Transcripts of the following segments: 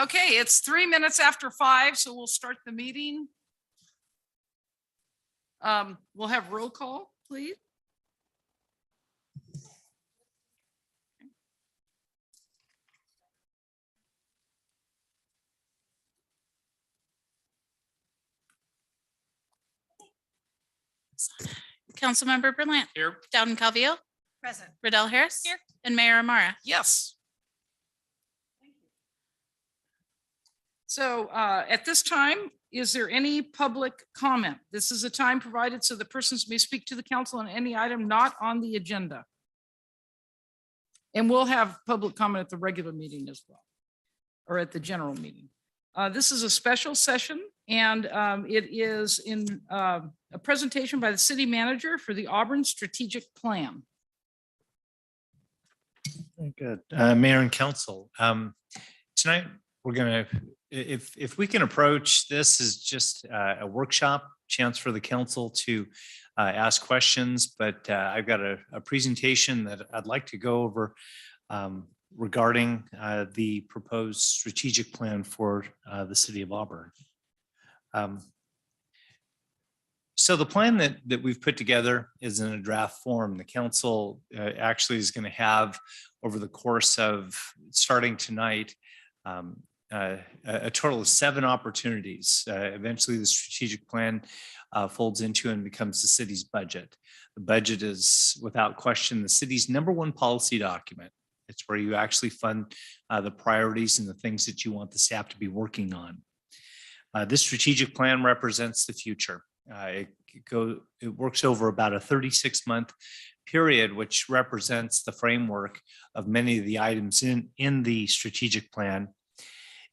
Okay, it's 3 minutes after 5, so we'll start the meeting. We'll have roll call, please. Councilmember Berlant. Here. Dowden Calvillo. Present. Riddell Harris. Here. And Mayor Amara. Yes. So at this time, is there any public comment? This is a time provided so that persons may speak to the council on any item not on the agenda. And we'll have public comment at the regular meeting as well, or at the general meeting. This is a special session, and it is in a presentation by the city manager for the Auburn strategic plan. Very good. Mayor and council, tonight we're going to, if we can approach this as just a workshop, chance for the council to ask questions, but I've got a presentation that I'd like to go over regarding the proposed strategic plan for the city of Auburn. So the plan that we've put together is in a draft form. The council actually is going to have, over the course of starting tonight, a total of 7 opportunities. Eventually the strategic plan folds into and becomes the city's budget. The budget is without question the city's #1 policy document. It's where you actually fund the priorities and the things that you want the staff to be working on. This strategic plan represents the future. It works over about a 36-month period, which represents the framework of many of the items in the strategic plan.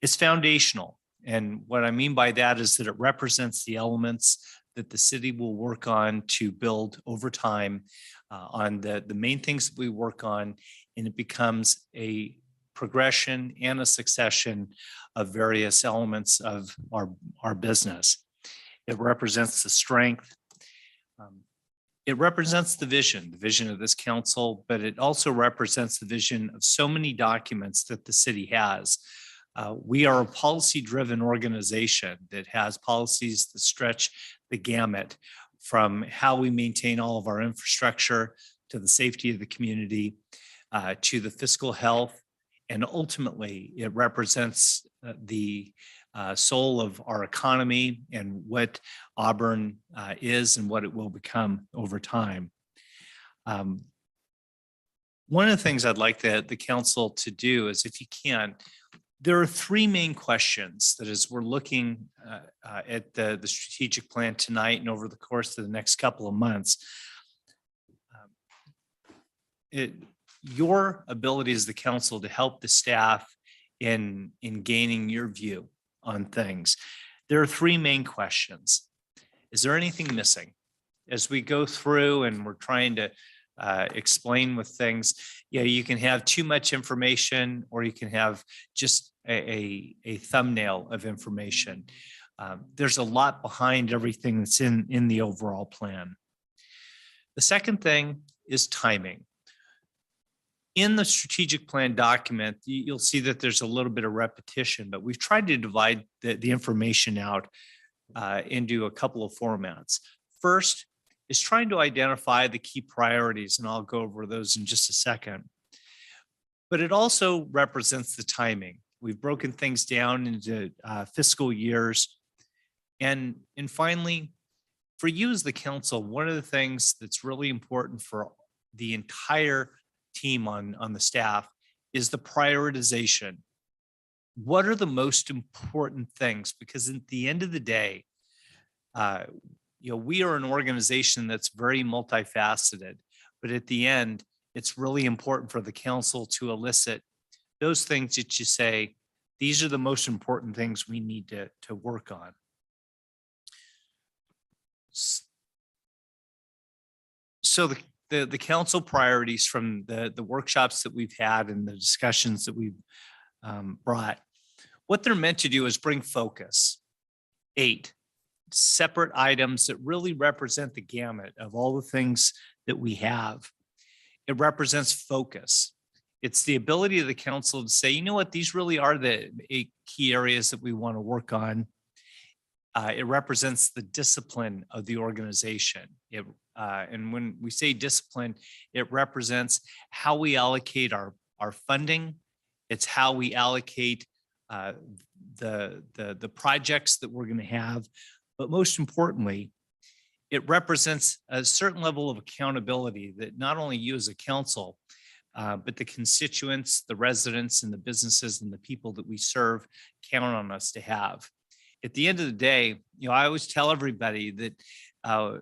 It's foundational. And what I mean by that is that it represents the elements that the city will work on to build over time on the main things that we work on, and it becomes a progression and a succession of various elements of our business. It represents the strength. It represents the vision of this council, but it also represents the vision of so many documents that the city has. We are a policy-driven organization that has policies that stretch the gamut from how we maintain all of our infrastructure to the safety of the community, to the fiscal health, and ultimately it represents the soul of our economy and what Auburn is and what it will become over time. One of the things I'd like the council to do is, if you can, there are 3 main questions that as we're looking at the strategic plan tonight and over the course of the next couple of months, your ability as the council to help the staff in gaining your view on things. There are 3 main questions. Is there anything missing? As we go through and we're trying to explain with things, you can have too much information, or you can have just a thumbnail of information. There's a lot behind everything that's in the overall plan. The second thing is timing. In the strategic plan document, you'll see that there's a little bit of repetition, but we've tried to divide the information out into a couple of formats. First is trying to identify the key priorities, and I'll go over those in just a second. But it also represents the timing. We've broken things down into fiscal years. And finally, for you as the council, one of the things that's really important for the entire team on the staff is the prioritization. What are the most important things? Because at the end of the day, we are an organization that's very multifaceted, but at the end, it's really important for the council to elicit those things that you say, these are the most important things we need to work on. So the council priorities from the workshops that we've had and the discussions that we've brought, What they're meant to do is bring focus. 8 separate items that really represent the gamut of all the things that we have. It represents focus. It's the ability of the council to say, you know what, these really are the 8 key areas that we want to work on. It represents the discipline of the organization. And when we say discipline, it represents how we allocate our funding. It's how we allocate the projects that we're going to have. But most importantly, it represents a certain level of accountability that not only you as a council, but the constituents, the residents, and the businesses and the people that we serve count on us to have. At the end of the day, I always tell everybody that I'm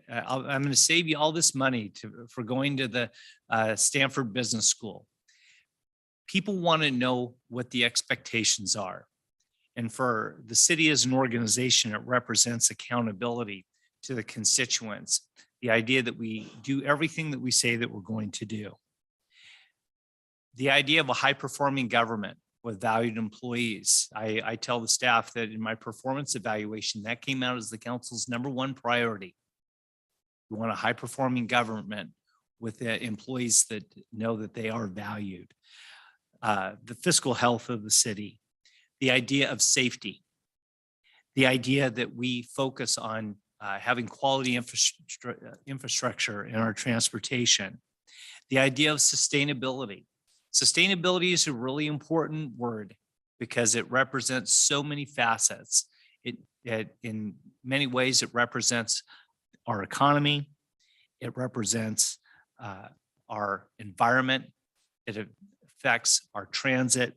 going to save you all this money for going to the Stanford Business School. People want to know what the expectations are. And for the city as an organization, it represents accountability to the constituents, the idea that we do everything that we say that we're going to do. The idea of a high-performing government with valued employees. I tell the staff that in my performance evaluation, that came out as the council's #1 priority. We want a high-performing government with employees that know that they are valued. The fiscal health of the city, the idea of safety, the idea that we focus on having quality infrastructure in our transportation, the idea of sustainability. Sustainability is a really important word because it represents so many facets. In many ways, it represents our economy. It represents our environment. It affects our transit.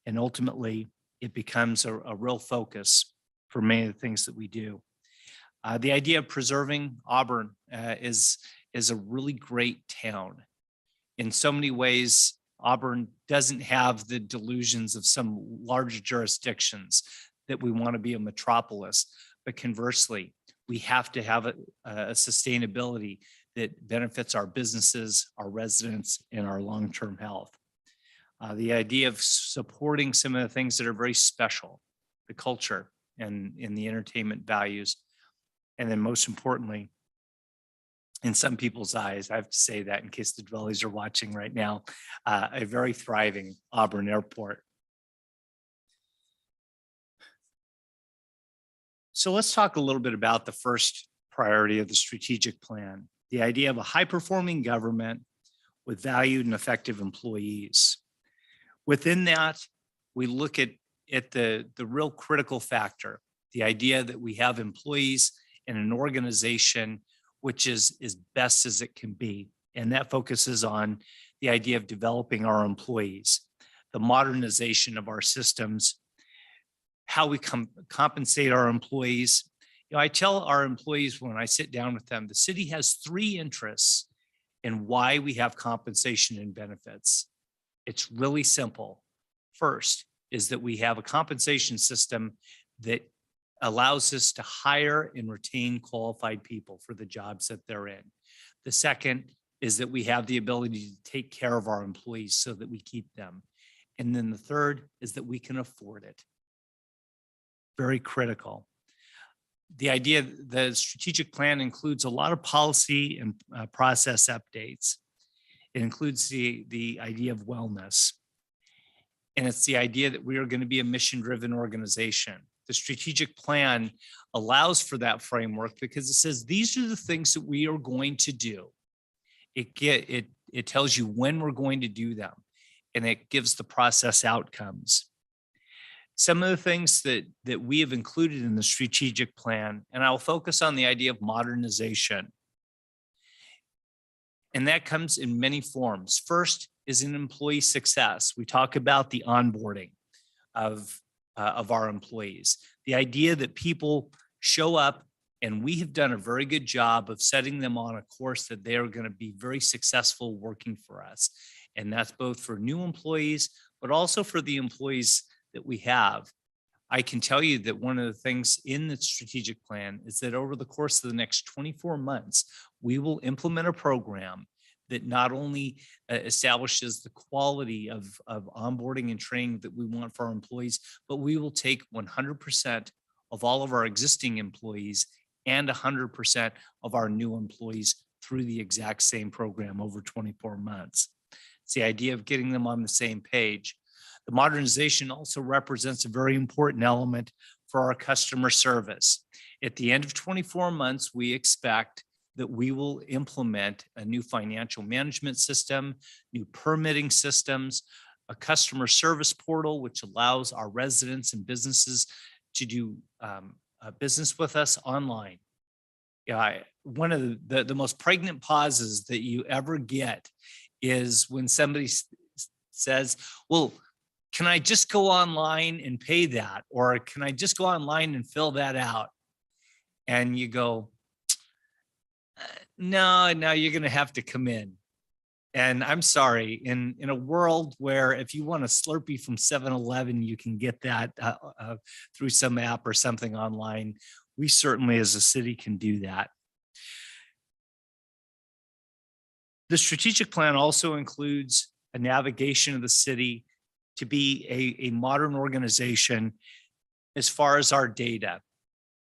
And ultimately, it becomes a real focus for many of the things that we do. The idea of preserving Auburn is a really great town. In so many ways, Auburn doesn't have the delusions of some large jurisdictions that we want to be a metropolis, but conversely, we have to have a sustainability that benefits our businesses, our residents, and our long-term health. The idea of supporting some of the things that are very special, the culture and in the entertainment values, and then most importantly, in some people's eyes, I have to say that in case the dwellies are watching right now, a very thriving Auburn Airport. So let's talk a little bit about the first priority of the strategic plan, the idea of a high-performing government with valued and effective employees. Within that, we look at the real critical factor, the idea that we have employees in an organization which is as best as it can be. And that focuses on the idea of developing our employees, the modernization of our systems, how we compensate our employees. I tell our employees when I sit down with them, the city has 3 interests in why we have compensation and benefits. It's really simple. First is that we have a compensation system that allows us to hire and retain qualified people for the jobs that they're in. The second is that we have the ability to take care of our employees so that we keep them. And then the third is that we can afford it. Very critical. The idea, the strategic plan includes a lot of policy and process updates. It includes the idea of wellness. And it's the idea that we are going to be a mission-driven organization. The strategic plan allows for that framework because it says these are the things that we are going to do. It tells you when we're going to do them, and it gives the process outcomes. Some of the things that we have included in the strategic plan, and I'll focus on the idea of modernization. And that comes in many forms. First is in employee success. We talk about the onboarding of our employees. The idea that people show up and we have done a very good job of setting them on a course that they are going to be very successful working for us. And that's both for new employees, but also for the employees that we have. I can tell you that one of the things in the strategic plan is that over the course of the next 24 months, we will implement a program that not only establishes the quality of onboarding and training that we want for our employees, but we will take 100% of all of our existing employees and 100% of our new employees through the exact same program over 24 months. It's the idea of getting them on the same page. The modernization also represents a very important element for our customer service. At the end of 24 months, we expect that we will implement a new financial management system, new permitting systems, a customer service portal, which allows our residents and businesses to do business with us online. One of the most pregnant pauses that you ever get is when somebody says, well, can I just go online and pay that? Or can I just go online and fill that out? And you go, no, you're going to have to come in. And I'm sorry, in a world where if you want a Slurpee from 7-Eleven, you can get that through some app or something online. We certainly as a city can do that. The strategic plan also includes a navigation of the city to be a modern organization as far as our data.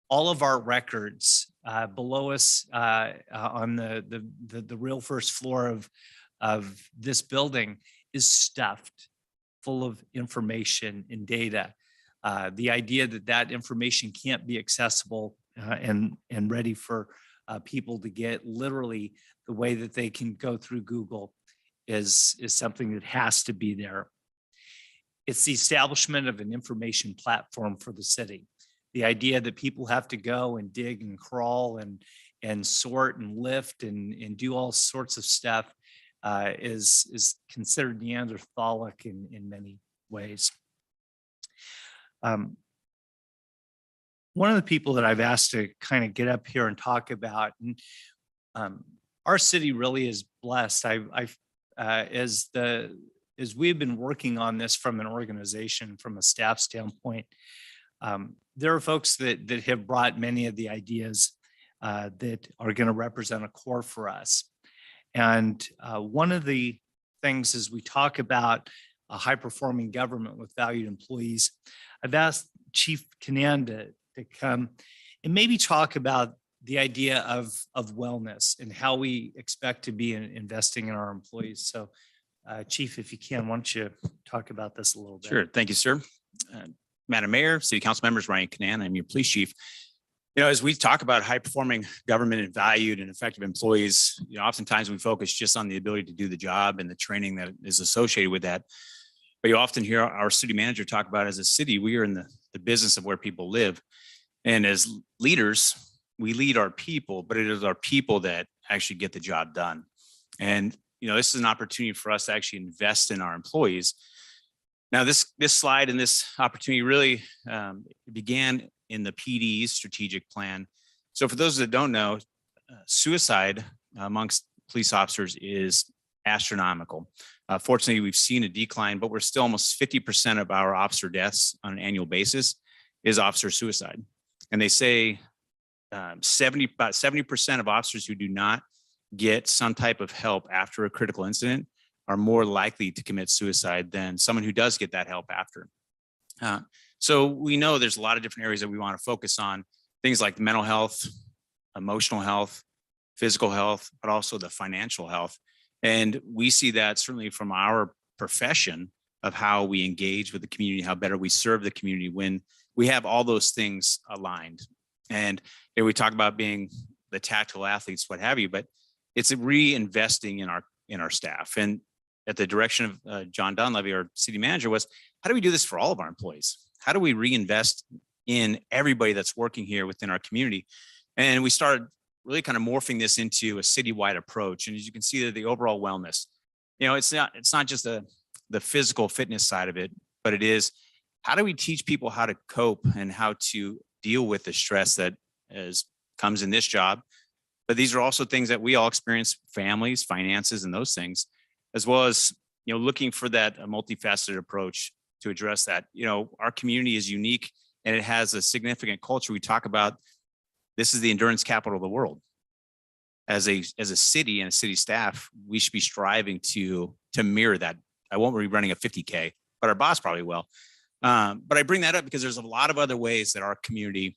All of our records below us on the real first floor of this building is stuffed full of information and data. The idea that information can't be accessible and ready for people to get literally the way that they can go through Google is something that has to be there. It's the establishment of an information platform for the city. The idea that people have to go and dig and crawl and sort and lift and do all sorts of stuff is considered Neanderthalic in many ways. One of the people that I've asked to kind of get up here and talk about, and our city really is blessed. As we've been working on this from an organization, from a staff standpoint, there are folks that have brought many of the ideas that are going to represent a core for us. And one of the things as we talk about a high-performing government with valued employees, I've asked Chief Canan to come and maybe talk about the idea of wellness and how we expect to be investing in our employees. So Chief, if you can, why don't you talk about this a little bit? Sure. Thank you, sir. Madam Mayor, City Council members, Ryan Canan, I'm your police chief. You know, as we talk about high performing government and valued and effective employees, you know, oftentimes we focus just on the ability to do the job and the training that is associated with that. But you often hear our city manager talk about, as a city, we are in the business of where people live. And as leaders, we lead our people, but it is our people that actually get the job done. And, you know, this is an opportunity for us to actually invest in our employees. Now, this slide and this opportunity really began in the PD's strategic plan. So for those that don't know, suicide amongst police officers is astronomical. Fortunately, we've seen a decline, but we're still almost 50% of our officer deaths on an annual basis is officer suicide. And they say about 70% of officers who do not get some type of help after a critical incident are more likely to commit suicide than someone who does get that help after. So we know there's a lot of different areas that we want to focus on, things like mental health, emotional health, physical health, but also the financial health. And we see that certainly from our profession of how we engage with the community, how better we serve the community when we have all those things aligned. And we talk about being the tactical athletes, what have you, but it's reinvesting in our staff. And at the direction of John Dunleavy, our city manager, was how do we do this for all of our employees? How do we reinvest in everybody that's working here within our community? And we started really kind of morphing this into a citywide approach. And as you can see, the overall wellness, you know, it's not just the physical fitness side of it, but it is how do we teach people how to cope and how to deal with the stress that comes in this job. But these are also things that we all experience, families, finances, and those things, as well as, you know, looking for that multifaceted approach to address that. You know, our community is unique and it has a significant culture. We talk about this is the endurance capital of the world. as a city and a city staff, we should be striving to mirror that. I won't be running a 50K, but our boss probably will. But I bring that up because there's a lot of other ways that our community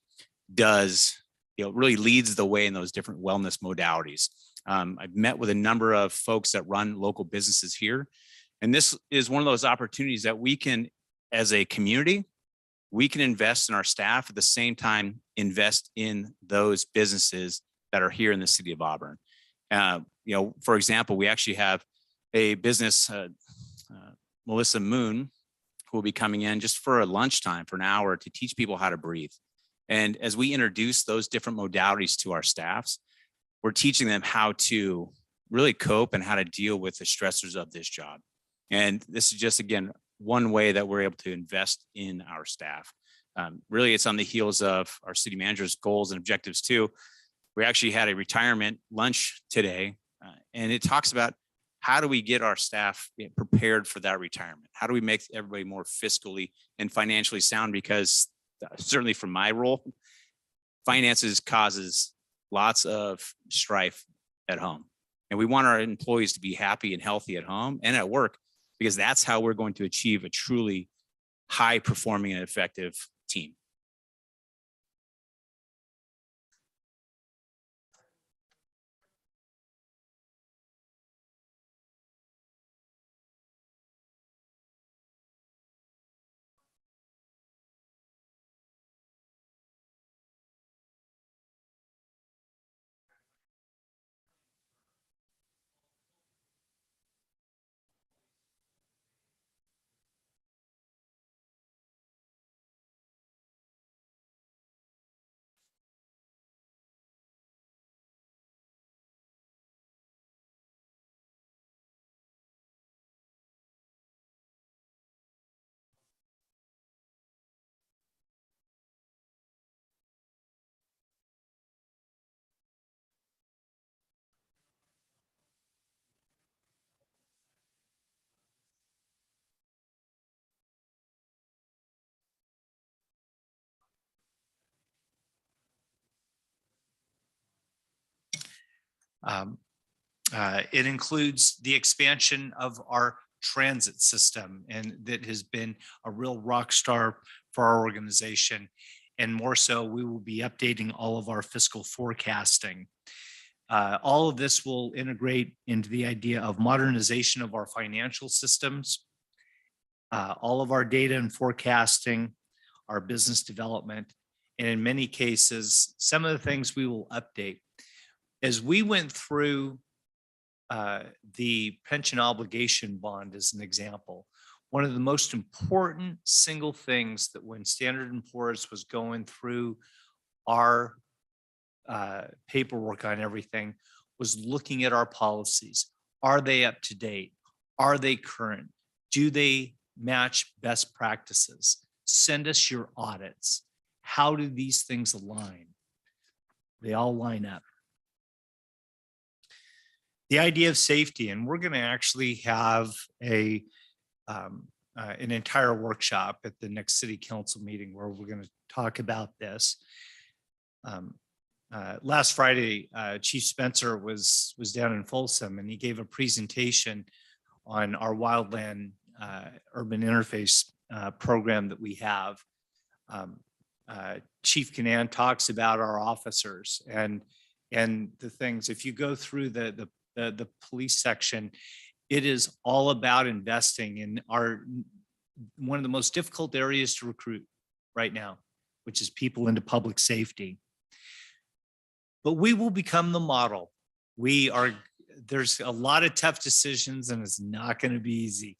does, really leads the way in those different wellness modalities. I've met with a number of folks that run local businesses here. And this is one of those opportunities that we can, as a community, we can invest in our staff at the same time, invest in those businesses that are here in the city of Auburn. For example, we actually have a business, Melissa Moon, who will be coming in just for a lunchtime for an hour to teach people how to breathe. And as we introduce those different modalities to our staffs, we're teaching them how to really cope and how to deal with the stressors of this job. And this is just, again, one way that we're able to invest in our staff. Really, it's on the heels of our city manager's goals and objectives too. We actually had a retirement lunch today, and it talks about how do we get our staff prepared for that retirement? How do we make everybody more fiscally and financially sound? Because certainly from my role, finances causes lots of strife at home. And we want our employees to be happy and healthy at home and at work, because that's how we're going to achieve a truly high performing and effective team. It includes the expansion of our transit system, and that has been a real rock star for our organization. And more so, we will be updating all of our fiscal forecasting. All of this will integrate into the idea of modernization of our financial systems, all of our data and forecasting, our business development, and in many cases, some of the things we will update. As we went through the pension obligation bond as an example, one of the most important single things that when Standard & Poor's was going through our paperwork on everything was looking at our policies. Are they up to date? Are they current? Do they match best practices? Send us your audits. How do these things align? They all line up. The idea of safety, and we're going to actually have an entire workshop at the next city council meeting where we're going to talk about this. Last Friday, Chief Spencer was down in Folsom, and he gave a presentation on our wildland urban interface program that we have. Chief Canan talks about our officers and the things. If you go through the police section, it is all about investing in one of the most difficult areas to recruit right now, which is people into public safety. But we will become the model. There's a lot of tough decisions, and it's not going to be easy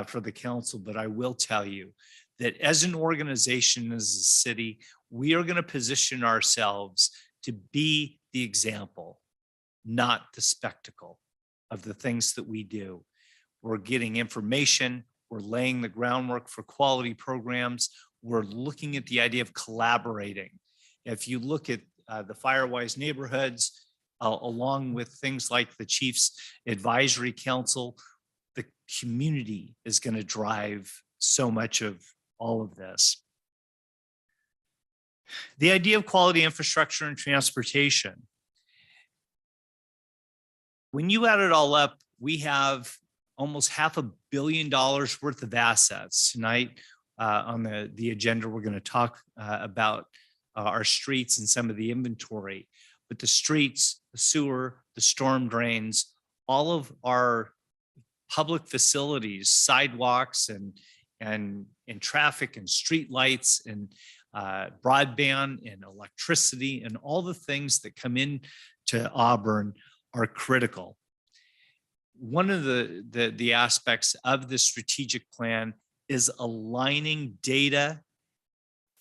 for the council, but I will tell you that as an organization, as a city, we are going to position ourselves to be the example, not the spectacle of the things that we do. We're getting information. We're laying the groundwork for quality programs. We're looking at the idea of collaborating. If you look at the Firewise neighborhoods, along with things like the Chiefs Advisory Council, the community is going to drive so much of all of this. The idea of quality infrastructure and transportation. When you add it all up, we have almost $500 million worth of assets. Tonight on the agenda, we're going to talk about our streets and some of the inventory. But the streets, the sewer, the storm drains, all of our public facilities, sidewalks and traffic and street lights and broadband and electricity and all the things that come in to Auburn are critical. One of the aspects of the strategic plan is aligning data,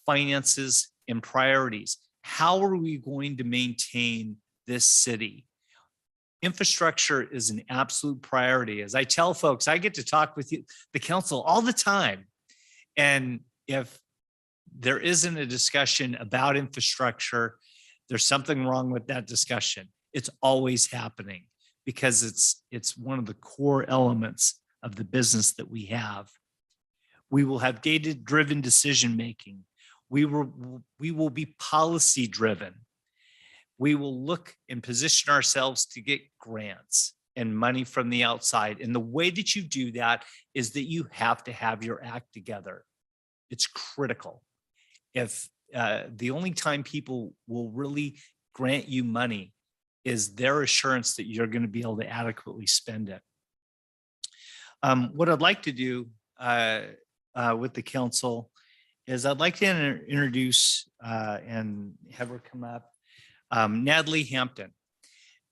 finances, and priorities. How are we going to maintain this city? Infrastructure is an absolute priority. As I tell folks, I get to talk with you, the council all the time. And if there isn't a discussion about infrastructure, there's something wrong with that discussion. It's always happening because it's one of the core elements of the business that we have. We will have data-driven decision-making. We will be policy-driven. We will look and position ourselves to get grants and money from the outside. And the way that you do that is that you have to have your act together. It's critical. If the only time people will really grant you money is their assurance that you're going to be able to adequately spend it. What I'd like to do with the council is I'd like to introduce and have her come up, Natalie Hampton.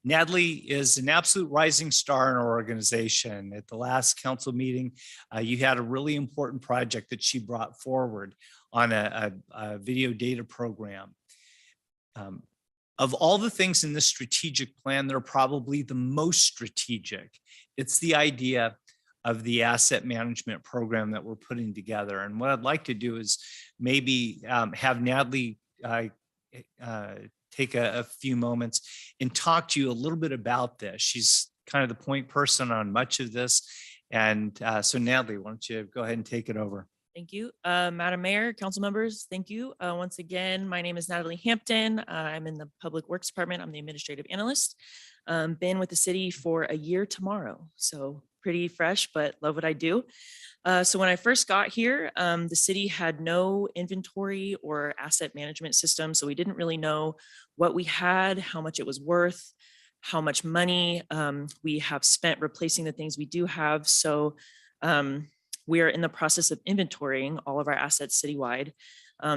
Natalie is an absolute rising star in our organization. At the last council meeting, you had a really important project that she brought forward on a video data program. Of all the things in this strategic plan, they're probably the most strategic. It's the idea of the asset management program that we're putting together. And what I'd like to do is maybe have Natalie take a few moments and talk to you a little bit about this. She's kind of the point person on much of this. And so Natalie, why don't you go ahead and take it over? Thank you. Madam Mayor, council members, thank you. Once again, my name is Natalie Hampton. I'm in the Public Works Department. I'm the administrative analyst. Been with the city for a year tomorrow, so pretty fresh, but love what I do. So when I first got here, the city had no inventory or asset management system, so we didn't really know what we had, how much it was worth, how much money we have spent replacing the things we do have. So we are in the process of inventorying all of our assets citywide,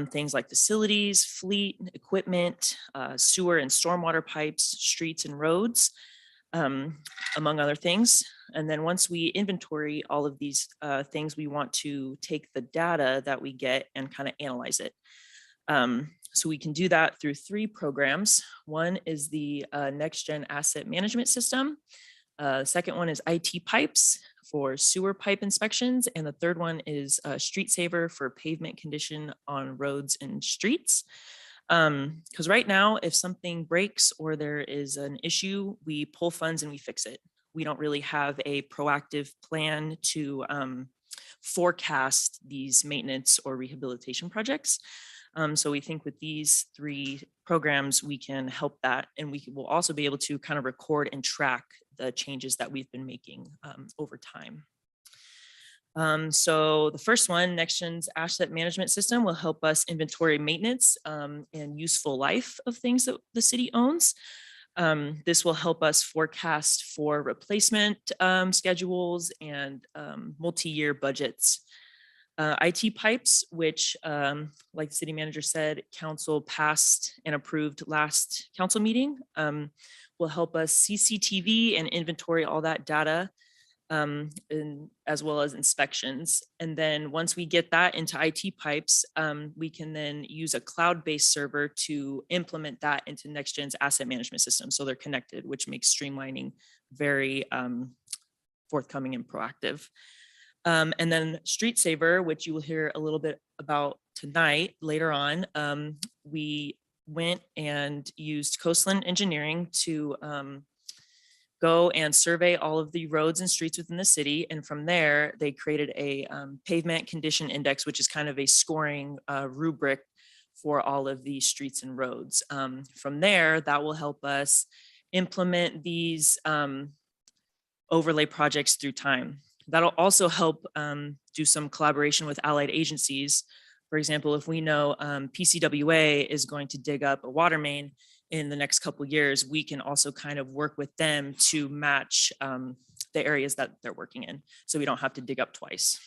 things like facilities, fleet, equipment, sewer and stormwater pipes, streets and roads, among other things. And then once we inventory all of these things, we want to take the data that we get and kind of analyze it. So we can do that through 3 programs. One is the Next Gen Asset Management System. The second one is IT Pipes for sewer pipe inspections. And the third one is Street Saver for pavement condition on roads and streets. Because right now, if something breaks or there is an issue, we pull funds and we fix it. We don't really have a proactive plan to forecast these maintenance or rehabilitation projects. So we think with these 3 programs, we can help that. And we will also be able to kind of record and track the changes that we've been making over time. So the first one, Next Gen's Asset Management System, will help us inventory maintenance and useful life of things that the city owns. This will help us forecast for replacement schedules and multi-year budgets. IT Pipes, which, like the city manager said, council passed and approved last council meeting, will help us CCTV and inventory all that data, as well as inspections. And then once we get that into IT Pipes, we can then use a cloud-based server to implement that into Next Gen's asset management system. So they're connected, which makes streamlining very forthcoming and proactive. And then Street Saver, which you will hear a little bit about tonight later on, we went and used Coastland Engineering to go and survey all of the roads and streets within the city. And from there, they created a Pavement Condition Index, which is kind of a scoring rubric for all of the streets and roads. From there, that will help us implement these overlay projects through time. That'll also help do some collaboration with allied agencies. For example, if we know PCWA is going to dig up a water main in the next couple of years, we can also kind of work with them to match the areas that they're working in, so we don't have to dig up twice.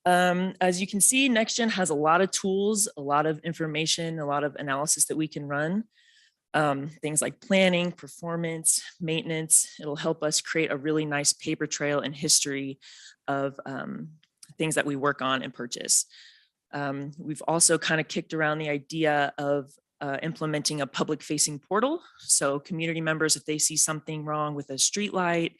As you can see, NextGen has a lot of tools, a lot of information, a lot of analysis that we can run. Things like planning, performance, maintenance. It'll help us create a really nice paper trail and history of things that we work on and purchase. We've also kind of kicked around the idea of implementing a public facing portal. So community members, if they see something wrong with a street light,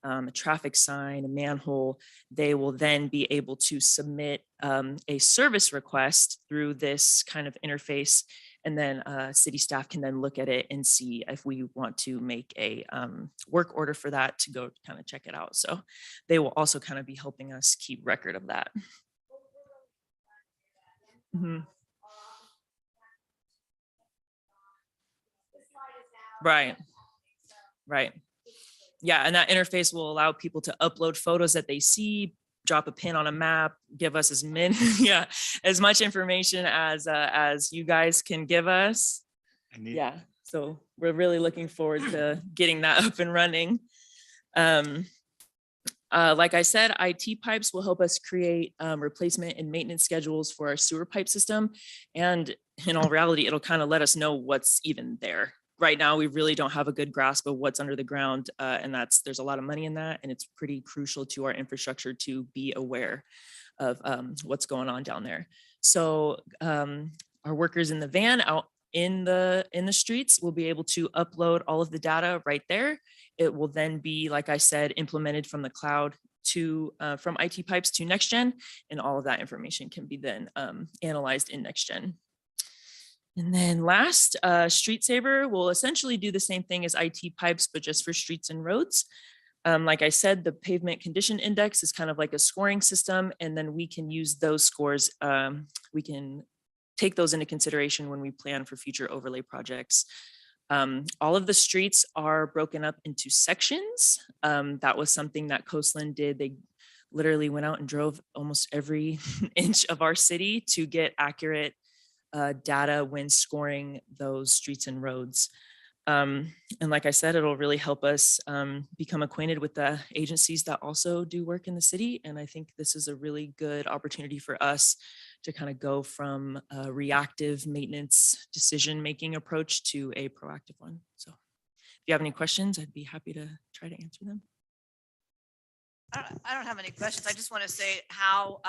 a traffic sign, a manhole, they will then be able to submit a service request through this kind of interface. And then city staff can then look at it and see if we want to make a work order for that to go kind of check it out. So they will also kind of be helping us keep record of that. Mhm. Right. Right. Yeah, and that interface will allow people to upload photos that they see, drop a pin on a map, give us as many, yeah, as much information as you guys can give us. Yeah, so we're really looking forward to getting that up and running. Like I said, IT pipes will help us create replacement and maintenance schedules for our sewer pipe system. And in all reality, it'll kind of let us know what's even there. Right now, we really don't have a good grasp of what's under the ground, and there's a lot of money in that, and it's pretty crucial to our infrastructure to be aware of what's going on down there. So our workers in the van out in the streets will be able to upload all of the data right there. It will then be, like I said, implemented from the cloud to from IT pipes to NextGen, and all of that information can be then analyzed in NextGen. And then last, Street Saver will essentially do the same thing as IT pipes, but just for streets and roads. Like I said, the Pavement Condition Index is kind of like a scoring system, and then we can use those scores. We can take those into consideration when we plan for future overlay projects. All of the streets are broken up into sections. That was something that Coastland did. They literally went out and drove almost every inch of our city to get accurate data when scoring those streets and roads. And like I said, it'll really help us become acquainted with the agencies that also do work in the city. And I think this is a really good opportunity for us to kind of go from a reactive maintenance decision-making approach to a proactive one. So if you have any questions, I'd be happy to try to answer them. I don't have any questions. I just want to say how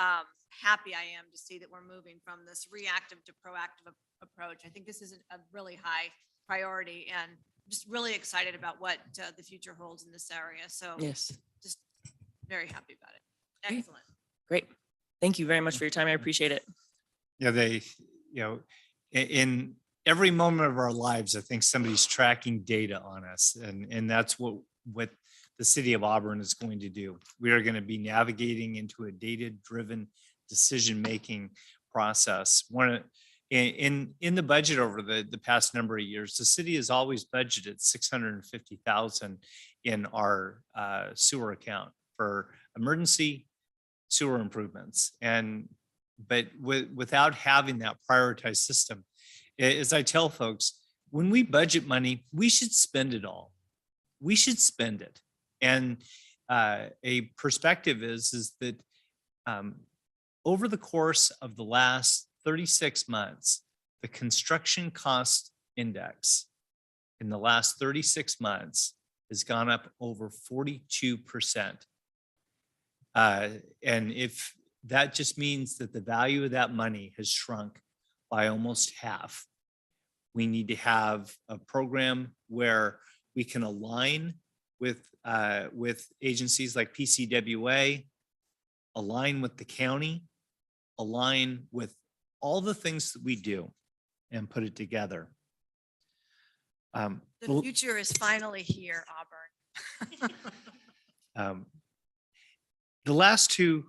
happy I am to see that we're moving from this reactive to proactive approach. I think this is a really high priority, and just really excited about what the future holds in this area. So Yes. just very happy about it. Great. Excellent. Great. Thank you very much for your time. I appreciate it. Yeah, in every moment of our lives, I think somebody's tracking data on us, and that's what the city of Auburn is going to do. We are going to be navigating into a data-driven decision-making process. In the budget over the past number of years, the city has always budgeted $650,000 in our sewer account for emergency sewer improvements. But without having that prioritized system, as I tell folks, when we budget money, we should spend it all. We should spend it. And a perspective is that over the course of the last 36 months, the construction cost index in the last 36 months has gone up over 42%. And if that just means that the value of that money has shrunk by almost half, we need to have a program where we can align with agencies like PCWA, align with the county, align with all the things that we do, and put it together. The future is finally here, Auburn. The last two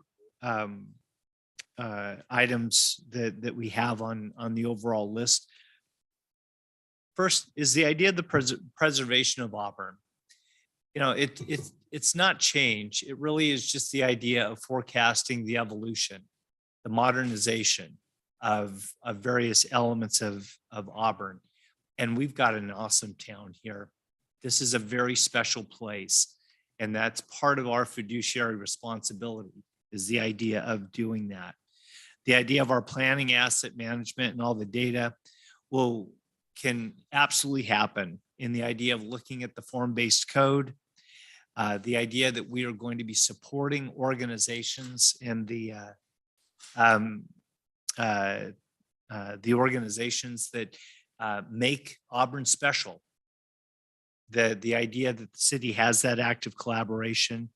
items that we have on the overall list, First is the idea of the preservation of Auburn. You know, it's not change. It really is just the idea of forecasting the evolution, the modernization of various elements of Auburn. And we've got an awesome town here. This is a very special place. And that's part of our fiduciary responsibility, is the idea of doing that. The idea of our planning, asset management, and all the data can absolutely happen in the idea of looking at the form-based code, the idea that we are going to be supporting organizations in the organizations that make Auburn special. The idea that the city has that active collaboration.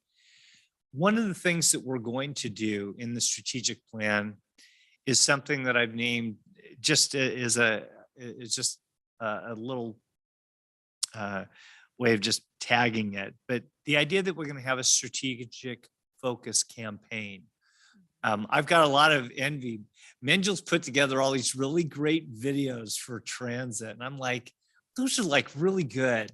One of the things that we're going to do in the strategic plan is something that I've named just as a little way of just tagging it. But the idea that we're going to have a strategic focus campaign. I've got a lot of envy. Menjel's put together all these really great videos for transit. And I'm like, those are like really good.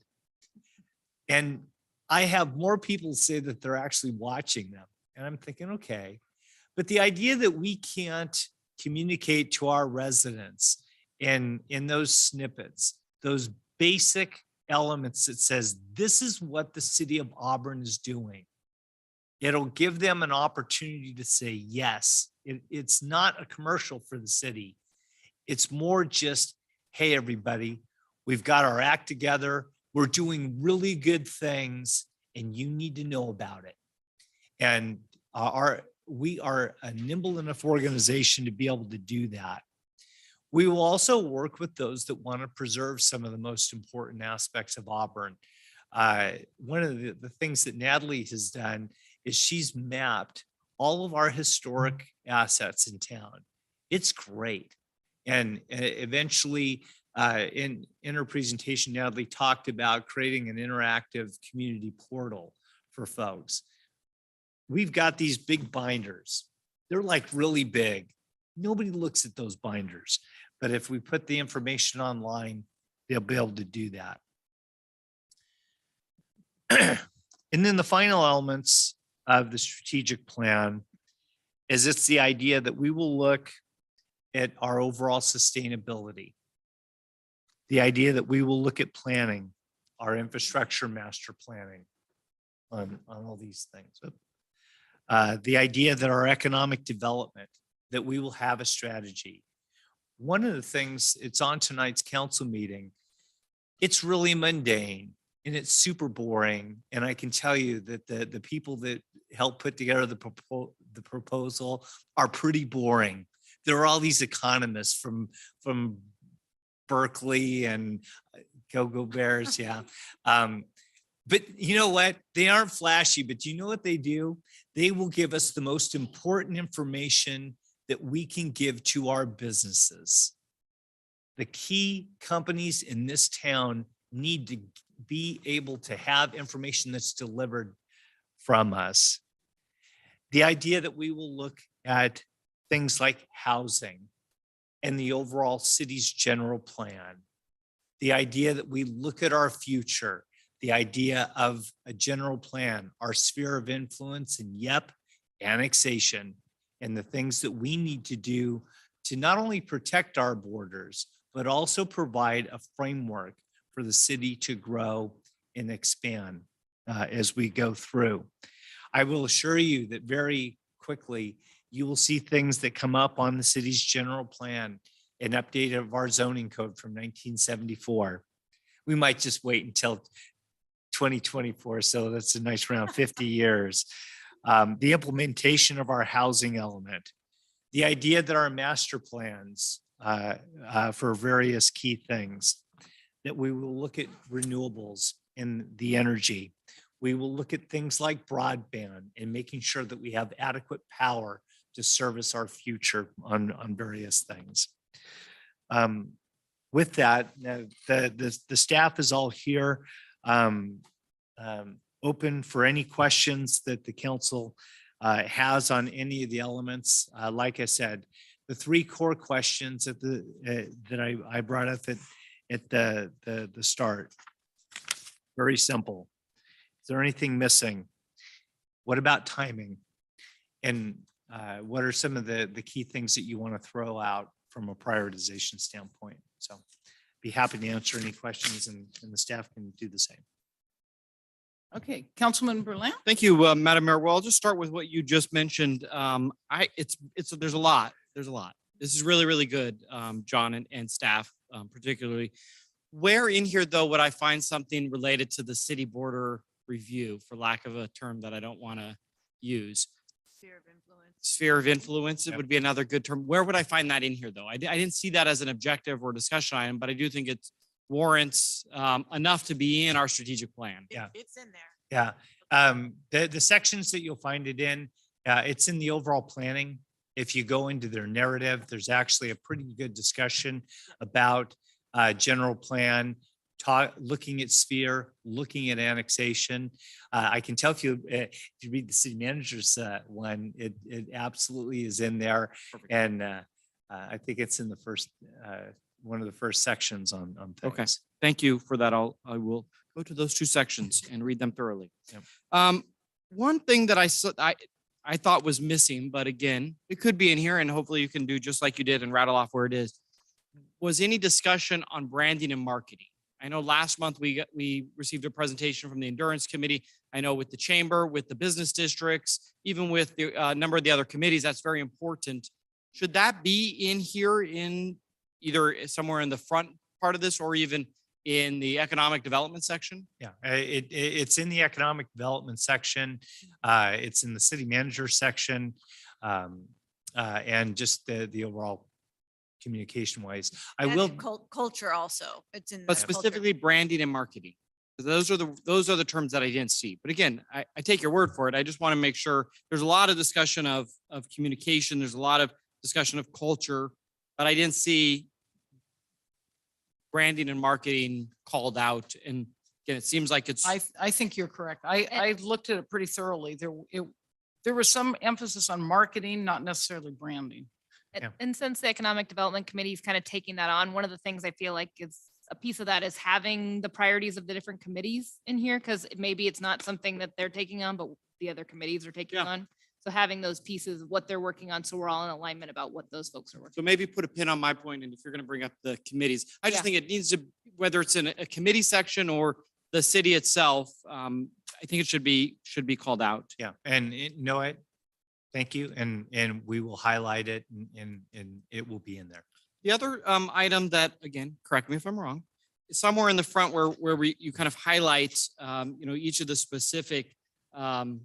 And I have more people say that they're actually watching them. And I'm thinking, okay. But the idea that we can't communicate to our residents in those snippets, those basic elements that says, this is what the city of Auburn is doing. It'll give them an opportunity to say, yes, it's not a commercial for the city. It's more just, hey, everybody, we've got our act together. We're doing really good things and you need to know about it. And we are a nimble enough organization to be able to do that. We will also work with those that want to preserve some of the most important aspects of Auburn. One of the things that Natalie has done is she's mapped all of our historic assets in town. It's great. And eventually in her presentation, Natalie talked about creating an interactive community portal for folks. We've got these big binders. They're like really big. Nobody looks at those binders, but if we put the information online, they'll be able to do that. And then the final elements of the strategic plan is it's the idea that we will look at our overall sustainability. The idea that we will look at planning, our infrastructure master planning on all these things. The idea that our economic development, that we will have a strategy. One of the things, it's on tonight's council meeting, it's really mundane and it's super boring. And I can tell you that the people that helped put together the proposal are pretty boring. There are all these economists from Berkeley and Go Bears, yeah. But you know what? They aren't flashy, but you know what they do? They will give us the most important information that we can give to our businesses. The key companies in this town need to be able to have information that's delivered from us. The idea that we will look at things like housing and the overall city's general plan. The idea that we look at our future, the idea of a general plan, our sphere of influence, and yep, annexation, and the things that we need to do to not only protect our borders, but also provide a framework for the city to grow and expand as we go through. I will assure you that very quickly, you will see things that come up on the city's general plan, an update of our zoning code from 1974. We might just wait until 2024, so that's a nice round 50 years. The implementation of our housing element, the idea that our master plans for various key things, that we will look at renewables and the energy. We will look at things like broadband and making sure that we have adequate power to service our future on various things. With that, the staff is all here, open for any questions that the council has on any of the elements. Like I said, the three core questions that I brought up that at the start. Very simple. Is there anything missing? What about timing? And what are some of the key things that you want to throw out from a prioritization standpoint? So be happy to answer any questions and the staff can do the same. Okay, Councilman Berlant? Thank you, Madam Mayor. Well, I'll just start with what you just mentioned. There's a lot. This is really, really good, John and staff, particularly. Where in here, though, would I find something related to the city border review, for lack of a term that I don't want to use? Sphere of influence. Sphere of influence, it Yep. would be another good term. Where would I find that in here, though? I didn't see that as an objective or discussion item, but I do think it warrants enough to be in our strategic plan. Yeah. It's in there. Yeah, the sections that you'll find it in, it's in the overall planning. If you go into their narrative, there's actually a pretty good discussion about general plan, looking at sphere, looking at annexation. I can tell if you read the city manager's one, it absolutely is in there. Perfect. And I think it's in the first, one of the first sections on things. Okay. Thank you for that. I will go to those two sections and read them thoroughly. Yep. One thing that I thought was missing, but again, it could be in here and hopefully you can do just like you did and rattle off where it is, was any discussion on branding and marketing. I know last month we received a presentation from the Endurance Committee. I know with the chamber, with the business districts, even with the number of the other committees, that's very important. Should that be in here in either somewhere in the front part of this or even in the economic development section? Yeah, it's in the economic development section. It's in the city manager section. And just the overall communication wise. I And will, Culture also. It's in. But the culture. specifically branding and marketing. Those are the terms that I didn't see. But again, I take your word for it. I just want to make sure there's a lot of discussion of communication. There's a lot of discussion of culture, but I didn't see branding and marketing called out. And again, it seems like it's. I think you're correct. I looked at it pretty thoroughly. There was some emphasis on marketing, not necessarily branding. Yeah. And since the Economic Development Committee is kind of taking that on, one of the things I feel like is a piece of that is having the priorities of the different committees in here, because maybe it's not something that they're taking on, but the other committees are taking Yeah. on. So having those pieces, what they're working on, so we're all in alignment about what those folks are working. So maybe put a pin on my point, and if you're going to bring up the committees, I just Yeah. think it needs to, whether it's in a committee section or the city itself, I think it should be called out. yeah, and know it. Thank you. And we will highlight it and it will be in there. The other item that, again, correct me if I'm wrong, is somewhere in the front where you kind of highlight, each of the specific for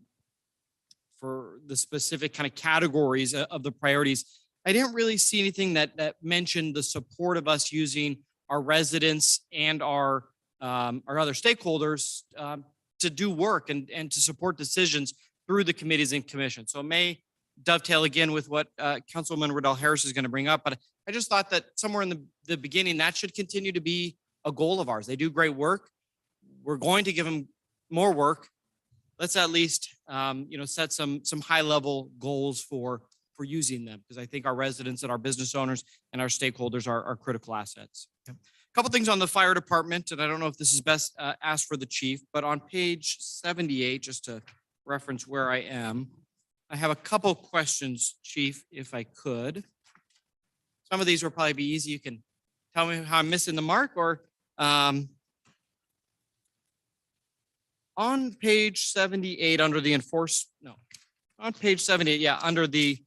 the specific kind of categories of the priorities. I didn't really see anything that mentioned the support of us using our residents and our other stakeholders to do work and to support decisions through the committees and commissions. So it may dovetail again with what Councilwoman Riddell Harris is going to bring up, but I just thought that somewhere in the beginning, that should continue to be a goal of ours. They do great work. We're going to give them more work. Let's at least, set some high level goals for using them, because I think our residents and our business owners and our stakeholders are critical assets. Yep. A couple things on the fire department, and I don't know if this is best asked for the chief, but on page 78, just to reference where I am, I have a couple questions, chief, if I could. Some of these will probably be easy. You can tell me how I'm missing the mark, or on page 78 under the on page 78, yeah, under the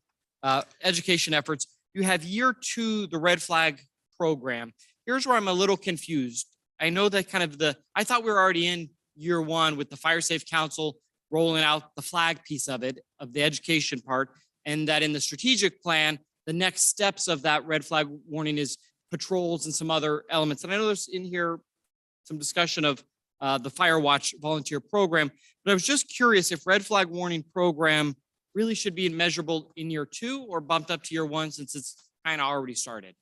education efforts, you have year 2, the red flag program. Here's where I'm a little confused. I know that I thought we were already in year 1 with the Fire Safe Council rolling out the flag piece of it, of the education part, and that in the strategic plan, the next steps of that red flag warning is patrols and some other elements. And I know there's in here some discussion of the Fire Watch volunteer program, but I was just curious if red flag warning program really should be measurable in year 2 or bumped up to year 1 since it's kind of already started.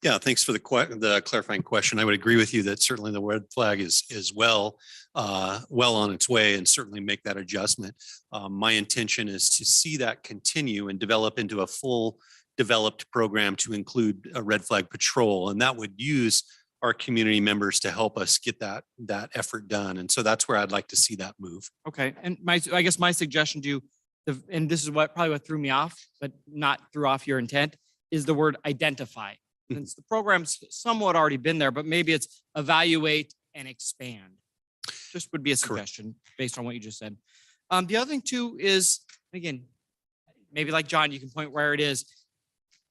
Yeah, thanks for the clarifying question. I would agree with you that certainly the red flag is well on its way, and certainly make that adjustment. My intention is to see that continue and develop into a full developed program to include a red flag patrol, and that would use our community members to help us get that effort done. And so that's where I'd like to see that move. Okay, and I guess my suggestion to you, and this is probably what threw me off, but not threw off your intent, is the word identify. Since the program's somewhat already been there, but maybe it's evaluate and expand. Just would be a suggestion based on what you just said. The other thing too is, again, maybe like John, you can point where it is.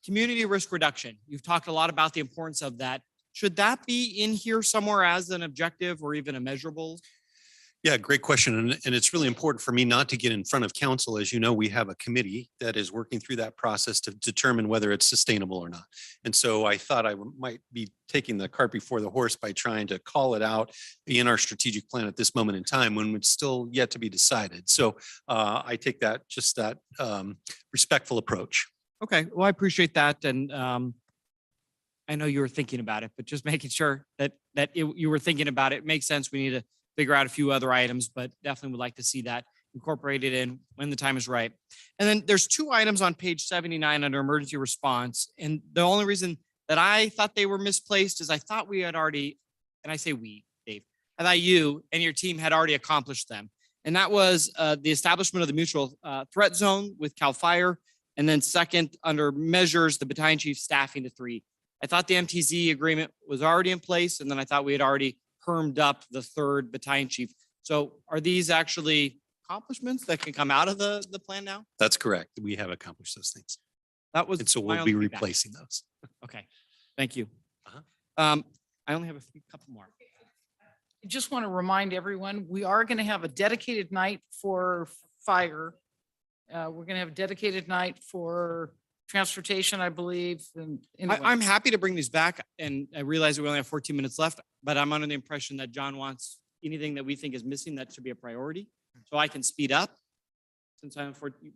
Community risk reduction. You've talked a lot about the importance of that. Should that be in here somewhere as an objective or even a measurable? Yeah, great question. And it's really important for me not to get in front of council. As you know, we have a committee that is working through that process to determine whether it's sustainable or not. And so I thought I might be taking the cart before the horse by trying to call it out in our strategic plan at this moment in time when it's still yet to be decided. So I take that respectful approach. Okay, well, I appreciate that. And I know you were thinking about it, but just making sure that you were thinking about it makes sense. We need to figure out a few other items, but definitely would like to see that incorporated in when the time is right. And then there's 2 items on page 79 under emergency response. And the only reason that I thought they were misplaced is I thought we had already, and I say we, Dave, I thought you and your team had already accomplished them. And that was the establishment of the mutual threat zone with CAL FIRE. And then second, under measures, the battalion chief staffing to 3. I thought the MTZ agreement was already in place. And then I thought we had already firmed up the 3rd battalion chief. So are these actually accomplishments that can come out of the plan now? That's correct. We have accomplished those things. That was. And so my we'll be only feedback. replacing those. Okay, thank you. Uh-huh. I only have a couple more. I just want to remind everyone, we are going to have a dedicated night for fire. We're going to have a dedicated night for transportation, I believe. And anyway. I'm happy to bring these back, and I realize that we only have 14 minutes left, but I'm under the impression that John wants anything that we think is missing that should be a priority. So I can speed up since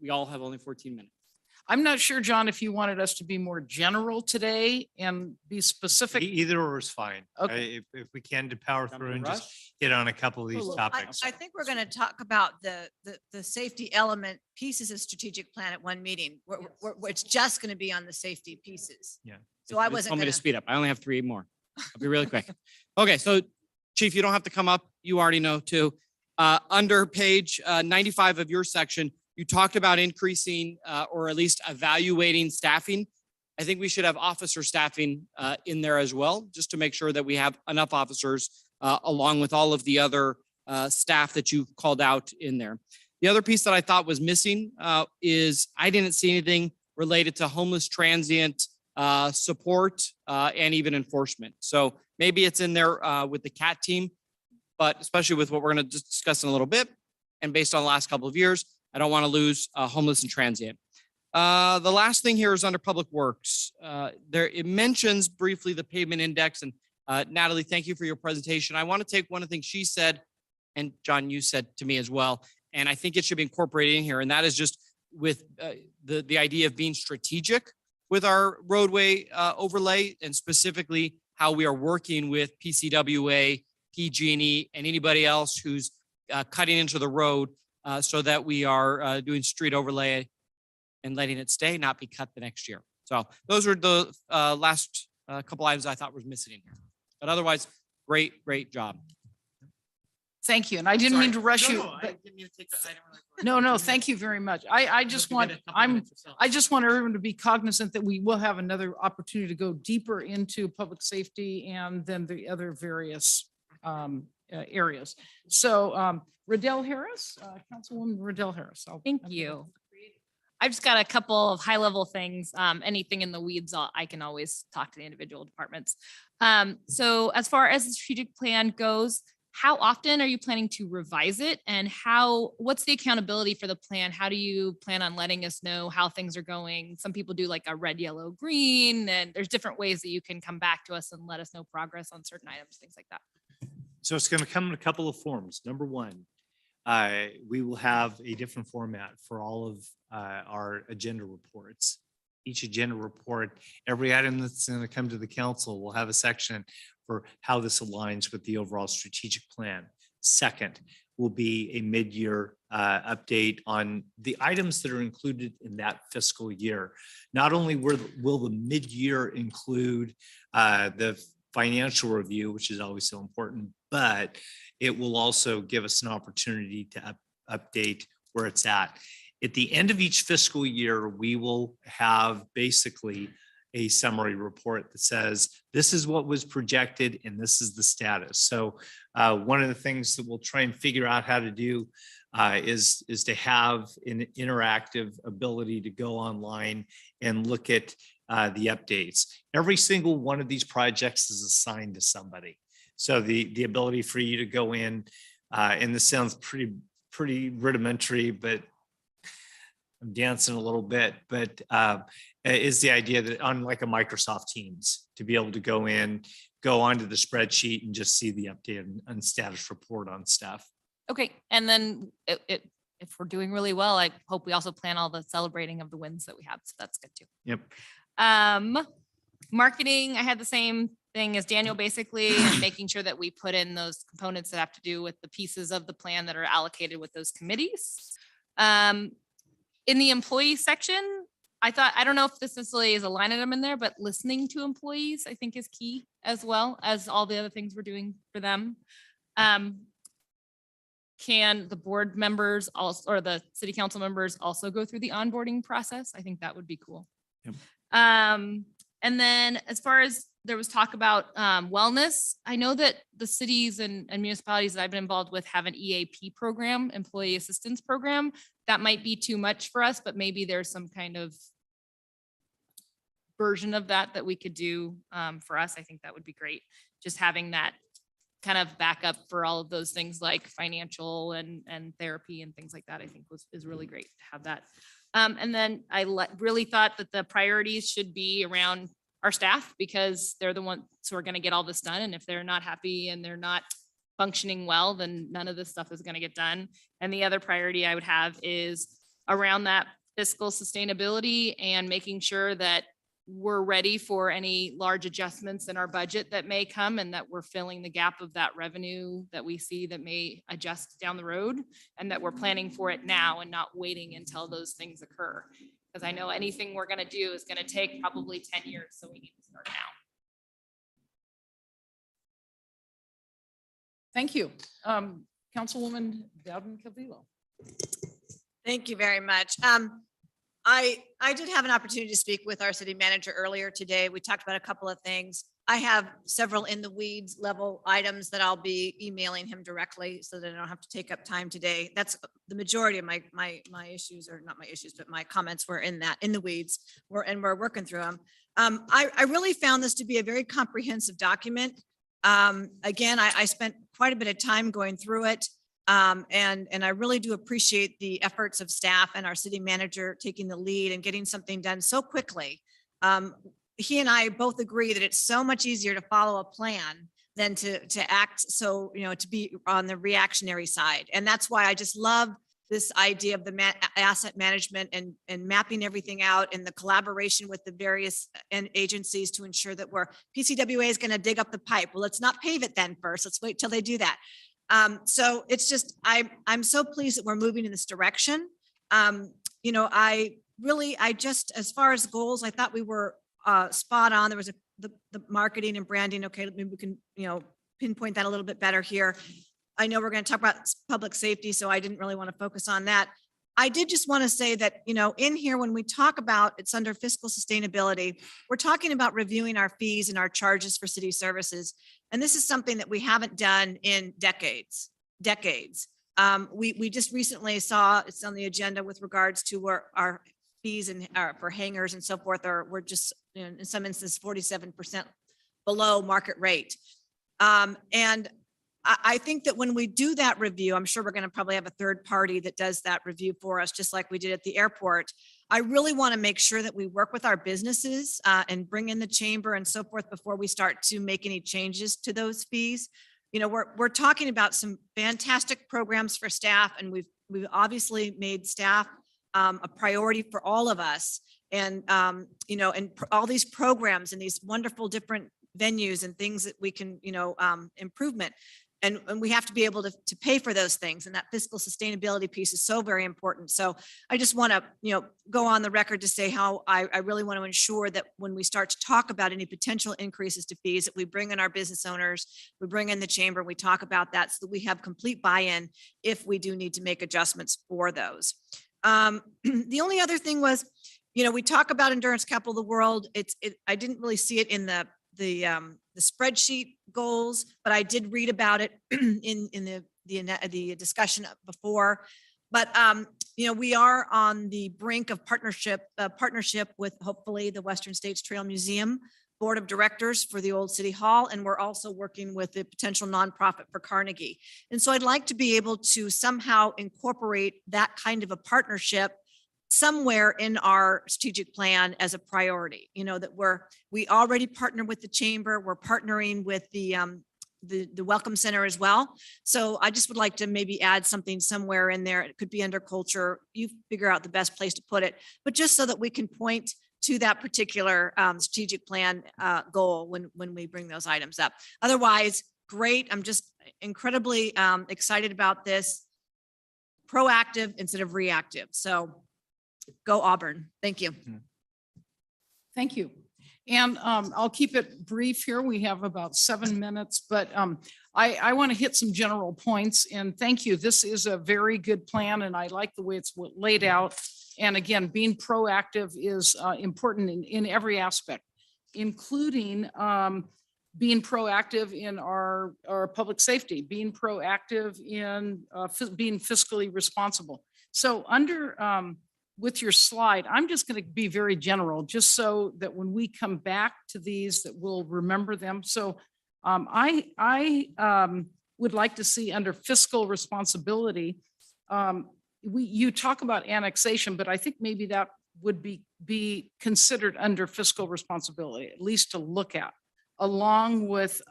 we all have only 14 minutes. I'm not sure, John, if you wanted us to be more general today and be specific. Either or is fine. Okay. If we can to power Jump through in and a just rush? hit on a couple of these Well, topics. I think we're going to talk about the safety element pieces of strategic plan at one meeting. Where it's just going to be on the safety pieces. Yeah. So I You just wasn't told me going to speed up. I only have 3 more. I'll be really quick. Okay, so Chief, you don't have to come up. You already know too. Under page 95 of your section, you talked about increasing or at least evaluating staffing. I think we should have officer staffing in there as well, just to make sure that we have enough officers along with all of the other staff that you've called out in there. The other piece that I thought was missing is I didn't see anything related to homeless transient support and even enforcement. So maybe it's in there with the CAT team, but especially with what we're going to discuss in a little bit and based on the last couple of years, I don't want to lose homeless and transient. The last thing here is under public works. It mentions briefly the pavement index, and Natalie, thank you for your presentation. I want to take one of the things she said, and John, you said to me as well, and I think it should be incorporated in here, and that is just with the idea of being strategic with our roadway overlay, and specifically how we are working with PCWA, PG&E, and anybody else who's cutting into the road so that we are doing street overlay and letting it stay, not be cut the next year. So those are the last couple items I thought was missing in here. But otherwise, great job. Thank you. And I didn't mean to rush you. but- No, thank you very much. I just want everyone to be cognizant that we will have another opportunity to go deeper into public safety and then the other various areas. So Riddell Harris, Councilwoman Riddell Harris. Thank you. I've just got a couple of high level things. Anything in the weeds, I can always talk to the individual departments. So as far as the strategic plan goes, how often are you planning to revise it, and what's the accountability for the plan? How do you plan on letting us know how things are going? Some people do like a red, yellow, green, and there's different ways that you can come back to us and let us know progress on certain items, things like that. So it's going to come in a couple of forms. Number one, we will have a different format for all of our agenda reports. Each agenda report, every item that's going to come to the council will have a section for how this aligns with the overall strategic plan. Second will be a mid-year update on the items that are included in that fiscal year. Not only will the mid-year include the financial review, which is always so important, but it will also give us an opportunity to update where it's at. At the end of each fiscal year, we will have basically a summary report that says, this is what was projected and this is the status. So one of the things that we'll try and figure out how to do is to have an interactive ability to go online and look at the updates. Every single one of these projects is assigned to somebody. So the ability for you to go in, and this sounds pretty rudimentary, but I'm dancing a little bit, but is the idea that on like a Microsoft Teams, to be able to go in, go onto the spreadsheet and just see the update and status report on stuff. Okay, and then if we're doing really well, I hope we also plan all the celebrating of the wins that we have. So that's good too. Yep. Marketing, I had the same thing as Daniel, basically, and making sure that we put in those components that have to do with the pieces of the plan that are allocated with those committees. In the employee section, I don't know if this necessarily is a line item in there, but listening to employees, I think is key as well as all the other things we're doing for them. Can the board members also, or the city council members also go through the onboarding process? I think that would be cool. Yep. And then as far as there was talk about wellness, I know that the cities and municipalities that I've been involved with have an EAP program, employee assistance program. That might be too much for us, but maybe there's some kind of version of that we could do for us. I think that would be great. Just having that kind of backup for all of those things like financial and therapy and things like that, I think is really great to have that. And then I really thought that the priorities should be around our staff, because they're the ones who are going to get all this done. And if they're not happy and they're not functioning well, then none of this stuff is going to get done. And the other priority I would have is around that fiscal sustainability and making sure that we're ready for any large adjustments in our budget that may come, and that we're filling the gap of that revenue that we see that may adjust down the road, and that we're planning for it now and not waiting until those things occur. Because I know anything we're going to do is going to take probably 10 years. So we need to start now. Thank you. Councilwoman Dowden Cavillo. Thank you very much. I did have an opportunity to speak with our city manager earlier today. We talked about a couple of things. I have several in the weeds level items that I'll be emailing him directly so that I don't have to take up time today. That's the majority of my issues, or not my issues, but my comments were in the weeds. We're working through them. I really found this to be a very comprehensive document. Again, I spent quite a bit of time going through it. And I really do appreciate the efforts of staff and our city manager taking the lead and getting something done so quickly. He and I both agree that it's so much easier to follow a plan than to act. So, to be on the reactionary side. And that's why I just love this idea of the asset management and mapping everything out, and the collaboration with the various agencies to ensure that PCWA is going to dig up the pipe. Well, let's not pave it then first. Let's wait till they do that. So it's just, I'm so pleased that we're moving in this direction. I just, as far as goals, I thought we were spot on. There was the marketing and branding. Okay, maybe we can, pinpoint that a little bit better here. I know we're going to talk about public safety, so I didn't really want to focus on that. I did just want to say that, in here, when we talk about it's under fiscal sustainability, we're talking about reviewing our fees and our charges for city services. And this is something that we haven't done in decades. We just recently saw it's on the agenda with regards to where our fees and for hangars and so forth we're just in some instances 47% below market rate. And I think that when we do that review, I'm sure we're going to probably have a third party that does that review for us, just like we did at the airport. I really want to make sure that we work with our businesses and bring in the chamber and so forth before we start to make any changes to those fees. We're talking about some fantastic programs for staff, and we've obviously made staff a priority for all of us. And and all these programs and these wonderful different venues and things that we can improvement. and we have to be able to pay for those things. And that fiscal sustainability piece is so very important. So I just want to, go on the record to say how I really want to ensure that when we start to talk about any potential increases to fees, that we bring in our business owners, we bring in the chamber, we talk about that so that we have complete buy-in if we do need to make adjustments for those. The only other thing was, we talk about endurance capital of the world. I didn't really see it in the spreadsheet goals, but I did read about it in the discussion before. But we are on the brink of partnership with hopefully the Western States Trail Museum Board of Directors for the old City Hall, and we're also working with a potential nonprofit for Carnegie. And so I'd like to be able to somehow incorporate that kind of a partnership somewhere in our strategic plan as a priority. That we already partner with the chamber, we're partnering with the Welcome Center as well. So I just would like to maybe add something somewhere in there. It could be under culture. You figure out the best place to put it, but just so that we can point to that particular strategic plan goal when we bring those items up. Otherwise, great. I'm just incredibly excited about this. Proactive instead of reactive. So go Auburn. Thank you. Thank you. And I'll keep it brief here. We have about 7 minutes, but I want to hit some general points, and thank you. This is a very good plan, and I like the way it's laid out. And again, being proactive is important in every aspect, including being proactive in our public safety, being proactive in being fiscally responsible. So under with your slide, I'm just going to be very general, just so that when we come back to these, that we'll remember them. So I would like to see under fiscal responsibility, you talk about annexation, but I think maybe that would be considered under fiscal responsibility, at least to look at, along with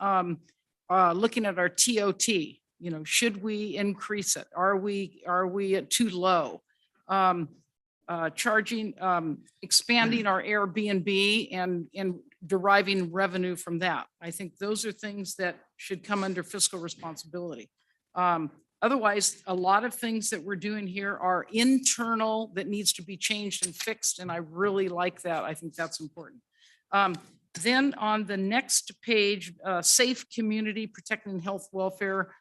looking at our TOT. Should we increase it? Are we at too low? Charging, expanding our Airbnb and deriving revenue from that. I think those are things that should come under fiscal responsibility. Otherwise, a lot of things that we're doing here are internal that needs to be changed and fixed. And I really like that. I think that's important. Then on the next page, safe community, protecting health, welfare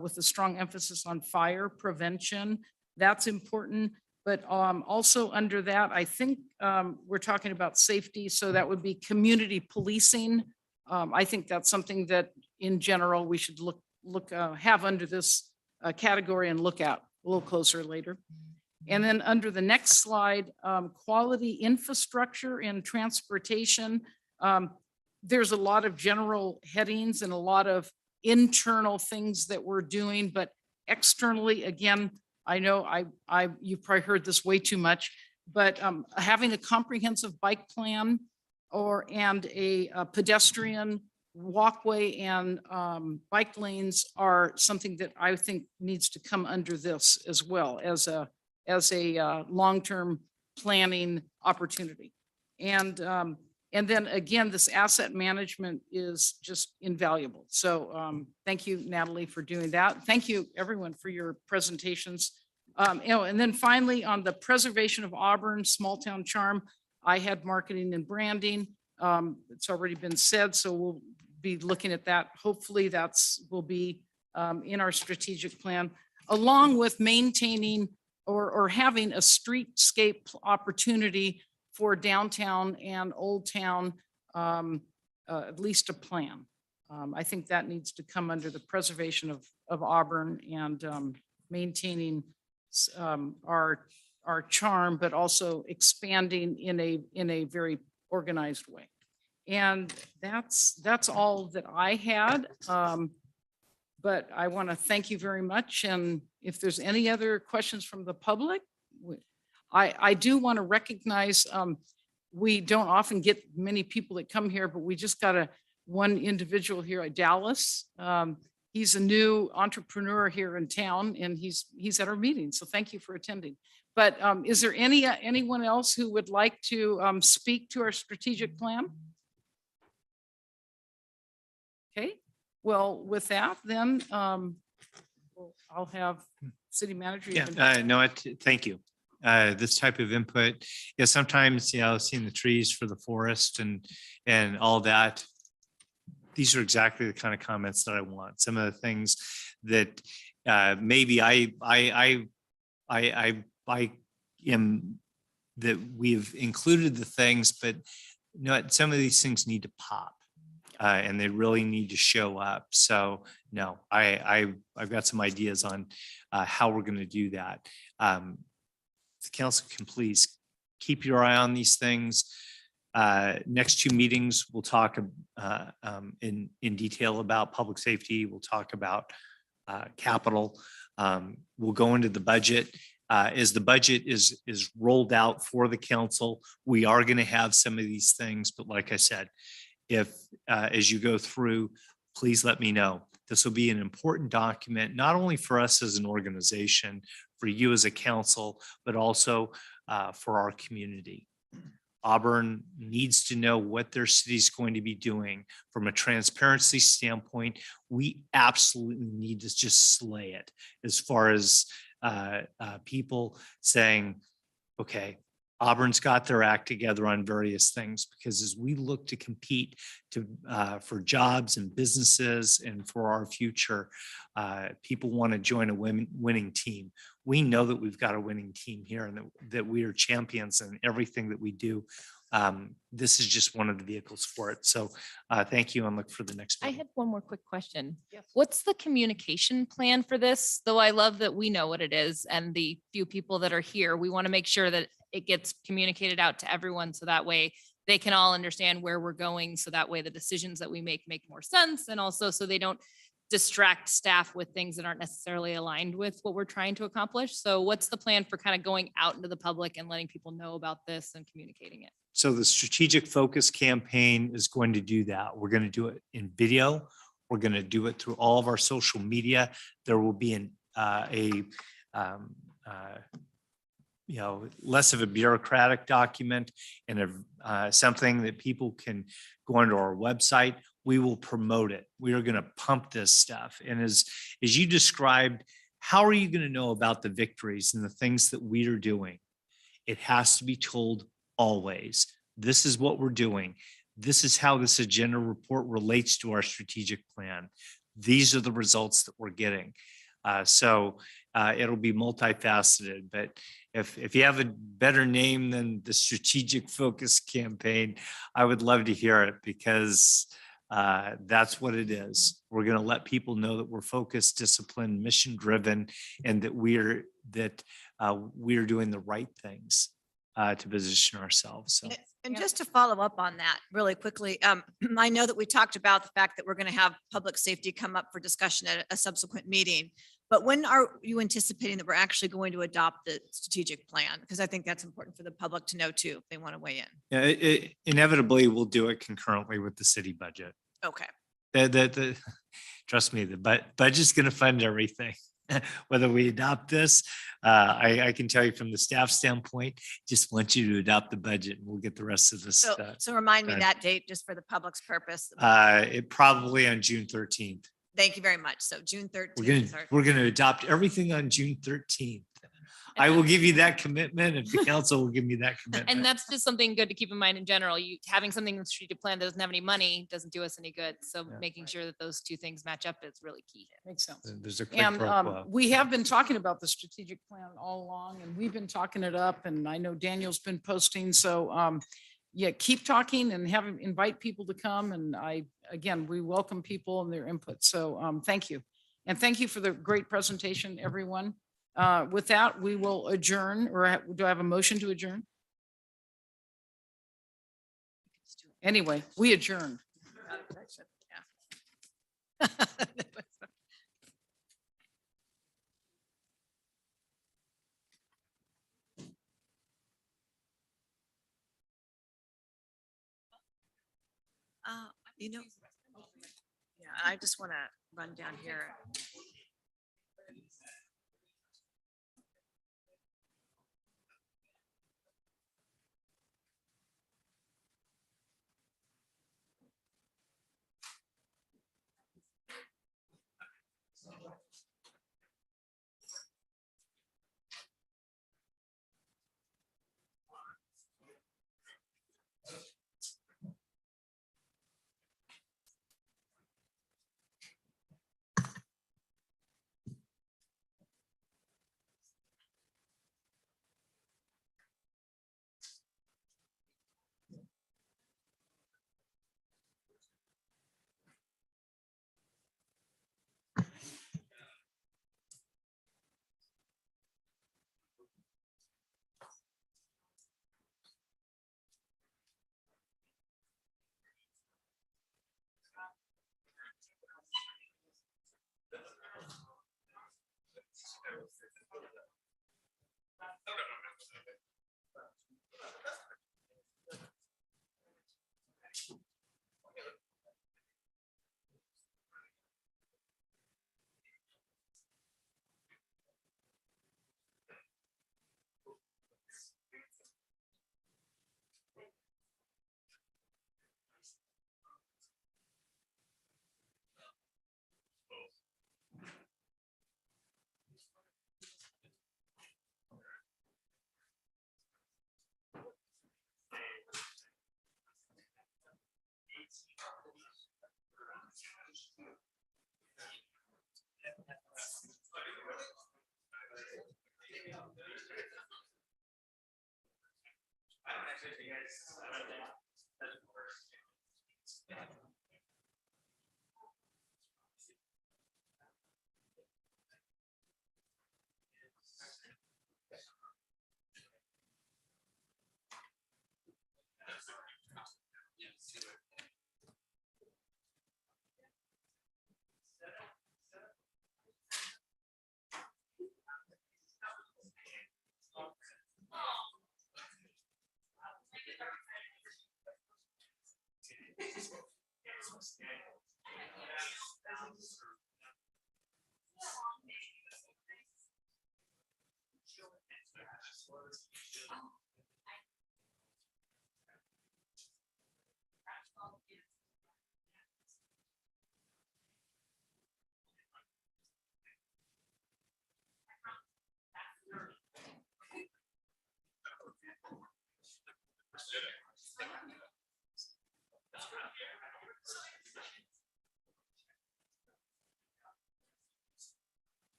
with a strong emphasis on fire prevention. That's important. But also under that, I think we're talking about safety. So that would be community policing. I think that's something that in general, we should have under this category and look at a little closer later. And then under the next slide, quality infrastructure and transportation. There's a lot of general headings and a lot of internal things that we're doing, but externally, again, I know you've probably heard this way too much, but having a comprehensive bike plan and a pedestrian walkway and bike lanes are something that I think needs to come under this as well as a long-term planning opportunity. And then again, this asset management is just invaluable. So thank you, Natalie, for doing that. Thank you, everyone, for your presentations. And then finally, on the preservation of Auburn, small town charm, I had marketing and branding. It's already been said, so we'll be looking at that. Hopefully will be in our strategic plan, along with maintaining or having a streetscape opportunity for downtown and Old Town, at least a plan. I think that needs to come under the preservation of Auburn and maintaining our charm, but also expanding in a very organized way. And that's all that I had. But I want to thank you very much. And if there's any other questions from the public, I do want to recognize, we don't often get many people that come here, but we just got one individual here at Dallas. He's a new entrepreneur here in town, and he's at our meeting. So thank you for attending. But is there anyone else who would like to speak to our strategic plan? Okay, Well, with that, then I'll have city manager. you Yeah, can- no, thank you. This type of input, yeah, sometimes, seeing the trees for the forest and all that. These are exactly the kind of comments that I want. Some of the things that maybe I am, that we've included the things, but some of these things need to pop. And they really need to show up. So no, I've got some ideas on how we're going to do that. The council can please keep your eye on these things. Next two meetings, we'll talk in detail about public safety. We'll talk about capital. We'll go into the budget. As the budget is rolled out for the council, we are going to have some of these things. But like I said, if as you go through, please let me know. This will be an important document, not only for us as an organization, for you as a council, but also for our community. Auburn needs to know what their city is going to be doing from a transparency standpoint. We absolutely need to just slay it as far as people saying, okay, Auburn's got their act together on various things, because as we look to compete for jobs and businesses and for our future, people want to join a winning team. We know that we've got a winning team here and that we are champions in everything that we do. This is just one of the vehicles for it. So thank you, and look for the next I meeting. had one more quick question. Yes. What's the communication plan for this? Though I love that we know what it is and the few people that are here, we want to make sure that it gets communicated out to everyone. So that way they can all understand where we're going. So that way the decisions that we make more sense. And also so they don't distract staff with things that aren't necessarily aligned with what we're trying to accomplish. So what's the plan for kind of going out into the public and letting people know about this and communicating it? So the strategic focus campaign is going to do that. We're going to do it in video. We're going to do it through all of our social media. There will be less of a bureaucratic document and something that people can go onto our website. We will promote it. We are going to pump this stuff. And as you described, how are you going to know about the victories and the things that we are doing? It has to be told always. This is what we're doing. This is how this agenda report relates to our strategic plan. These are the results that we're getting. So it'll be multifaceted, but if you have a better name than the strategic focus campaign, I would love to hear it, because that's what it is. We're going to let people know that we're focused, disciplined, mission driven, and that we're doing the right things to position ourselves. So. And just to follow up on that really quickly, I know that we talked about the fact that we're going to have public safety come up for discussion at a subsequent meeting. But when are you anticipating that we're actually going to adopt the strategic plan? Because I think that's important for the public to know too, if they want to weigh in. Yeah, inevitably we'll do it concurrently with the city budget. Okay. Trust me, the budget's going to fund everything. Whether we adopt this, I can tell you from the staff standpoint, just want you to adopt the budget and we'll get the rest of this. So remind me done. that date just for the public's purpose. It probably on June 13th. Thank you very much. So June 13th. We're going to adopt everything on June 13th. I will give you that commitment if the council will give me that commitment. And that's just something good to keep in mind in general. You having something in the strategic plan that doesn't have any money doesn't do us any good. So Yeah. making sure that those two things match up is really key. Makes sense. There's a quick And pro quo. we have been talking about the strategic plan all along, and we've been talking it up, and I know Daniel's been posting. So yeah, keep talking and invite people to come. And again, we welcome people and their input. So thank you. And thank you for the great presentation, everyone. With that, we will adjourn, or do I have a motion to adjourn? Anyway, we adjourn. Yeah, I just want to run down here.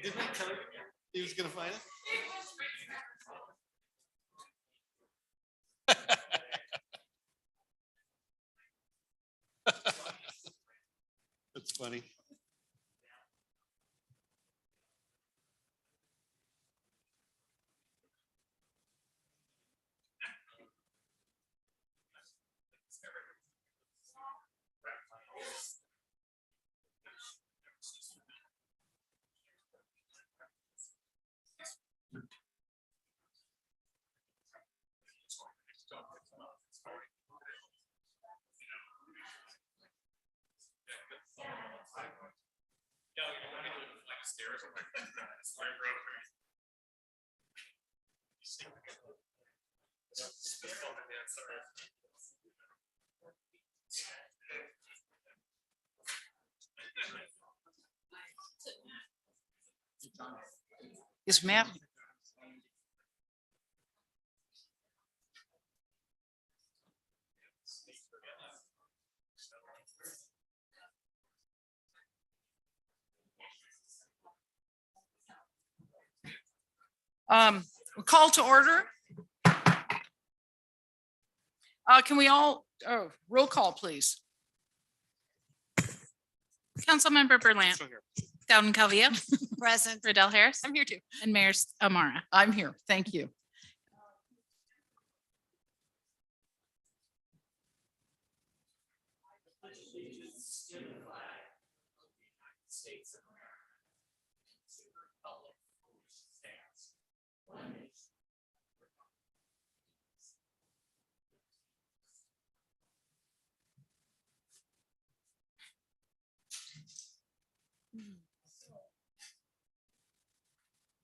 Didn't I tell you he was gonna find it? That's funny. Is Matt? Call to order. Can we all, roll call, please? Councilmember Berlant, Dowden Calvillo, Present. Riddell Harris. I'm here too. And Mayor Amara. I'm here. Thank you.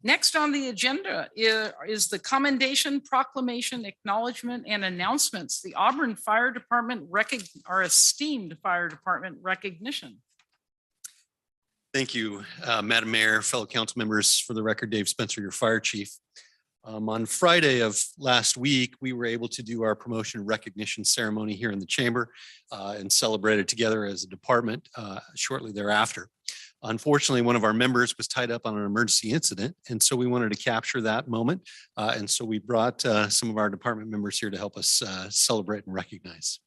Next on the agenda is the commendation, proclamation, acknowledgement, and announcements. The Auburn Fire Department our esteemed fire department recognition. Thank you, Madam Mayor, fellow council members. For the record, Dave Spencer, your fire chief. On Friday of last week, we were able to do our promotion and recognition ceremony here in the chamber and celebrated together as a department shortly thereafter. Unfortunately, one of our members was tied up on an emergency incident, and so we wanted to capture that moment. And so we brought some of our department members here to help us celebrate and recognize.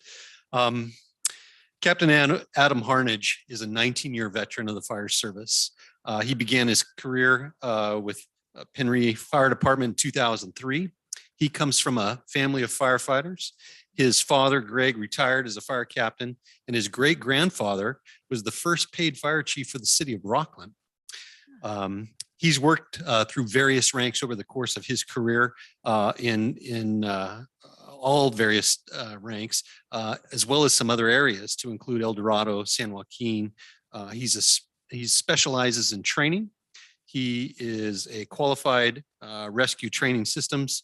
Captain Adam Harnage is a 19-year veteran of the fire service. He began his career with Penry Fire Department in 2003. He comes from a family of firefighters. His father, Greg, retired as a fire captain, and his great-grandfather was the first paid fire chief for the city of Rockland. He's worked through various ranks over the course of his career in all various ranks, as well as some other areas to include El Dorado, San Joaquin. He specializes in training. He is a qualified rescue training systems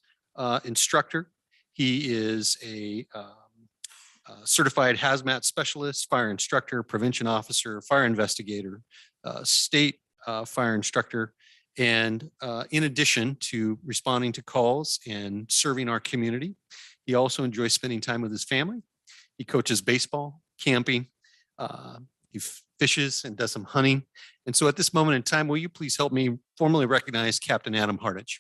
instructor. He is a certified hazmat specialist, fire instructor, prevention officer, fire investigator, state fire instructor. And in addition to responding to calls and serving our community, he also enjoys spending time with his family. He coaches baseball, camping, he fishes and does some hunting. And so at this moment in time, will you please help me formally recognize Captain Adam Harnage?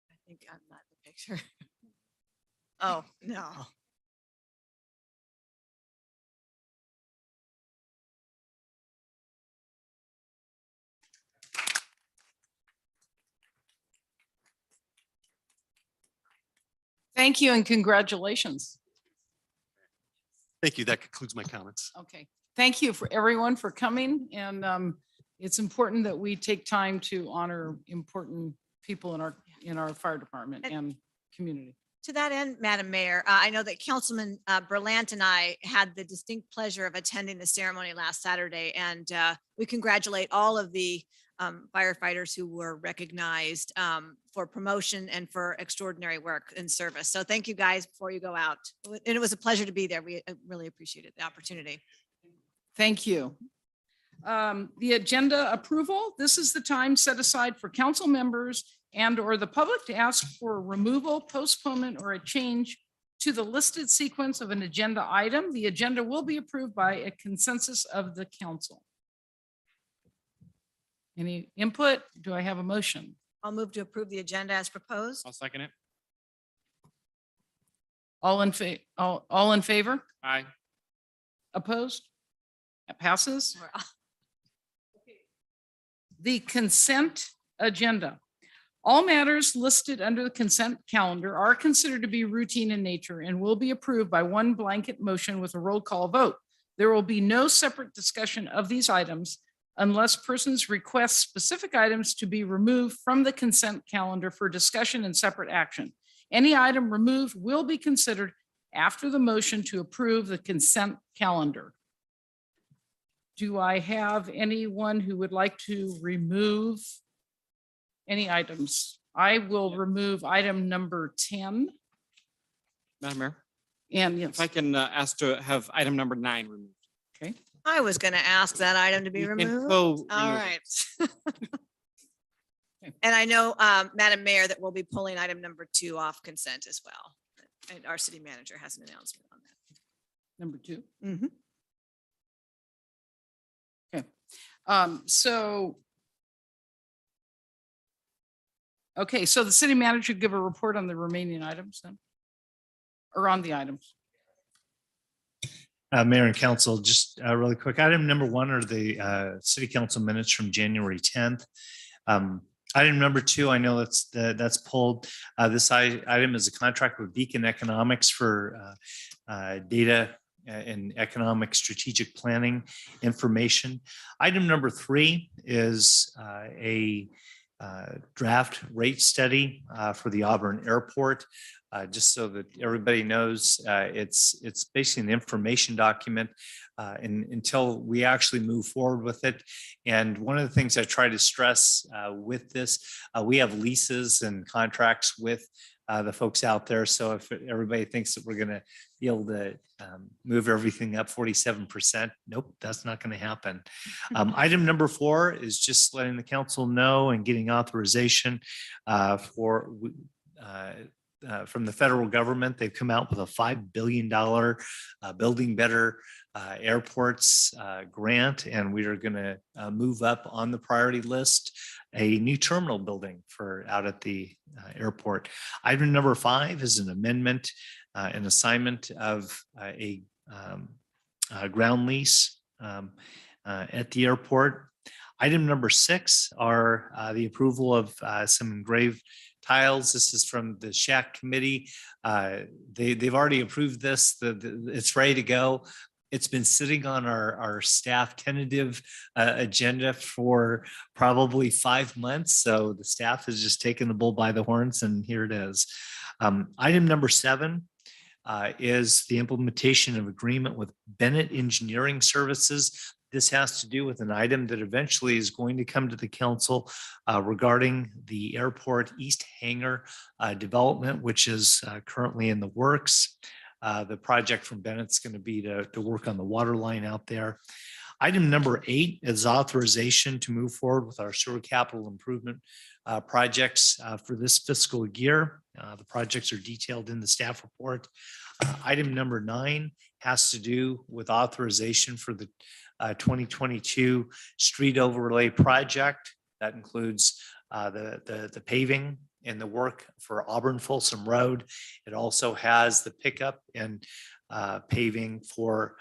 I think I'm not in the picture. Oh, no. Thank you and congratulations. Thank you. That concludes my comments. Okay, thank you for everyone for coming. And it's important that we take time to honor important people in our fire department and community. To that end, Madam Mayor, I know that Councilman Berlant and I had the distinct pleasure of attending the ceremony last Saturday, and we congratulate all of the firefighters who were recognized for promotion and for extraordinary work and service. So thank you guys before you go out. And it was a pleasure to be there. We really appreciated the opportunity. Thank you. The agenda approval. This is the time set aside for council members and/or the public to ask for removal, postponement, or a change to the listed sequence of an agenda item. The agenda will be approved by a consensus of the council. Any input? Do I have a motion? I'll move to approve the agenda as proposed. I'll second it. All in favor? Aye. Opposed? That passes. We're all- The consent agenda. All matters listed under the consent calendar are considered to be routine in nature and will be approved by one blanket motion with a roll call vote. There will be no separate discussion of these items unless persons request specific items to be removed from the consent calendar for discussion and separate action. Any item removed will be considered after the motion to approve the consent calendar. Do I have anyone who would like to remove any items? I will remove item number 10. Madam Mayor, And yes, if I can ask to have item number 9 removed. okay. I was going to ask that item to be You can removed. co-remove All it. right. And I know, Madam Mayor, that we'll be pulling item number 2 off consent as well. And our city manager has an announcement on that. Number 2. Mhm. So the city manager give a report on the remaining items then? Or on the items? Mayor and council, just really quick. Item number 1 are the city council minutes from January 10th. Item number 2, I know that's pulled. This item is a contract with Beacon Economics for data and economic strategic planning information. Item number 3 is a draft rate study for the Auburn Airport. Just so that everybody knows, it's basically an information document until we actually move forward with it. And one of the things I try to stress with this, we have leases and contracts with the folks out there. So if everybody thinks that we're going to be able to move everything up 47%, nope, that's not going to happen. Item number 4 is just letting the council know and getting authorization from the federal government. They've come out with a $5 billion Building Better Airports grant, and we are going to move up on the priority list a new terminal building for out at the airport. Item number 5 is an amendment, an assignment of a ground lease at the airport. Item number 6 are the approval of some engraved tiles. This is from the Shack Committee. They've already approved this. It's ready to go. It's been sitting on our staff tentative agenda for probably 5 months. So the staff has just taken the bull by the horns, and here it is. Item number 7 is the implementation of agreement with Bennett Engineering Services. This has to do with an item that eventually is going to come to the council regarding the airport East Hangar development, which is currently in the works. The project from Bennett's going to be to work on the water line out there. Item number 8 is authorization to move forward with our sewer capital improvement projects for this fiscal year. The projects are detailed in the staff report. Item number 9 has to do with authorization for the 2022 street overlay project. That includes the paving and the work for Auburn Folsom Road. It also has the pickup and paving for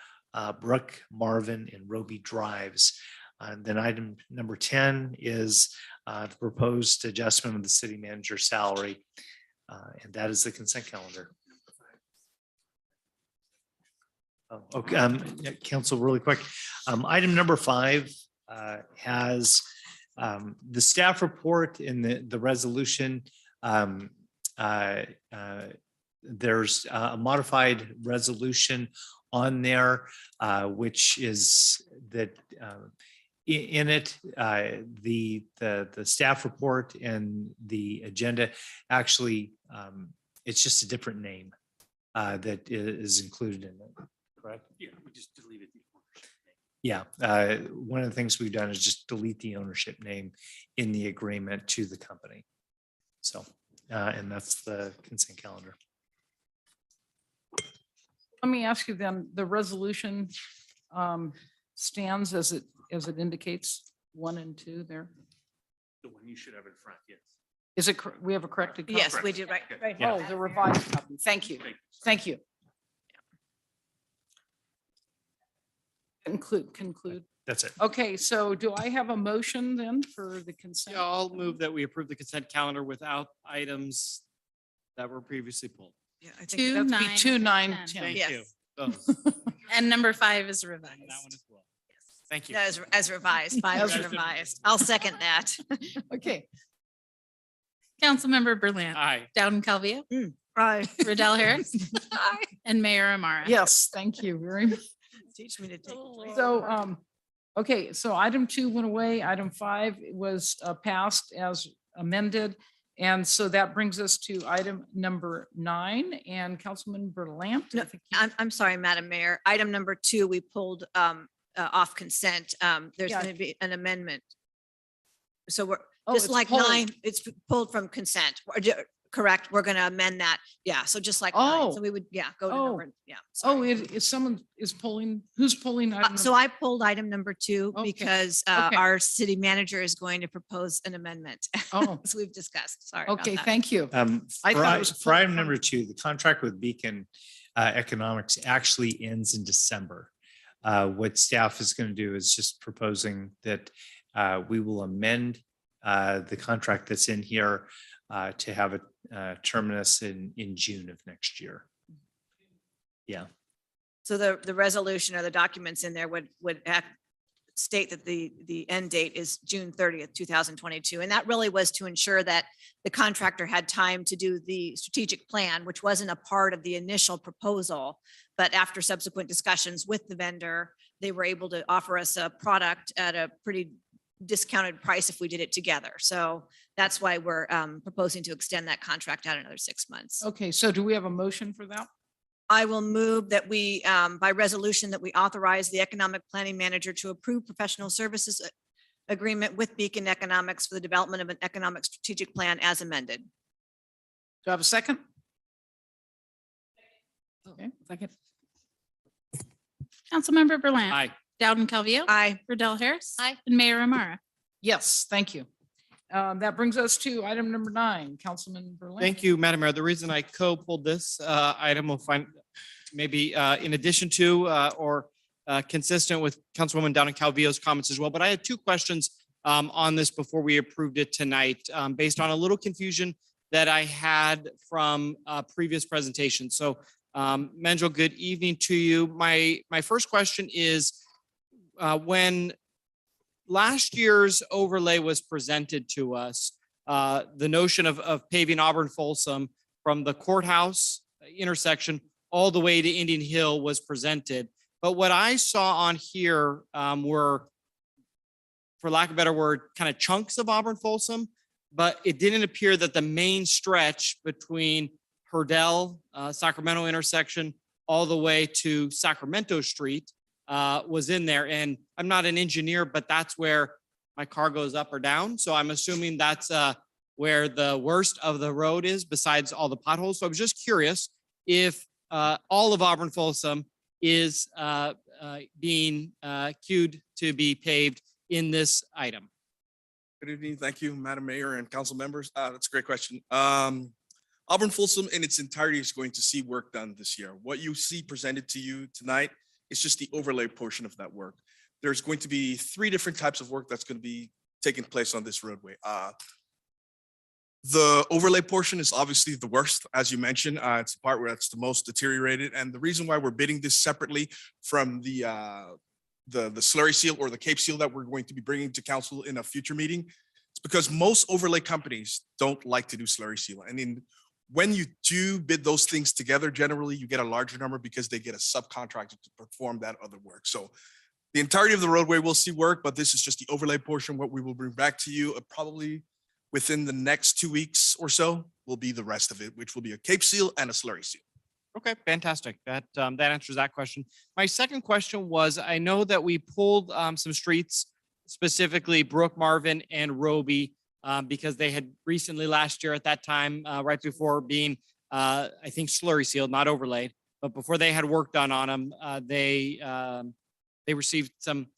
Brook, Marvin, and Roby Drives. And then item number 10 is the proposed adjustment of the city manager salary. And that is the consent calendar. Oh, okay, council, really quick. Item number 5 has the staff report in the resolution. There's a modified resolution on there, which is that in it, the staff report and the agenda actually, it's just a different name that is included in it. Correct? Yeah, we just deleted the ownership name. Yeah, one of the things we've done is just delete the ownership name in the agreement to the company. So, and that's the consent calendar. Let me ask you then, the resolution stands as it indicates 1 and 2 there. The one you should have in front, yes. Is it, we have a corrected copy? Yes, we do, right. Oh, the revised copy. Thank you. Thank you. Conclude. That's it. Okay, so do I have a motion then for the consent? Yeah, I'll move that we approve the consent calendar without items that were previously pulled. Yeah, I think 2, That'd be 9, 2, 9, 10. 10. Thank Yes. you. Those. And number 5 is revised. And that one as well. Thank you. that is as revised, 5 is revised. I'll second that. Okay, Councilmember Berlant. Aye. Dowden Calvillo. Right. Riddell Harris. And Mayor Amara. yes, thank you very much. Teach me to take. So, okay, so item 2 went away. Item 5 was passed as amended. And so that brings us to item number 9 and Councilman Berlant. No, I'm sorry, Madam Mayor. Item number 2, we pulled off consent. There's Yeah. going to be an amendment. So we're Oh, just it's like pulled. 9, it's pulled from consent. Correct. We're going to amend that. Yeah. So just like 9. Oh. So we would, go to Oh. number, Oh, sorry. it is someone is pulling, who's pulling? item So number- I pulled item number 2 Okay. because Okay. our city manager is going to propose an amendment. Oh, As we've discussed. Sorry. about okay, that. thank you. I For thought it was for item pulled number from- 2, the contract with Beacon Economics actually ends in December. What staff is going to do is just proposing that we will amend the contract that's in here to have a terminus in June of next year. Yeah. So the resolution or the documents in there would state that the end date is June 30th, 2022. And that really was to ensure that the contractor had time to do the strategic plan, which wasn't a part of the initial proposal. But after subsequent discussions with the vendor, they were able to offer us a product at a pretty discounted price if we did it together. So that's why we're proposing to extend that contract out another 6 months. Okay, so do we have a motion for that? I will move that we, by resolution, that we authorize the economic planning manager to approve professional services agreement with Beacon Economics for the development of an economic strategic plan as amended. Do I have a second? Okay, second. Councilmember Berlant. Aye. Dowden Calvillo. Aye. Riddell Harris. Aye. And Mayor Amara. Yes, thank you. That brings us to item number 9, Councilman Berlin. Thank you, Madam Mayor. The reason I co-pulled this item will find maybe in addition to or consistent with Councilwoman Dowden Calvillo's comments as well. But I had 2 questions on this before we approved it tonight, based on a little confusion that I had from previous presentations. So Menjo, good evening to you. My first question is when last year's overlay was presented to us, the notion of paving Auburn Folsom from the courthouse intersection all the way to Indian Hill was presented. But what I saw on here were, for lack of a better word, kind of chunks of Auburn Folsom, but it didn't appear that the main stretch between Hurdell, Sacramento intersection, all the way to Sacramento Street was in there. And I'm not an engineer, but that's where my car goes up or down. So I'm assuming that's where the worst of the road is besides all the potholes. So I was just curious if all of Auburn Folsom is being queued to be paved in this item. Good evening. Thank you, Madam Mayor and council members. That's a great question. Auburn Folsom in its entirety is going to see work done this year. What you see presented to you tonight is just the overlay portion of that work. There's going to be 3 different types of work that's going to be taking place on this roadway. The overlay portion is obviously the worst, as you mentioned. It's the part where it's the most deteriorated. And the reason why we're bidding this separately from the slurry seal or the Cape seal that we're going to be bringing to council in a future meeting, it's because most overlay companies don't like to do slurry seal. And when you do bid those things together, generally you get a larger number because they get a subcontractor to perform that other work. So the entirety of the roadway will see work, but this is just the overlay portion. What we will bring back to you probably within the next 2 weeks or so will be the rest of it, which will be a Cape seal and a slurry seal. Okay, fantastic. That answers that question. My second question was, I know that we pulled some streets, specifically Brook, Marvin, and Roby, because they had recently last year at that time, right before being, I think, slurry sealed, not overlaid, but before they had work done on them, they received some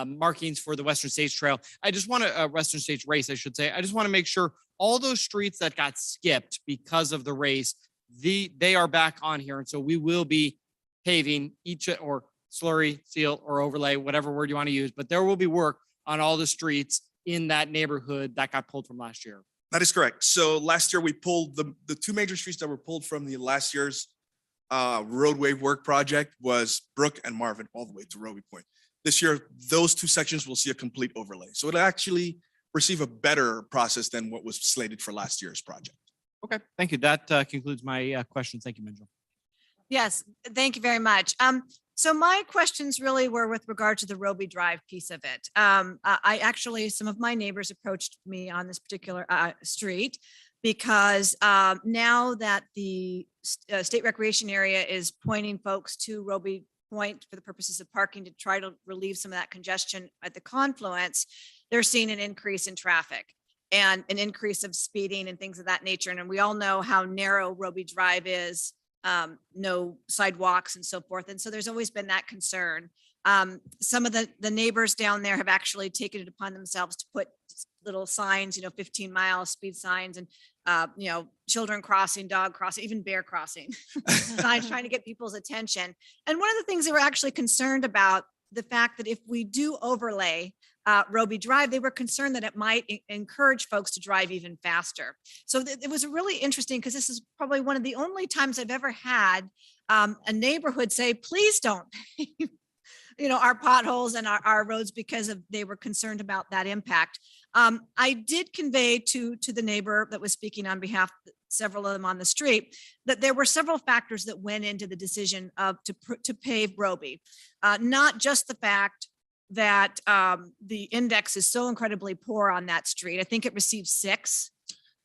markings for the Western States Trail. I just want to, Western States race, I should say. I just want to make sure all those streets that got skipped because of the race, they are back on here. And so we will be paving each or slurry, seal, or overlay, whatever word you want to use, but there will be work on all the streets in that neighborhood that got pulled from last year. That is correct. So last year we pulled the 2 major streets that were pulled from the last year's roadway work project was Brook and Marvin all the way to Roby Point. This year, those 2 sections will see a complete overlay. So it'll actually receive a better process than what was slated for last year's project. Okay, thank you. That concludes my questions. Thank you, Minjo. Yes, thank you very much. So my questions really were with regard to the Roby Drive piece of it. I actually, some of my neighbors approached me on this particular street because now that the state recreation area is pointing folks to Roby Point for the purposes of parking to try to relieve some of that congestion at the confluence, they're seeing an increase in traffic and an increase of speeding and things of that nature. And we all know how narrow Roby Drive is, no sidewalks and so forth. And so there's always been that concern. Some of the neighbors down there have actually taken it upon themselves to put little signs, 15 mile speed signs and, children crossing, dog crossing, even bear crossing signs, trying to get people's attention. And one of the things they were actually concerned about the fact that if we do overlay Roby Drive, they were concerned that it might encourage folks to drive even faster. So it was really interesting because this is probably one of the only times I've ever had a neighborhood say, please don't pave, our potholes and our roads because they were concerned about that impact. I did convey to the neighbor that was speaking on behalf, several of them on the street, that there were several factors that went into the decision to pave Roby. Not just the fact that the index is so incredibly poor on that street. I think it received 6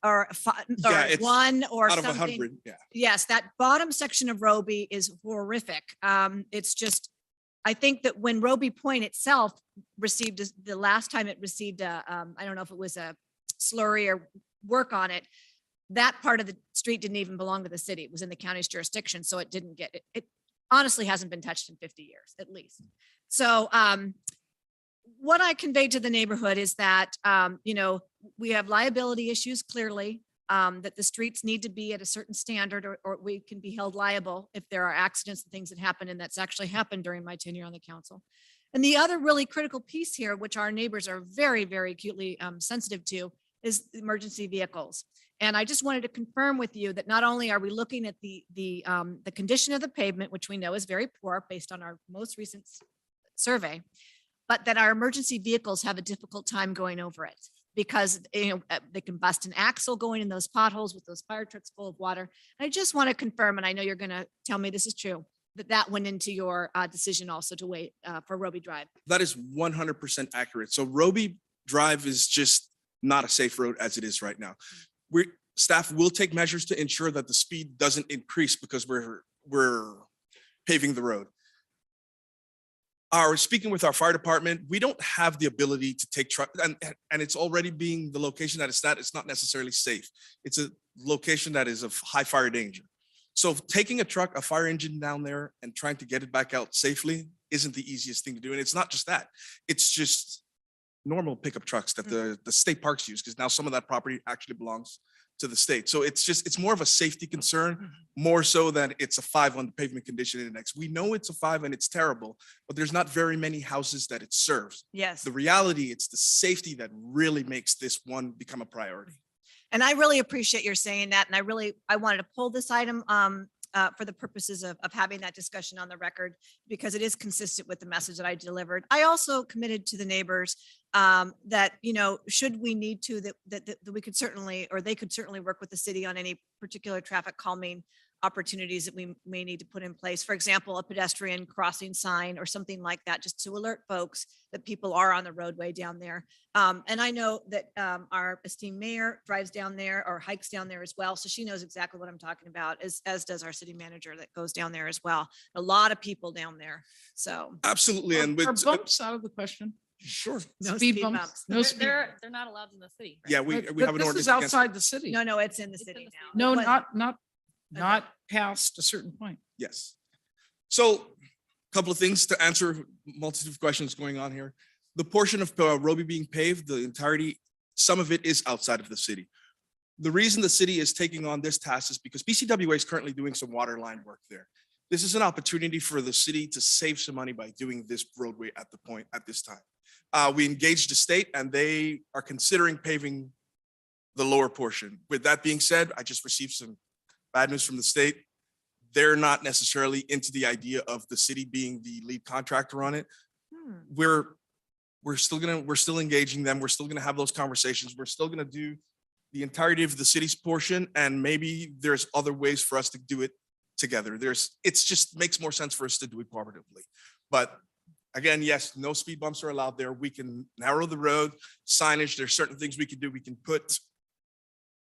or 5, Yeah, or it's 1 or Out of something. 100, yeah. Yes, that bottom section of Roby is horrific. It's just, I think that when Roby Point itself received, the last time it received I don't know if it was a slurry or work on it, that part of the street didn't even belong to the city. It was in the county's jurisdiction. So it didn't get, it honestly hasn't been touched in 50 years at least. So what I conveyed to the neighborhood is that, we have liability issues clearly, that the streets need to be at a certain standard or we can be held liable if there are accidents and things that happen. And that's actually happened during my tenure on the council. And the other really critical piece here, which our neighbors are very, very acutely sensitive to, is the emergency vehicles. And I just wanted to confirm with you that not only are we looking at the condition of the pavement, which we know is very poor based on our most recent survey, but that our emergency vehicles have a difficult time going over it because they can bust an axle going in those potholes with those fire trucks full of water. I just want to confirm, and I know you're going to tell me this is true, that went into your decision also to wait for Roby Drive. That is 100% accurate. So Roby Drive is just not a safe road as it is right now. Staff will take measures to ensure that the speed doesn't increase because we're paving the road. Speaking with our fire department, we don't have the ability to take truck, and it's already being the location that it's not necessarily safe. It's a location that is of high fire danger. So taking a fire engine down there and trying to get it back out safely isn't the easiest thing to do. And it's not just that, it's just normal pickup trucks that the state parks use, because now some of that property actually belongs to the state. So it's more of a safety concern, more so than it's a 5 on the pavement condition index. We know it's a 5 and it's terrible, but there's not very many houses that it serves. Yes. The reality, it's the safety that really makes this one become a priority. And I really appreciate your saying that. And I wanted to pull this item for the purposes of having that discussion on the record, because it is consistent with the message that I delivered. I also committed to the neighbors that, should we need to, that we could certainly, or they could certainly work with the city on any particular traffic calming opportunities that we may need to put in place. For example, a pedestrian crossing sign or something like that, just to alert folks that people are on the roadway down there. And I know that our esteemed mayor drives down there or hikes down there as well. So she knows exactly what I'm talking about, as does our city manager that goes down there as well. A lot of people down there. So Absolutely. And Are with, bumps out of the question? sure. no Speed bumps? No speed. They're not allowed in the city. right? Yeah, we But have an this ordinance is against. outside the city. no, it's in the It's in city the city. now. No, It was- not past a certain point. Yes. So a couple of things to answer multitude of questions going on here. The portion of Roby being paved, the entirety, some of it is outside of the city. The reason the city is taking on this task is because PCWA is currently doing some water line work there. This is an opportunity for the city to save some money by doing this roadway at this time. We engaged the state and they are considering paving the lower portion. With that being said, I just received some bad news from the state. They're not necessarily into the idea of the city being the lead contractor on it. We're still engaging them. We're still gonna have those conversations. We're still gonna do the entirety of the city's portion, and maybe there's other ways for us to do it together. It's just makes more sense for us to do it cooperatively. But again, yes, no speed bumps are allowed there. We can narrow the road, signage, there's certain things we can do. We can put,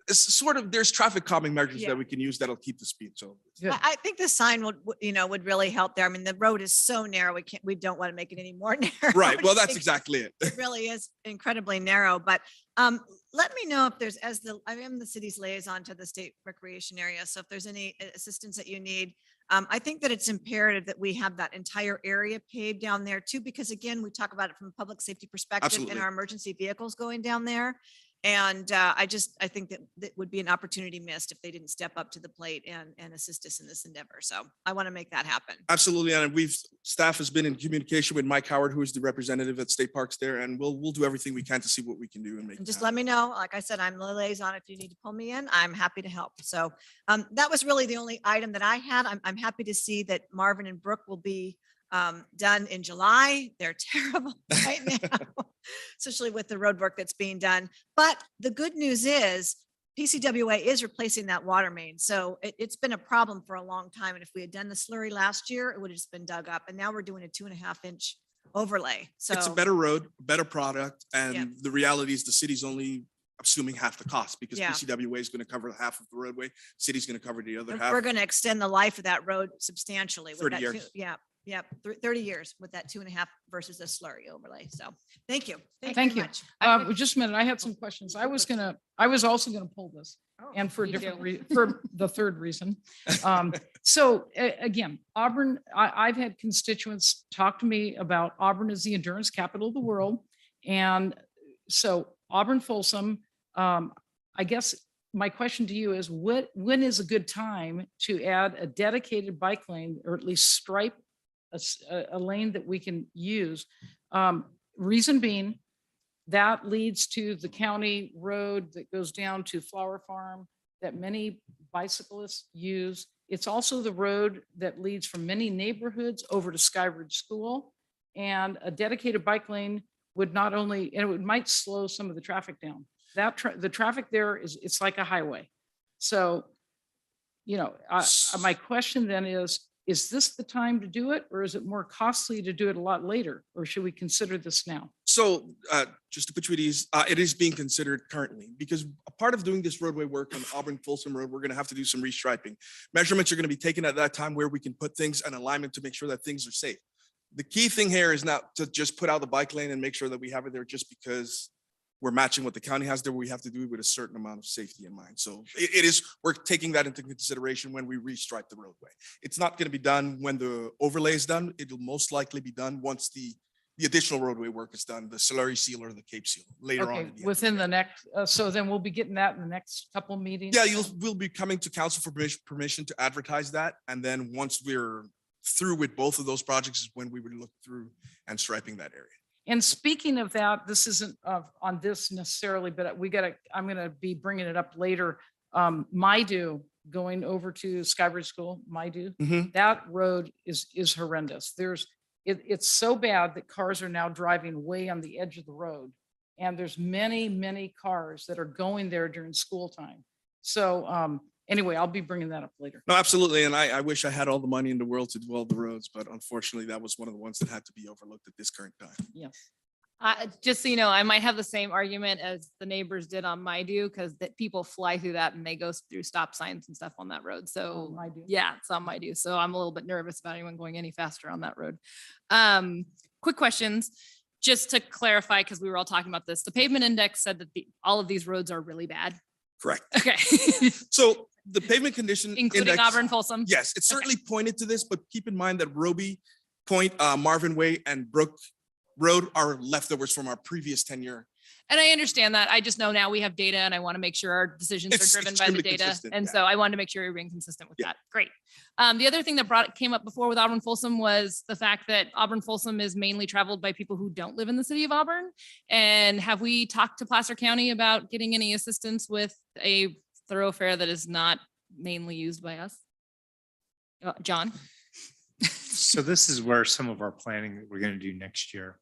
there's traffic calming measures Yeah. that we can use that'll keep the speed. So I think the sign would really help there. I mean, the road is so narrow. We don't want to make it any more narrow. right, well, I that's think exactly it. It really is incredibly narrow, but let me know if there's, I am the city's liaison to the state recreation area. So if there's any assistance that you need, I think that it's imperative that we have that entire area paved down there too, because again, we talk about it from a public safety perspective and Absolutely. our emergency vehicles going down there. And I think that would be an opportunity missed if they didn't step up to the plate and assist us in this endeavor. So I want to make that happen. Absolutely. And staff has been in communication with Mike Howard, who is the representative at State Parks there, and we'll do everything we can to see what we can do and make. And it just happen. let me know. Like I said, I'm the liaison. If you need to pull me in, I'm happy to help. So that was really the only item that I had. I'm happy to see that Marvin and Brooke will be done in July. They're terrible right now, especially with the road work that's being done. But the good news is PCWA is replacing that water main. So it's been a problem for a long time. And if we had done the slurry last year, it would have just been dug up. And now we're doing a 2.5-inch overlay. So It's a better road, better product. And Yeah. the reality is the city's only assuming half the cost because Yeah. PCWA is going to cover half of the roadway. City's going to cover the other And half. we're going to extend the life of that road substantially. with 30 that years. Yeah, 30 years with that 2.5 versus a slurry overlay. So thank you. Thank very you. much. Just a minute, I had some questions. I was also gonna pull this and for a Me different, too. for the third reason. Again, Auburn, I've had constituents talk to me about Auburn as the endurance capital of the world. And so Auburn Folsom, I guess my question to you is when is a good time to add a dedicated bike lane or at least stripe a lane that we can use? Reason being, that leads to the county road that goes down to Flower Farm that many bicyclists use. It's also the road that leads from many neighborhoods over to Skyward School. And a dedicated bike lane would not only, and it might slow some of the traffic down. The traffic there it's like a highway. So, my question then is this the time to do it, or is it more costly to do it a lot later? Or should we consider this now? So just to put you at ease, it is being considered currently because a part of doing this roadway work on Auburn Folsom Road, we're going to have to do some restriping. Measurements are going to be taken at that time where we can put things in alignment to make sure that things are safe. The key thing here is not to just put out the bike lane and make sure that we have it there just because we're matching what the county has there. We have to do it with a certain amount of safety in mind. So we're taking that into consideration when we restripe the roadway. It's not going to be done when the overlay is done. It'll most likely be done once the additional roadway work is done, the slurry seal or the cape seal later on. Okay, within the next, so then we'll be getting that in the next couple meetings? Yeah, we'll be coming to council for permission to advertise that. And then once we're through with both of those projects is when we would look through and striping that area. And speaking of that, this isn't on this necessarily, but I'm going to be bringing it up later. Maidu going over to Skyward School, Maidu, that road is horrendous. It's so bad that cars are now driving way on the edge of the road. And there's many cars that are going there during school time. So anyway, I'll be bringing that up later. No, absolutely. And I wish I had all the money in the world to do all the roads, but unfortunately that was one of the ones that had to be overlooked at this current time. Yes. Just so you know, I might have the same argument as the neighbors did on Maidu because that people fly through that and they go through stop signs and stuff on that road. So Maidu. yeah, it's on Maidu. So I'm a little bit nervous about anyone going any faster on that road. Quick questions, just to clarify, because we were all talking about this. The Pavement Index said that all of these roads are really bad. Correct. Okay. So the pavement condition Including index- Auburn Folsom. Yes, it certainly pointed to this, but keep in mind that Roby Point, Marvin Way and Brook Road are leftovers from our previous tenure. And I understand that. I just know now we have data and I want to make sure our decisions It's are driven by the extremely data. consistent, And yeah. so I wanted to make sure you're being consistent with Yeah. that. Great. The other thing that came up before with Auburn Folsom was the fact that Auburn Folsom is mainly traveled by people who don't live in the city of Auburn. And have we talked to Placer County about getting any assistance with a thoroughfare that is not mainly used by us? John? So this is where some of our planning that we're going to do next year.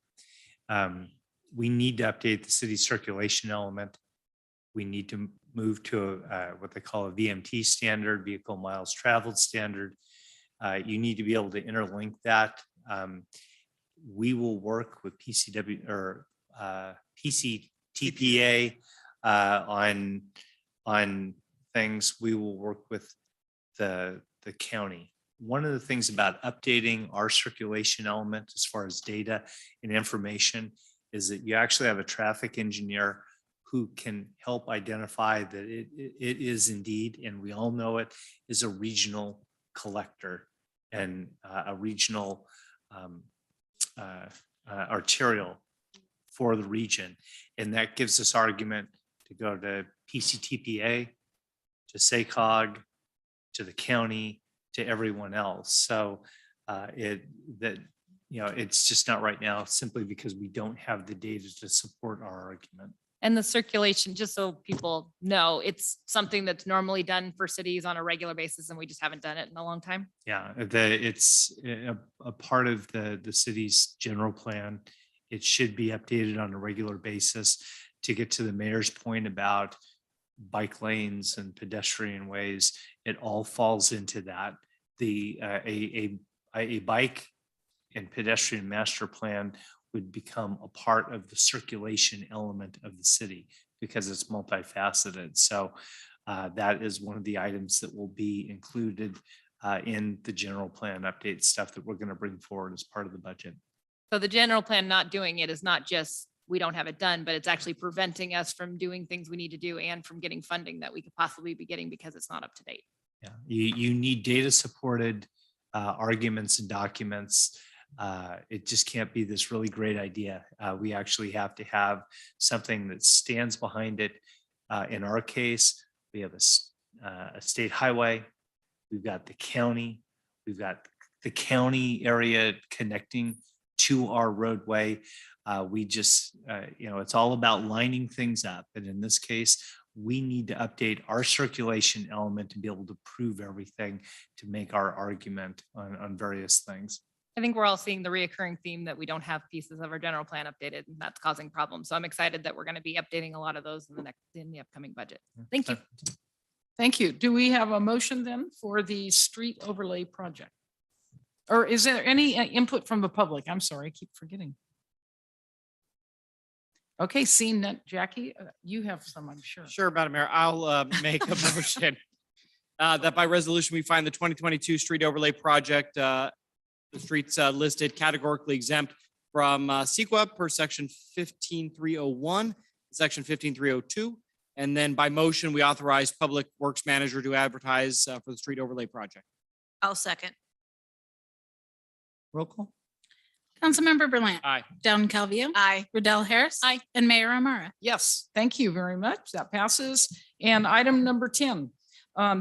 We need to update the city circulation element. We need to move to what they call a VMT standard, vehicle miles traveled standard. You need to be able to interlink that. We will work with PCW or PCTPA on things. We will work with the county. One of the things about updating our circulation element as far as data and information is that you actually have a traffic engineer who can help identify that it is indeed, and we all know it, is a regional collector and a regional arterial for the region. And that gives us argument to go to PCTPA, to SACOG, to the county, to everyone else. So it's just not right now simply because we don't have the data to support our argument. And the circulation, just so people know, it's something that's normally done for cities on a regular basis and we just haven't done it in a long time. Yeah, it's a part of the city's general plan. It should be updated on a regular basis. To get to the mayor's point about bike lanes and pedestrian ways, it all falls into that. A bike and pedestrian master plan would become a part of the circulation element of the city because it's multifaceted. So that is one of the items that will be included in the general plan update stuff that we're going to bring forward as part of the budget. So the general plan not doing it is not just, we don't have it done, but it's actually preventing us from doing things we need to do and from getting funding that we could possibly be getting because it's not up to date. Yeah, you need data supported arguments and documents. It just can't be this really great idea. We actually have to have something that stands behind it. In our case, we have a state highway. We've got the county. We've got the county area connecting to our roadway. We just, it's all about lining things up. And in this case, we need to update our circulation element to be able to prove everything to make our argument on various things. I think we're all seeing the reoccurring theme that we don't have pieces of our general plan updated and that's causing problems. So I'm excited that we're going to be updating a lot of those in the upcoming budget. Thank you. Thank you. Do we have a motion then for the street overlay project? Or is there any input from the public? I'm sorry, I keep forgetting. Okay, seeing that, Jackie, you have some, I'm sure. Sure, Madam Mayor, I'll make a motion that by resolution, we find the 2022 street overlay project, the streets listed categorically exempt from CEQA per section 15301, section 15302. And then by motion, we authorize Public Works Manager to advertise for the street overlay project. I'll second. Roll call. Councilmember Berlant. Aye. Dowden Calvillo. Aye. Riddell Harris. Aye. And Mayor Amara. Yes, thank you very much. That passes. And item number 10.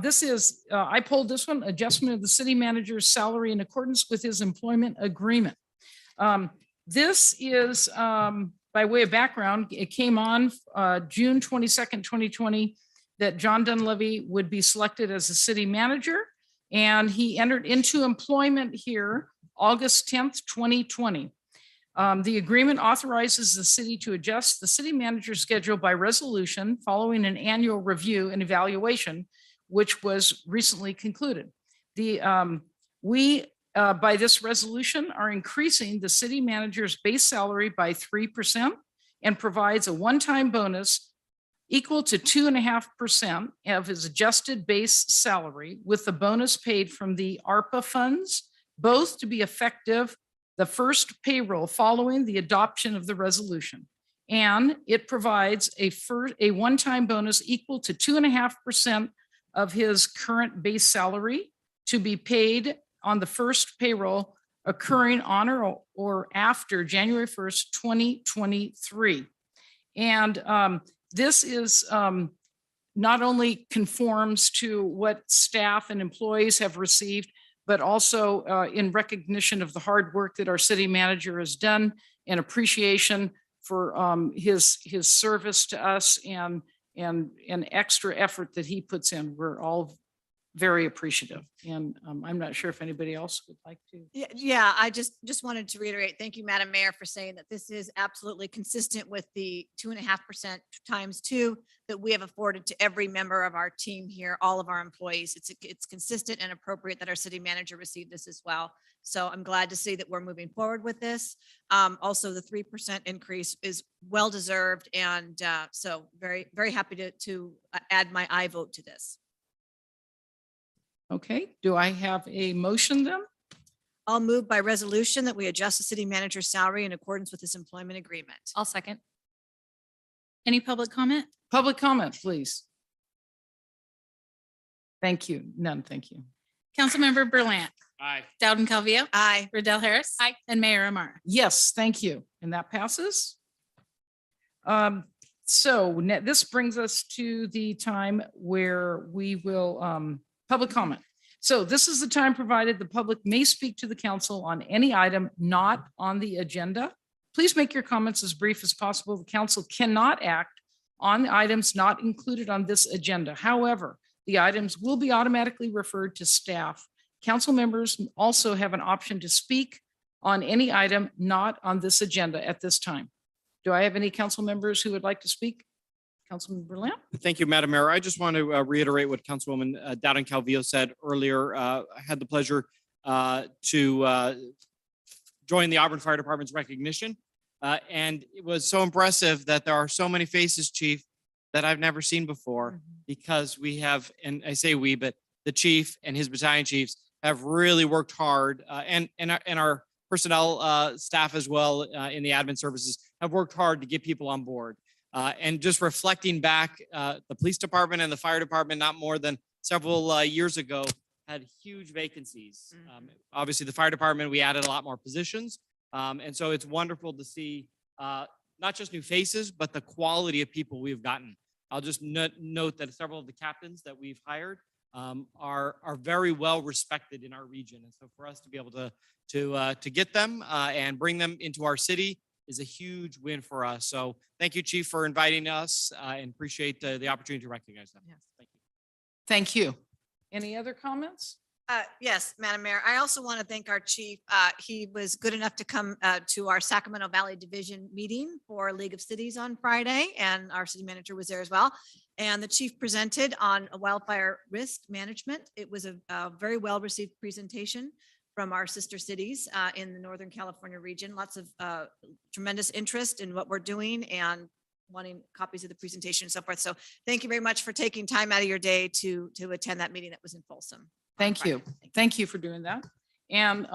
This is, I pulled this one, adjustment of the city manager's salary in accordance with his employment agreement. This is, by way of background, it came on June 22nd, 2020, that John Dunleavy would be selected as the city manager. And he entered into employment here August 10th, 2020. The agreement authorizes the city to adjust the city manager's schedule by resolution following an annual review and evaluation, which was recently concluded. By this resolution, are increasing the city manager's base salary by 3% and provides a one-time bonus equal to 2.5% of his adjusted base salary, with the bonus paid from the ARPA funds, both to be effective the first payroll following the adoption of the resolution. And it provides a one-time bonus equal to 2.5% of his current base salary to be paid on the first payroll occurring on or after January 1st, 2023. And this is not only conforms to what staff and employees have received, but also in recognition of the hard work that our city manager has done and appreciation for his service to us and extra effort that he puts in. We're all very appreciative. And I'm not sure if anybody else would like to. Yeah, I just wanted to reiterate, thank you, Madam Mayor, for saying that this is absolutely consistent with the 2.5% times 2 that we have afforded to every member of our team here, all of our employees. It's consistent and appropriate that our city manager received this as well. So I'm glad to see that we're moving forward with this. Also, the 3% increase is well-deserved. And so very, very happy to add my I vote to this. Okay, do I have a motion then? I'll move by resolution that we adjust the city manager's salary in accordance with his employment agreement. I'll second. Any public comment? Public comment, please. Thank you. None, thank you. Councilmember Berlant. Aye. Dowden Calvillo. Aye. Riddell Harris. Aye. And Mayor Amara. Yes, thank you. And that passes. So this brings us to the time where we will public comment. So this is the time provided the public may speak to the council on any item not on the agenda. Please make your comments as brief as possible. The council cannot act on the items not included on this agenda. However, the items will be automatically referred to staff. Council members also have an option to speak on any item not on this agenda at this time. Do I have any council members who would like to speak? Councilman Berlant? Thank you, Madam Mayor. I just want to reiterate what Councilwoman Dowden Calvillo said earlier. I had the pleasure to join the Auburn Fire Department's recognition. And it was so impressive that there are so many faces, Chief, that I've never seen before, because we have, and I say we, but the chief and his battalion chiefs have really worked hard, and our personnel staff as well in the admin services have worked hard to get people on board. And just reflecting back, the police department and the fire department, not more than several years ago, had huge vacancies. Obviously, the fire department, we added a lot more positions. And so it's wonderful to see not just new faces, but the quality of people we've gotten. I'll just note that several of the captains that we've hired are very well respected in our region. And so for us to be able to get them and bring them into our city is a huge win for us. So thank you, Chief, for inviting us and appreciate the opportunity to recognize them. Yes. Thank you. Thank you. Any other comments? Yes, Madam Mayor, I also want to thank our chief. He was good enough to come to our Sacramento Valley Division meeting for League of Cities on Friday, and our city manager was there as well. And the chief presented on wildfire risk management. It was a very well-received presentation from our sister cities in the Northern California region. Lots of tremendous interest in what we're doing and wanting copies of the presentation and so forth. So thank you very much for taking time out of your day to attend that meeting that was in Folsom. Thank you. Thank you for doing that. And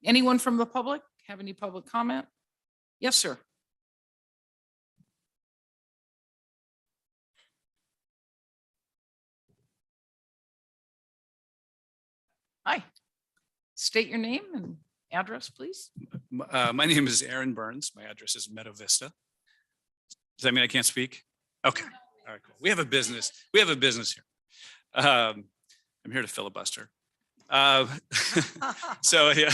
anyone from the public have any public comment? Yes, sir. Hi. State your name and address, please. My name is Aaron Burns. My address is Meadow Vista. Does that mean I can't speak? Okay. All right, cool. We have a business. We have a business here. I'm here to filibuster. So yeah,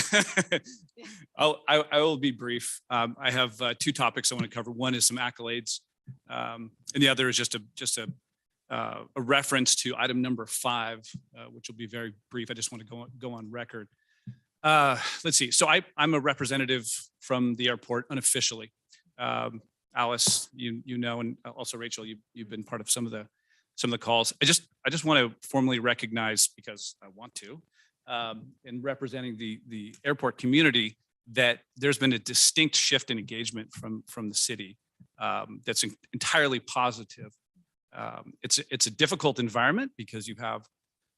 I will be brief. I have two topics I want to cover. One is some accolades, and the other is just a reference to item number 5, which will be very brief. I just want to go on record. Let's see. So I'm a representative from the airport unofficially. Alice, you know, and also Rachel, you've been part of some of the calls. I just want to formally recognize, because I want to, in representing the airport community, that there's been a distinct shift in engagement from the city that's entirely positive. It's a difficult environment because you have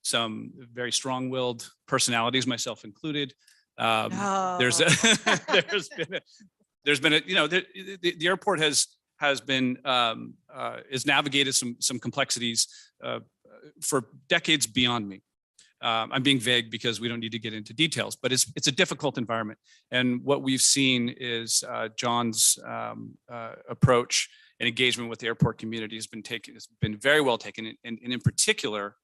some very strong-willed personalities, myself included. There's been a, you know, the airport has been navigated some complexities for decades beyond me. I'm being vague because we don't need to get into details, but it's a difficult environment. And what we've seen is John's approach and engagement with the airport community has been very well taken. And in particular,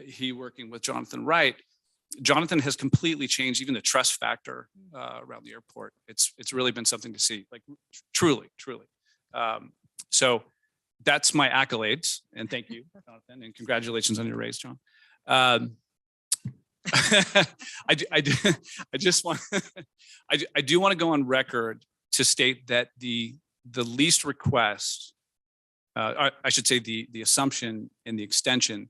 he working with Jonathan Wright. Jonathan has completely changed even the trust factor around the airport. It's really been something to see, like truly. So that's my accolades, and thank you, Jonathan, and congratulations on your raise, John. I do want to go on record to state that the least request, I should say the assumption and the extension,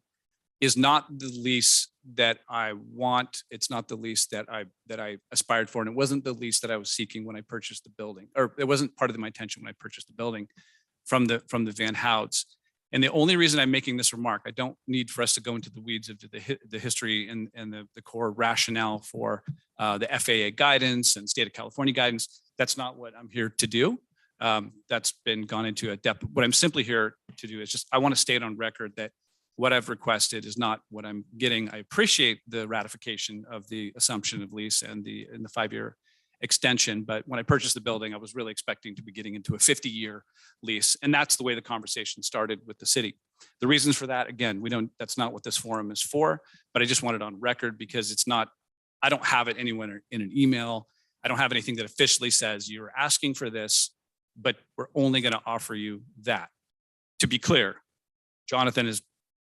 is not the lease that I want. It's not the lease that I aspired for, and it wasn't the lease that I was seeking when I purchased the building, or it wasn't part of my intention when I purchased the building from the Van Houts. And the only reason I'm making this remark, I don't need for us to go into the weeds of the history and the core rationale for the FAA guidance and state of California guidance. That's not what I'm here to do. That's been gone into a depth. What I'm simply here to do is I want to state on record that what I've requested is not what I'm getting. I appreciate the ratification of the assumption of lease and the 5-year extension. But when I purchased the building, I was really expecting to be getting into a 50-year lease. And that's the way the conversation started with the city. The reasons for that, again, that's not what this forum is for, but I just want it on record because I don't have it anywhere in an email. I don't have anything that officially says you're asking for this, but we're only going to offer you that. To be clear, Jonathan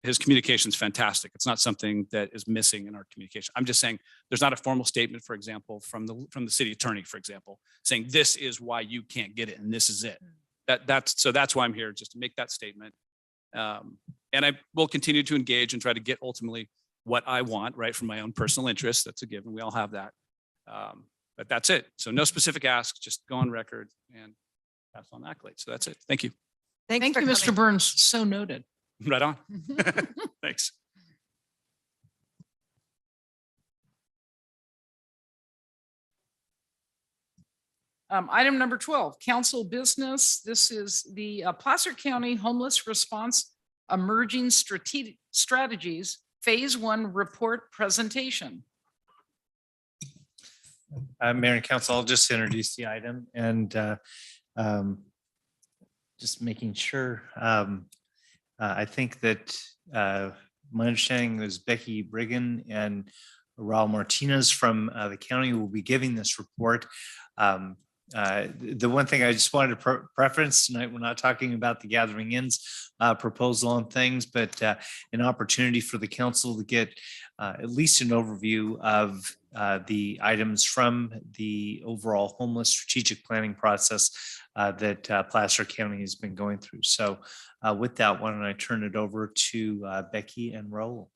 his communication is fantastic. It's not something that is missing in our communication. I'm just saying there's not a formal statement, for example, from the city attorney, for example, saying this is why you can't get it and this is it. That's why I'm here, just to make that statement. And I will continue to engage and try to get ultimately what I want, right, from my own personal interest. That's a given. We all have that. But that's it. So no specific asks, just go on record and pass on accolades. So that's it. Thank you. Thanks Thank for you, Mr. coming. Burns. So noted. Right on. Thanks. Item number 12, council business. This is the Placer County Homeless Response Emerging Strategies Phase 1 report presentation. Mayor and Council, I'll just introduce the item and just making sure. I think that my understanding is Becky Brigham and Raul Martinez from the county will be giving this report. The one thing I just wanted to preference tonight, we're not talking about the Gathering Inns proposal on things, but an opportunity for the council to get at least an overview of the items from the overall homeless strategic planning process that Placer County has been going through. So with that, why don't I turn it over to Becky and Raul.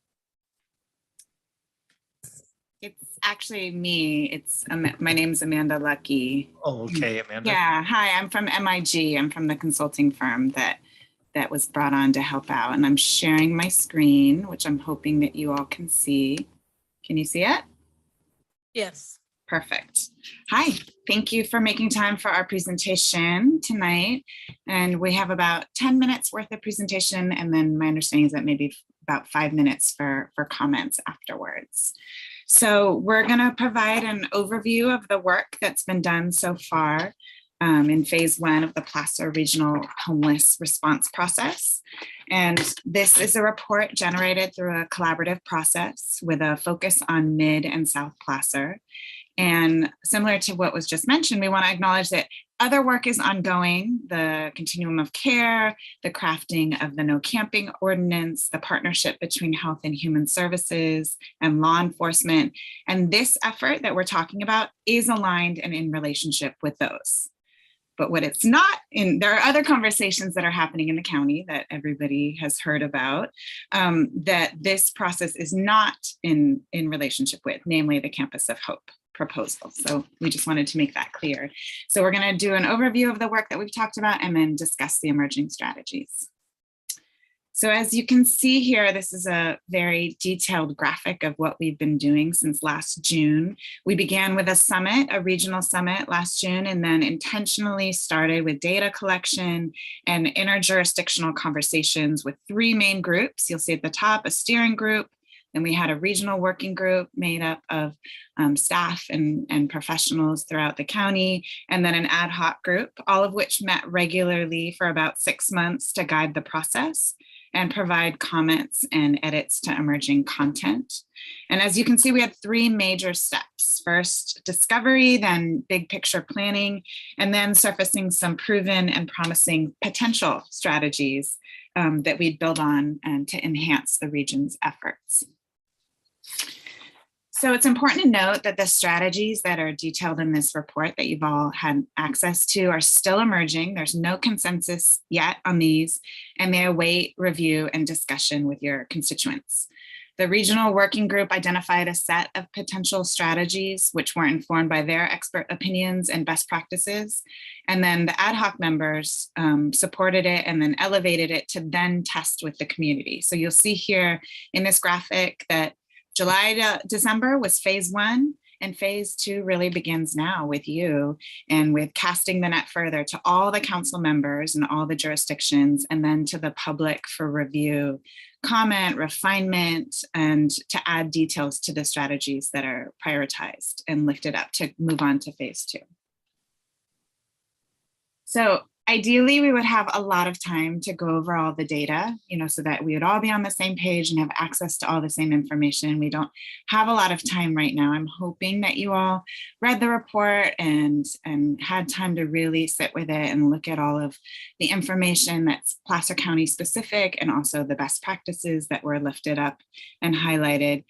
It's actually me. It's my name's Amanda Lucky. Oh, okay, Amanda. Yeah, hi. I'm from MIG. I'm from the consulting firm that was brought on to help out, and I'm sharing my screen, which I'm hoping that you all can see. Can you see it? Yes. Perfect. Hi. Thank you for making time for our presentation tonight. And we have about 10 minutes worth of presentation, and then my understanding is that maybe about 5 minutes for comments afterwards. So we're going to provide an overview of the work that's been done so far in phase 1 of the Placer Regional Homeless Response Process. And this is a report generated through a collaborative process with a focus on Mid and South Placer. And similar to what was just mentioned, we want to acknowledge that other work is ongoing, the continuum of care, the crafting of the no camping ordinance, the partnership between health and human services and law enforcement. And this effort that we're talking about is aligned and in relationship with those. But what it's not in, there are other conversations that are happening in the county that everybody has heard about that this process is not in relationship with, namely the Campus of Hope proposal. So we just wanted to make that clear. So we're going to do an overview of the work that we've talked about and then discuss the emerging strategies. So as you can see here, this is a very detailed graphic of what we've been doing since last June. We began with a summit, a regional summit last June, and then intentionally started with data collection and interjurisdictional conversations with 3 main groups. You'll see at the top, a steering group. Then we had a regional working group made up of staff and professionals throughout the county, and then an ad hoc group, all of which met regularly for about 6 months to guide the process and provide comments and edits to emerging content. And as you can see, we had 3 major steps. First, discovery, then big picture planning, and then surfacing some proven and promising potential strategies that we'd build on and to enhance the region's efforts. So it's important to note that the strategies that are detailed in this report that you've all had access to are still emerging. There's no consensus yet on these, and they await review and discussion with your constituents. The regional working group identified a set of potential strategies which were informed by their expert opinions and best practices. And then the ad hoc members supported it and then elevated it to then test with the community. So you'll see here in this graphic that July to December was phase 1, And phase 2 really begins now with you and with casting the net further to all the council members and all the jurisdictions, and then to the public for review, comment, refinement, and to add details to the strategies that are prioritized and lifted up to move on to phase 2. So ideally, we would have a lot of time to go over all the data, so that we would all be on the same page and have access to all the same information. We don't have a lot of time right now. I'm hoping that you all read the report and had time to really sit with it and look at all of the information that's Placer County specific, and also the best practices that were lifted up and highlighted.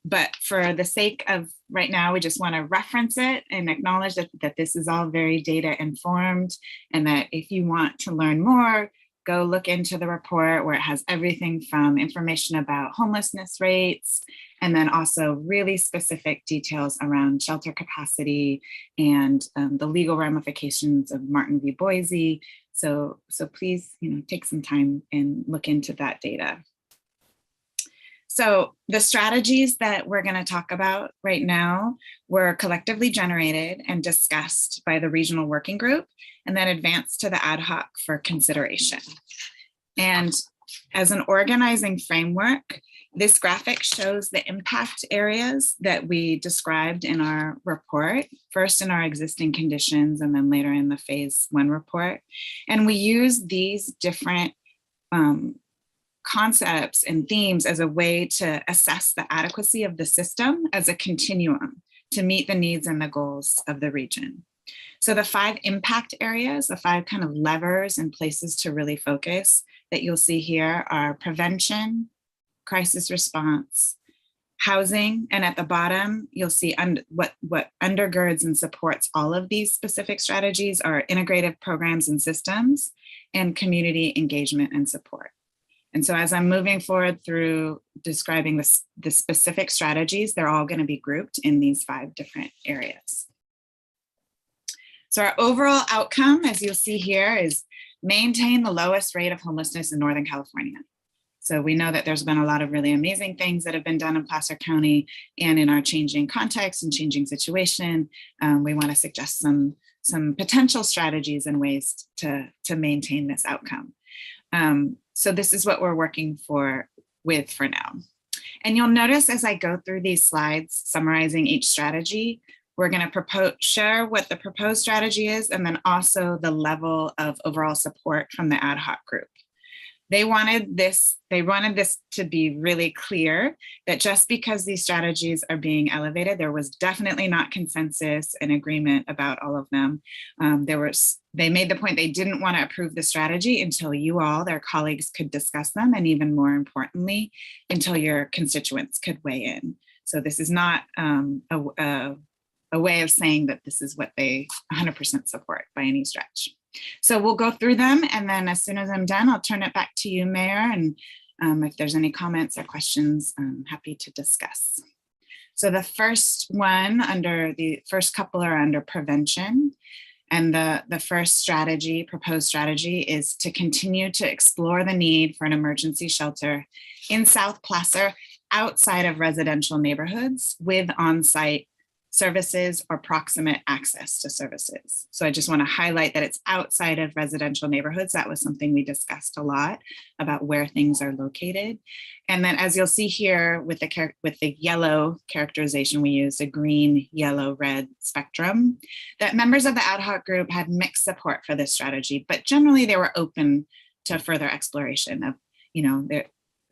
But for the sake of right now, we just want to reference it and acknowledge that this is all very data informed, and that if you want to learn more, go look into the report where it has everything from information about homelessness rates, and then also really specific details around shelter capacity and the legal ramifications of Martin v. Boise. So please, take some time and look into that data. So the strategies that we're going to talk about right now were collectively generated and discussed by the regional working group, and then advanced to the ad hoc for consideration. And as an organizing framework, this graphic shows the impact areas that we described in our report, first in our existing conditions and then later in the phase 1 report. And we use these different concepts and themes as a way to assess the adequacy of the system as a continuum to meet the needs and the goals of the region. So the 5 impact areas, the 5 kind of levers and places to really focus that you'll see here are prevention, crisis response, housing, and at the bottom, you'll see what undergirds and supports all of these specific strategies are integrative programs and systems, and community engagement and support. And so as I'm moving forward through describing the specific strategies, they're all going to be grouped in these 5 different areas. So our overall outcome, as you'll see here, is maintain the lowest rate of homelessness in Northern California. So we know that there's been a lot of really amazing things that have been done in Placer County, and in our changing context and changing situation, we want to suggest some potential strategies and ways to maintain this outcome. So this is what we're working with for now. And you'll notice as I go through these slides summarizing each strategy, we're going to share what the proposed strategy is, and then also the level of overall support from the ad hoc group. They wanted this to be really clear that just because these strategies are being elevated, there was definitely not consensus and agreement about all of them. They made the point they didn't want to approve the strategy until you all, their colleagues, could discuss them, and even more importantly, until your constituents could weigh in. So this is not a way of saying that this is what they 100% support by any stretch. So we'll go through them, and then as soon as I'm done, I'll turn it back to you, Mayor. And if there's any comments or questions, I'm happy to discuss. So the first couple are under prevention. And the first proposed strategy is to continue to explore the need for an emergency shelter in South Placer outside of residential neighborhoods with on-site services or proximate access to services. So I just want to highlight that it's outside of residential neighborhoods. That was something we discussed a lot about where things are located. And then as you'll see here with the yellow characterization, we used a green, yellow, red spectrum, that members of the ad hoc group had mixed support for this strategy, but generally they were open to further exploration of,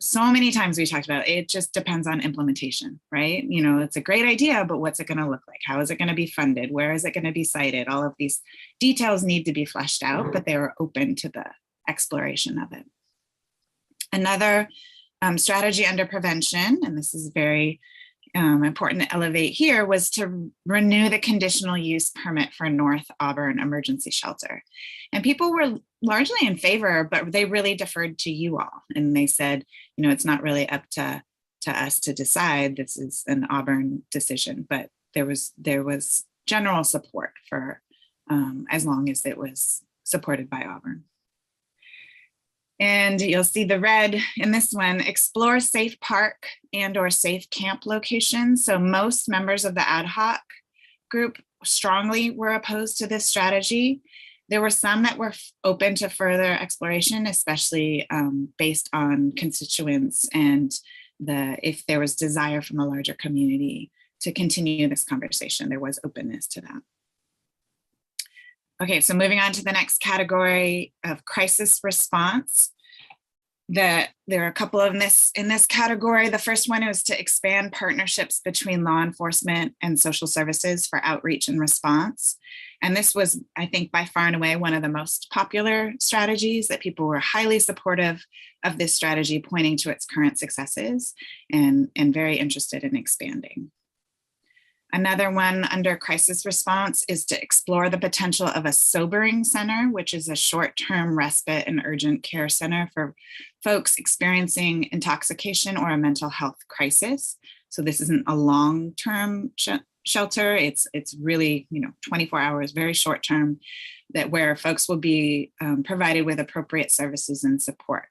so many times we talked about it just depends on implementation, right? It's a great idea, but what's it going to look like? How is it going to be funded? Where is it going to be cited? All of these details need to be fleshed out, but they were open to the exploration of it. Another strategy under prevention, and this is very important to elevate here, was to renew the conditional use permit for North Auburn Emergency Shelter. And people were largely in favor, but they really deferred to you all. And they said, it's not really up to us to decide. This is an Auburn decision, but there was general support for as long as it was supported by Auburn. And you'll see the red in this one, explore safe park and or safe camp locations. So most members of the ad hoc group strongly were opposed to this strategy. There were some that were open to further exploration, especially based on constituents and if there was desire from a larger community to continue this conversation. There was openness to that. Okay, so moving on to the next category of crisis response. There are a couple of in this category. The first one is to expand partnerships between law enforcement and social services for outreach and response. And this was, I think, by far and away one of the most popular strategies, that people were highly supportive of this strategy, pointing to its current successes and very interested in expanding. Another one under crisis response is to explore the potential of a sobering center, which is a short-term respite and urgent care center for folks experiencing intoxication or a mental health crisis. So this isn't a long-term shelter. It's really, 24 hours, very short-term, where folks will be provided with appropriate services and support.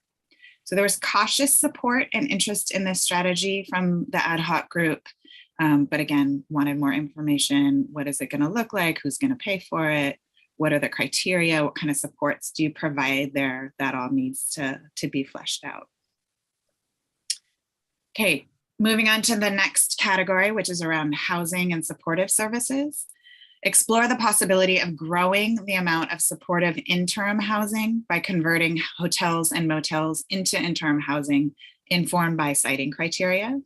So there was cautious support and interest in this strategy from the ad hoc group. But again, wanted more information. What is it going to look like? Who's going to pay for it? What are the criteria? What kind of supports do you provide there? That all needs to be fleshed out. Okay, moving on to the next category, which is around housing and supportive services. Explore the possibility of growing the amount of supportive interim housing by converting hotels and motels into interim housing informed by siting criteria.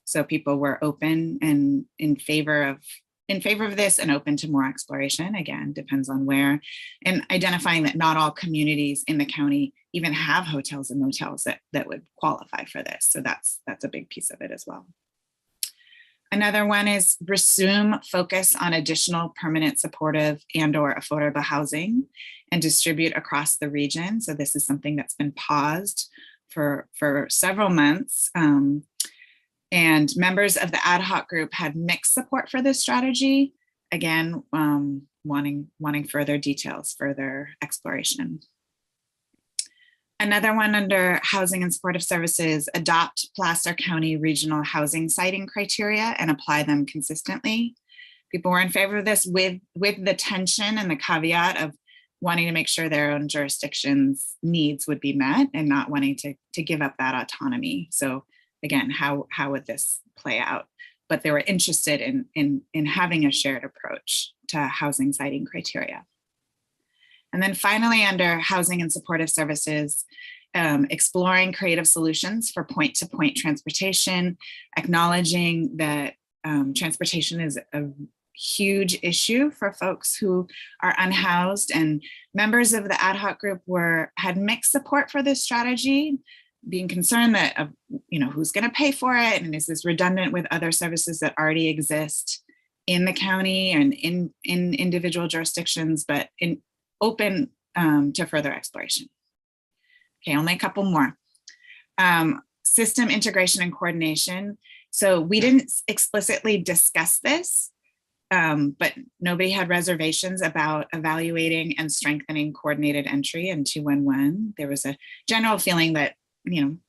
So people were open and in favor of this and open to more exploration. Again, depends on where, and identifying that not all communities in the county even have hotels and motels that would qualify for this. So that's a big piece of it as well. Another one is resume focus on additional permanent supportive and or affordable housing and distribute across the region. So this is something that's been paused for several months. And members of the ad hoc group had mixed support for this strategy. Again, wanting further details, further exploration. Another one under housing and supportive services, adopt Placer County regional housing siting criteria and apply them consistently. People were in favor of this with the tension and the caveat of wanting to make sure their own jurisdiction's needs would be met and not wanting to give up that autonomy. So again, how would this play out? But they were interested in having a shared approach to housing siting criteria. And then finally, under housing and supportive services, exploring creative solutions for point-to-point transportation, acknowledging that transportation is a huge issue for folks who are unhoused, and members of the ad hoc group had mixed support for this strategy, being concerned that, who's going to pay for it? And is this redundant with other services that already exist in the county and in individual jurisdictions, but open to further exploration. Okay, only a couple more. System integration and coordination. So we didn't explicitly discuss this, but nobody had reservations about evaluating and strengthening coordinated entry in 211. There was a general feeling that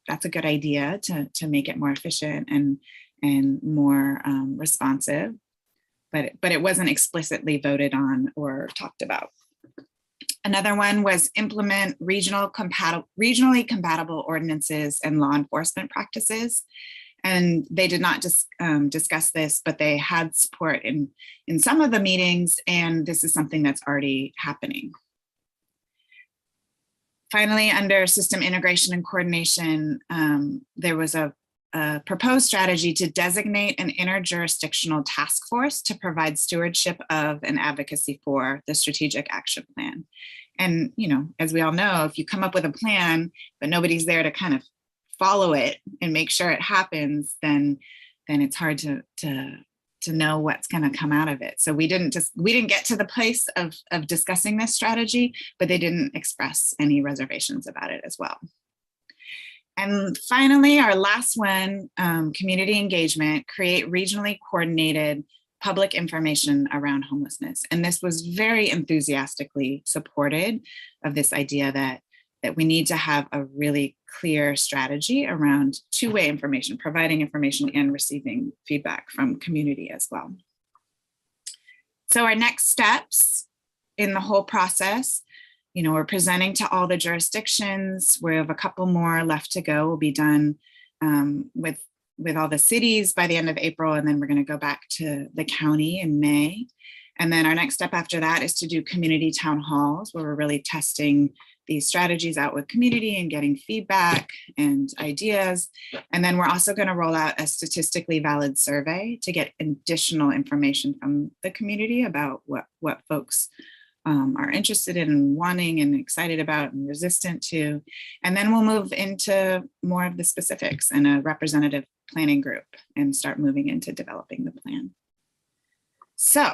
that's a good idea to make it more efficient and more responsive, but it wasn't explicitly voted on or talked about. Another one was implement regionally compatible ordinances and law enforcement practices. And they did not discuss this, but they had support in some of the meetings, and this is something that's already happening. Finally, under system integration and coordination, there was a proposed strategy to designate an interjurisdictional task force to provide stewardship of and advocacy for the strategic action plan. And, as we all know, if you come up with a plan, but nobody's there to kind of follow it and make sure it happens, then it's hard to know what's going to come out of it. So we didn't get to the place of discussing this strategy, but they didn't express any reservations about it as well. And finally, our last one, community engagement, create regionally coordinated public information around homelessness. And this was very enthusiastically supported of this idea that that we need to have a really clear strategy around two-way information, providing information and receiving feedback from community as well. So our next steps in the whole process, we're presenting to all the jurisdictions. We have a couple more left to go. We'll be done with all the cities by the end of April, and then we're going to go back to the county in May. And then our next step after that is to do community town halls, where we're really testing these strategies out with community and getting feedback and ideas. And then we're also going to roll out a statistically valid survey to get additional information from the community about what folks are interested in and wanting and excited about and resistant to. And then we'll move into more of the specifics in a representative planning group and start moving into developing the plan. So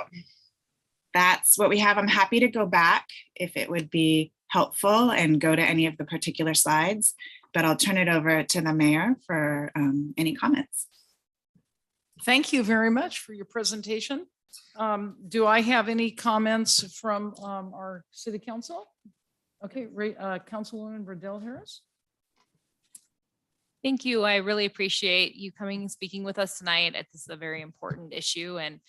that's what we have. I'm happy to go back if it would be helpful and go to any of the particular slides, but I'll turn it over to the mayor for any comments. Thank you very much for your presentation. Do I have any comments from our city council? Okay, Councilwoman Riddell Harris. Thank you. I really appreciate you coming and speaking with us tonight. This is a very important issue, and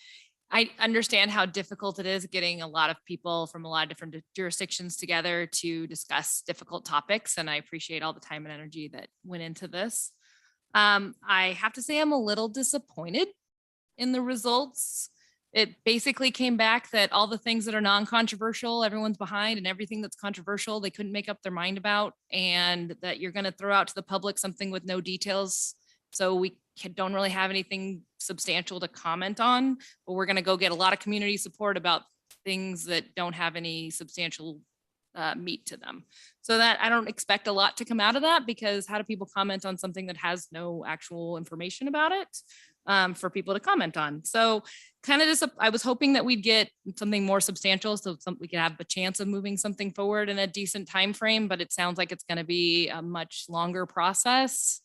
I understand how difficult it is getting a lot of people from a lot of different jurisdictions together to discuss difficult topics, and I appreciate all the time and energy that went into this. I have to say I'm a little disappointed in the results. It basically came back that all the things that are non-controversial, everyone's behind, and everything that's controversial, they couldn't make up their mind about, and that you're going to throw out to the public something with no details. So we don't really have anything substantial to comment on, but we're going to go get a lot of community support about things that don't have any substantial meat to them. So that I don't expect a lot to come out of that, because how do people comment on something that has no actual information about it for people to comment on? So kind of just, I was hoping that we'd get something more substantial so we could have a chance of moving something forward in a decent time frame, but it sounds like it's going to be a much longer process.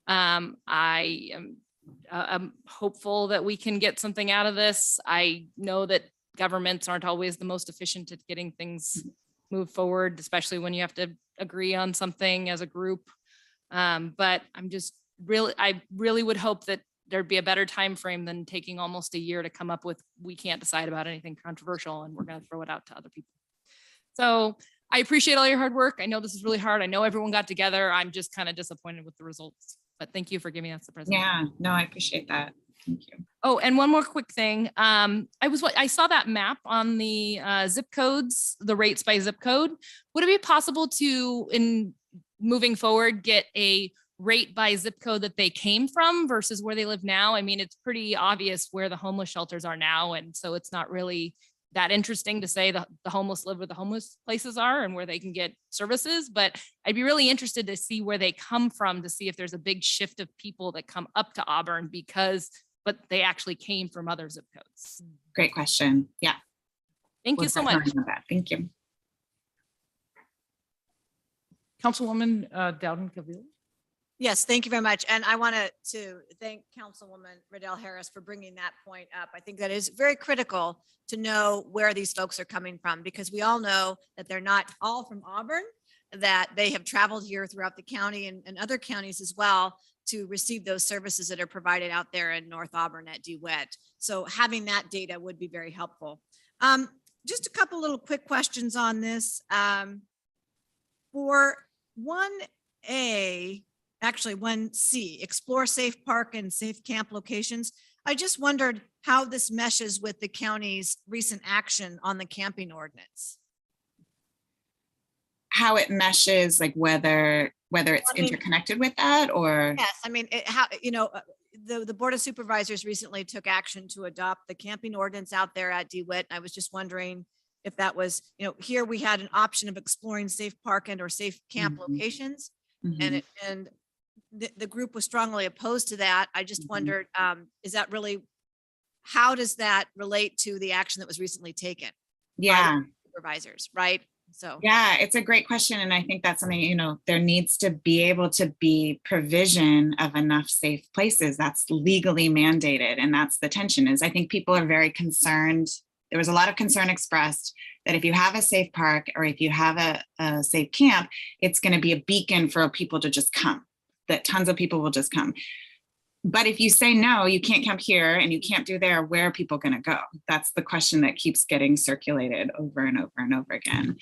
I am I'm hopeful that we can get something out of this. I know that governments aren't always the most efficient at getting things moved forward, especially when you have to agree on something as a group. But I really would hope that there'd be a better time frame than taking almost a year to come up with, we can't decide about anything controversial and we're going to throw it out to other people. So I appreciate all your hard work. I know this is really hard. I know everyone got together. I'm just kind of disappointed with the results, but thank you for giving us the presentation. Yeah, no, I appreciate that. Thank you. Oh, and one more quick thing. I saw that map on the zip codes, the rates by zip code. Would it be possible to, in moving forward, get a rate by zip code that they came from versus where they live now? I mean, it's pretty obvious where the homeless shelters are now. And so it's not really that interesting to say the homeless live where the homeless places are and where they can get services. But I'd be really interested to see where they come from, to see if there's a big shift of people that come up to Auburn but they actually came from other zip codes. Great question. Yeah. Thank you so much. Thank you. Councilwoman Dowden-Cavill. Yes, thank you very much. And I wanted to thank Councilwoman Riddell Harris for bringing that point up. I think that is very critical to know where these folks are coming from, because we all know that they're not all from Auburn, that they have traveled here throughout the county and other counties as well to receive those services that are provided out there in North Auburn at DeWitt. So having that data would be very helpful. Just a couple little quick questions on this. For 1A, actually 1C, explore safe park and safe camp locations. I just wondered how this meshes with the county's recent action on the camping ordinance. How it meshes, like whether it's interconnected with that, or? Yes, I mean, the Board of Supervisors recently took action to adopt the camping ordinance out there at DeWitt. I was just wondering if that was, here we had an option of exploring safe park and or safe camp locations. And the group was strongly opposed to that. I just wondered, is that really, how does that relate to the action that was recently taken? Yeah. By the supervisors, right? So yeah, it's a great question. And I think that's something, there needs to be able to be provision of enough safe places that's legally mandated. And that's the tension is, I think people are very concerned there was a lot of concern expressed that if you have a safe park or if you have a safe camp, it's going to be a beacon for people to just come, that tons of people will just come. But if you say, no, you can't camp here and you can't do there, where are people going to go? That's the question that keeps getting circulated over and over and over again.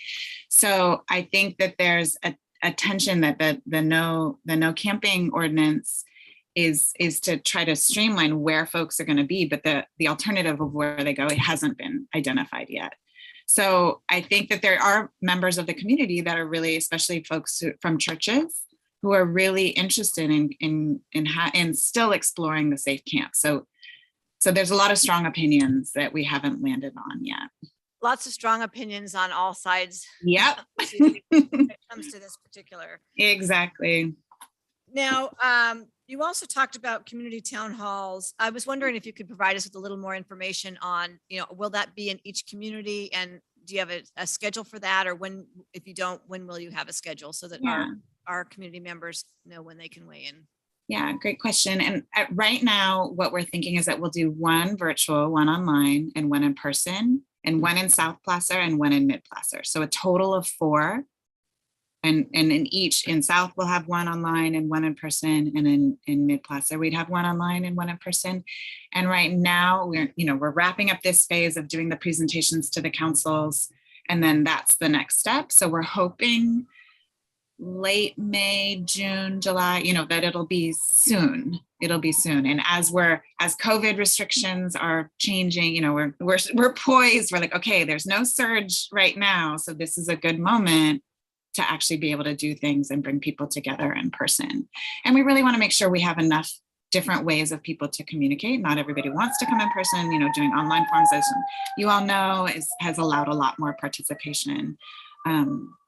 So I think that there's a tension that the no camping ordinance is to try to streamline where folks are going to be, but the alternative of where they go, it hasn't been identified yet. So I think that there are members of the community that are really, especially folks from churches, who are really interested in still exploring the safe camp. So there's a lot of strong opinions that we haven't landed on yet. Lots of strong opinions on all sides. Yep. When it comes to this particular. Exactly. Now, you also talked about community town halls. I was wondering if you could provide us with a little more information on, will that be in each community? And do you have a schedule for that? Or if you don't, when will you have a schedule so that our community members know when they can weigh in? Yeah, great question. And right now, what we're thinking is that we'll do one virtual, one online, and one in person, and one in South Placer and one in Mid Placer. So a total of 4. And in South, we'll have one online and one in person, and in Mid Placer, we'd have one online and one in person. And right now, we're wrapping up this phase of doing the presentations to the councils, and then that's the next step. So we're hoping late May, June, July, that it'll be soon. It'll be soon. And as COVID restrictions are changing, we're poised. We're like, okay, there's no surge right now, so this is a good moment to actually be able to do things and bring people together in person. And we really want to make sure we have enough different ways of people to communicate. Not everybody wants to come in person, doing online forms, as you all know, has allowed a lot more participation.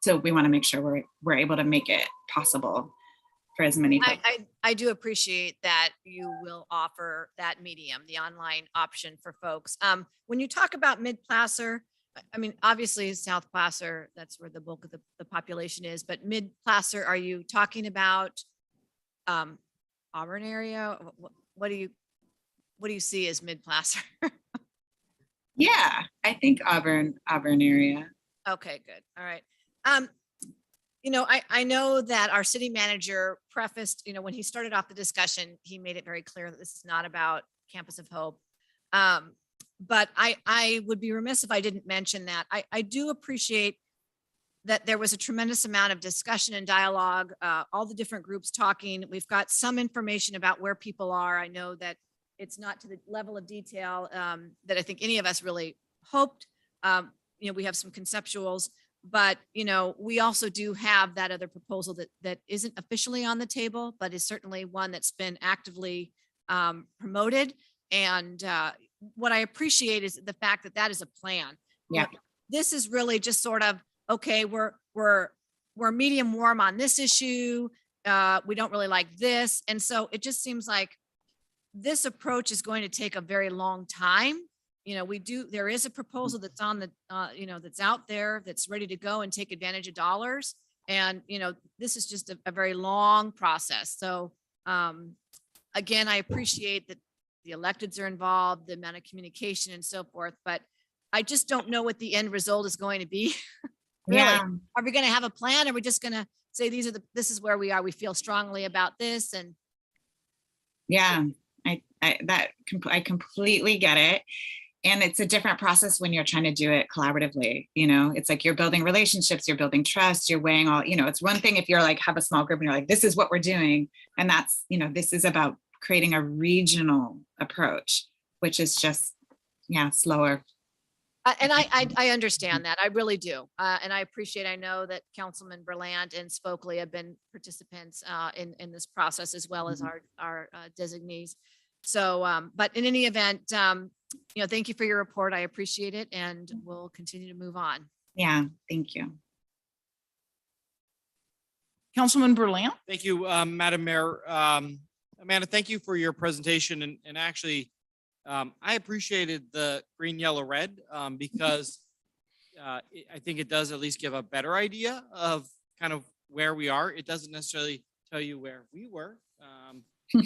So we want to make sure we're able to make it possible for as many people. I do appreciate that you will offer that medium, the online option for folks. When you talk about Mid Placer, I mean, obviously South Placer, that's where the bulk of the population is, but Mid Placer, are you talking about Auburn area? What do you see as Mid Placer? Yeah, I think Auburn area. Okay, good. All right. I know that our city manager prefaced, when he started off the discussion, he made it very clear that this is not about Campus of Hope. But I would be remiss if I didn't mention that. I do appreciate that there was a tremendous amount of discussion and dialogue, all the different groups talking. We've got some information about where people are. I know that it's not to the level of detail that I think any of us really hoped. We have some conceptuals, but we also do have that other proposal that isn't officially on the table, but is certainly one that's been actively promoted. And what I appreciate is the fact that is a plan. Yeah. This is really just sort of, okay, we're medium warm on this issue. We don't really like this. And so it just seems like this approach is going to take a very long time. There is a proposal that's on the, that's out there that's ready to go and take advantage of dollars. And, this is just a very long process. So again, I appreciate that the electeds are involved, the amount of communication and so forth, but I just don't know what the end result is going to be. Really? Yeah. Are we going to have a plan? Are we just going to say, this is where we are. We feel strongly about this. And yeah, I completely get it. And it's a different process when you're trying to do it collaboratively. It's like you're building relationships, you're building trust, you're weighing all, it's one thing if you're like, have a small group and you're like, this is what we're doing. And that's, this is about creating a regional approach, which is just, slower. And I understand that. I really do. And I appreciate, I know that Councilman Berlant and Spokley have been participants in this process, as well as our designees. So, but in any event, thank you for your report. I appreciate it, and we'll continue to move on. Yeah, thank you. Councilman Berlant? Thank you, Madam Mayor. Amanda, thank you for your presentation. And actually, I appreciated the green, yellow, red because I think it does at least give a better idea of kind of where we are. It doesn't necessarily tell you where we were. I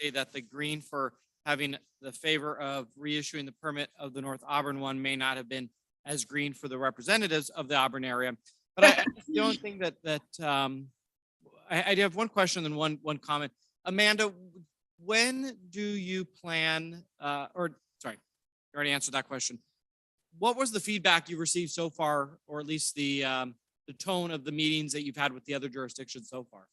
say that the green for having the favor of reissuing the permit of the North Auburn one may not have been as green for the representatives of the Auburn area. But the only thing I do have one question and one comment. Amanda, when do you plan, sorry, you already answered that question. What was the feedback you received so far, or at least the tone of the meetings that you've had with the other jurisdictions so far?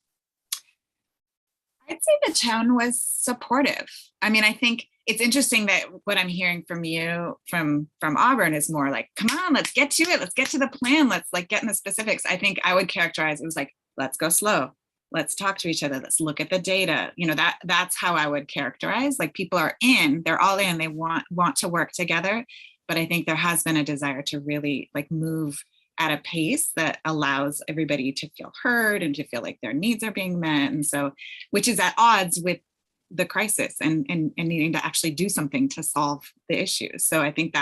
I'd say the tone was supportive. I mean, I think it's interesting that what I'm hearing from you from Auburn is more like, come on, let's get to it. Let's get to the plan. Let's like get in the specifics. I think I would characterize it was like, let's go slow. Let's talk to each other. Let's look at the data. You know, that's how I would characterize. Like people are in, they're all in, they want to work together. But I think there has been a desire to really like move at a pace that allows everybody to feel heard and to feel like their needs are being met. And so, which is at odds with the crisis and needing to actually do something to solve the issues. So I think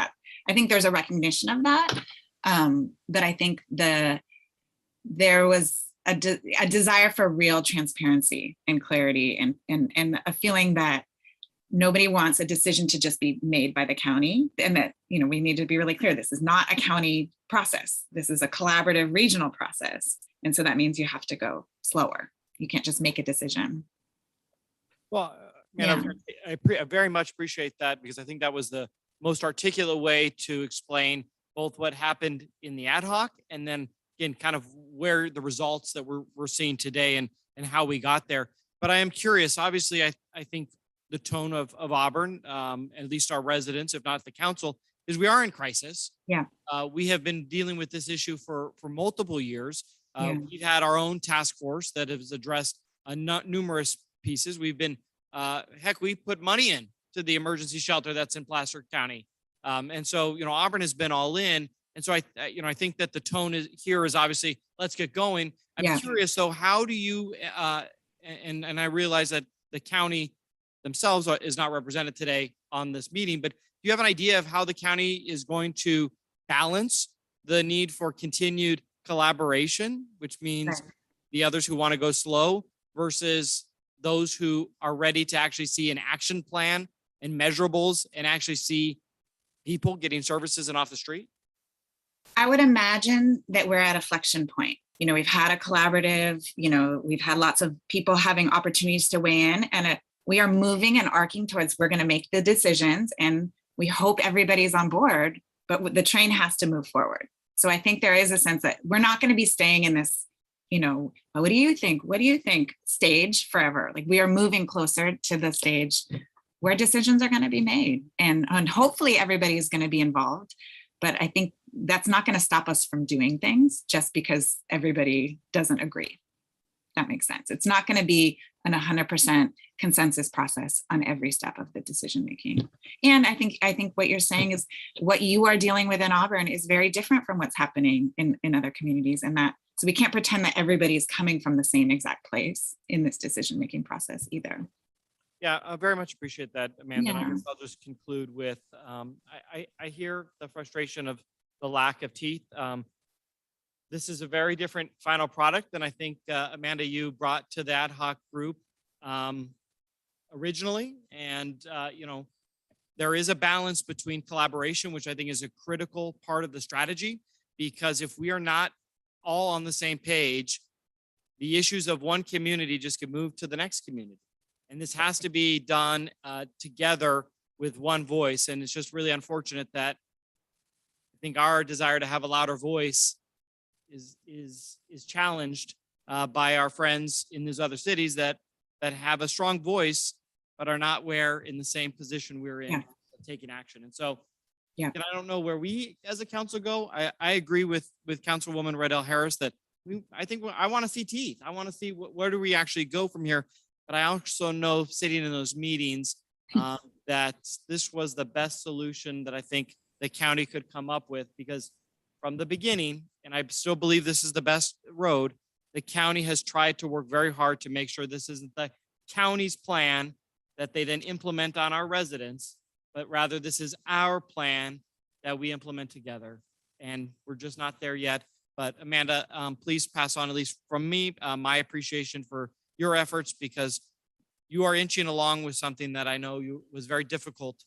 there's a recognition of that. But I think there was a desire for real transparency and clarity and a feeling that nobody wants a decision to just be made by the county, and that, you know, we need to be really clear. This is not a county process. This is a collaborative regional process. And so that means you have to go slower. You can't just make a decision. Well, I very much appreciate that, because I think that was the most articulate way to explain both what happened in the ad hoc and then again, kind of where the results that we're seeing today and how we got there. But I am curious, obviously, I think the tone of Auburn, at least our residents, if not the council, is we are in crisis. Yeah. We have been dealing with this issue for multiple years. Yeah. We've had our own task force that has addressed numerous pieces. We've been, we put money in to the emergency shelter that's in Placer County. And so, you know, Auburn has been all in. And so I think that the tone is obviously, let's get going. I'm curious though, how do you, and I realize that the county themselves is not represented today on this meeting, but do you have an idea of how the county is going to balance the need for continued collaboration, which means the others who want to go slow versus those who are ready to actually see an action plan and measurables and actually see people getting services and off the street? I would imagine that we're at a flexion point. You know, we've had a collaborative, you know, we've had lots of people having opportunities to weigh in, and we are moving and arcing towards, we're going to make the decisions and we hope everybody's on board, but the train has to move forward. So I think there is a sense that we're not going to be staying in this, you know, what do you think? What do you think stage forever? Like we are moving closer to the stage where decisions are going to be made, and hopefully everybody is going to be involved. But I think that's not going to stop us from doing things just because everybody doesn't agree. That makes sense. It's not going to be an 100% consensus process on every step of the decision making. And I think what you're saying is what you are dealing with in Auburn is very different from what's happening in other communities, and that so we can't pretend that everybody is coming from the same exact place in this decision making process either. Yeah, I very much appreciate that, Amanda. And I Yeah. guess I'll just conclude with, I hear the frustration of the lack of teeth. This is a very different final product than I think, Amanda, you brought to the ad hoc group originally. And, you know, there is a balance between collaboration, which I think is a critical part of the strategy, because if we are not all on the same page, the issues of one community just get moved to the next community. And this has to be done together with one voice. And it's just really unfortunate that I think our desire to have a louder voice is challenged by our friends in these other cities that have a strong voice, but are not in the same position we're in, taking action. And so, and I don't know where we as a council go. I agree with Councilwoman Riddell Harris that I want to see teeth. I want to see where do we actually go from here. But I also know, sitting in those meetings, that this was the best solution that I think the county could come up with, because from the beginning, and I still believe this is the best road, the county has tried to work very hard to make sure this isn't the county's plan that they then implement on our residents, but rather this is our plan that we implement together. And we're just not there yet. But Amanda, please pass on, at least from me, my appreciation for your efforts, because you are inching along with something that I know was very difficult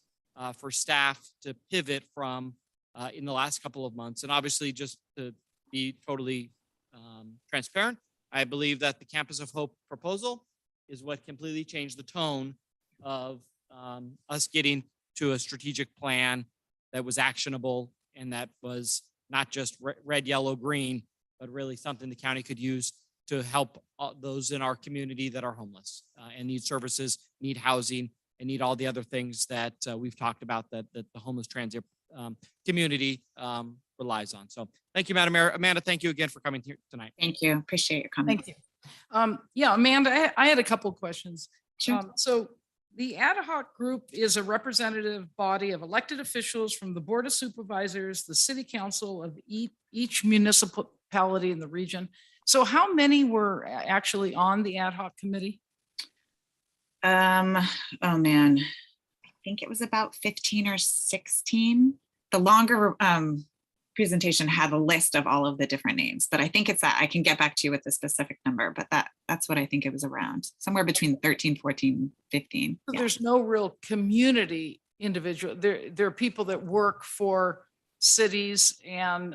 for staff to pivot from in the last couple of months. And obviously, just to be totally transparent, I believe that the Campus of Hope proposal is what completely changed the tone of us getting to a strategic plan that was actionable and that was not just red, yellow, green, but really something the county could use to help those in our community that are homeless and need services, need housing, and need all the other things that we've talked about that the homeless transit community relies on. So thank you, Madam Mayor. Amanda, thank you again for coming here tonight. Thank you. Appreciate your comments. Thank you. Yeah, Amanda, I had a couple of questions. Sure. So the ad hoc group is a representative body of elected officials from the Board of Supervisors, the City Council of each municipality in the region. So how many were actually on the ad hoc committee? Oh man, I think it was about 15 or 16. The longer presentation had a list of all of the different names, but I think it's that. I can get back to you with the specific number, but that's what I think it was around, somewhere between 13, 14, 15. So Yeah. there's no real community individual. There are people that work for cities and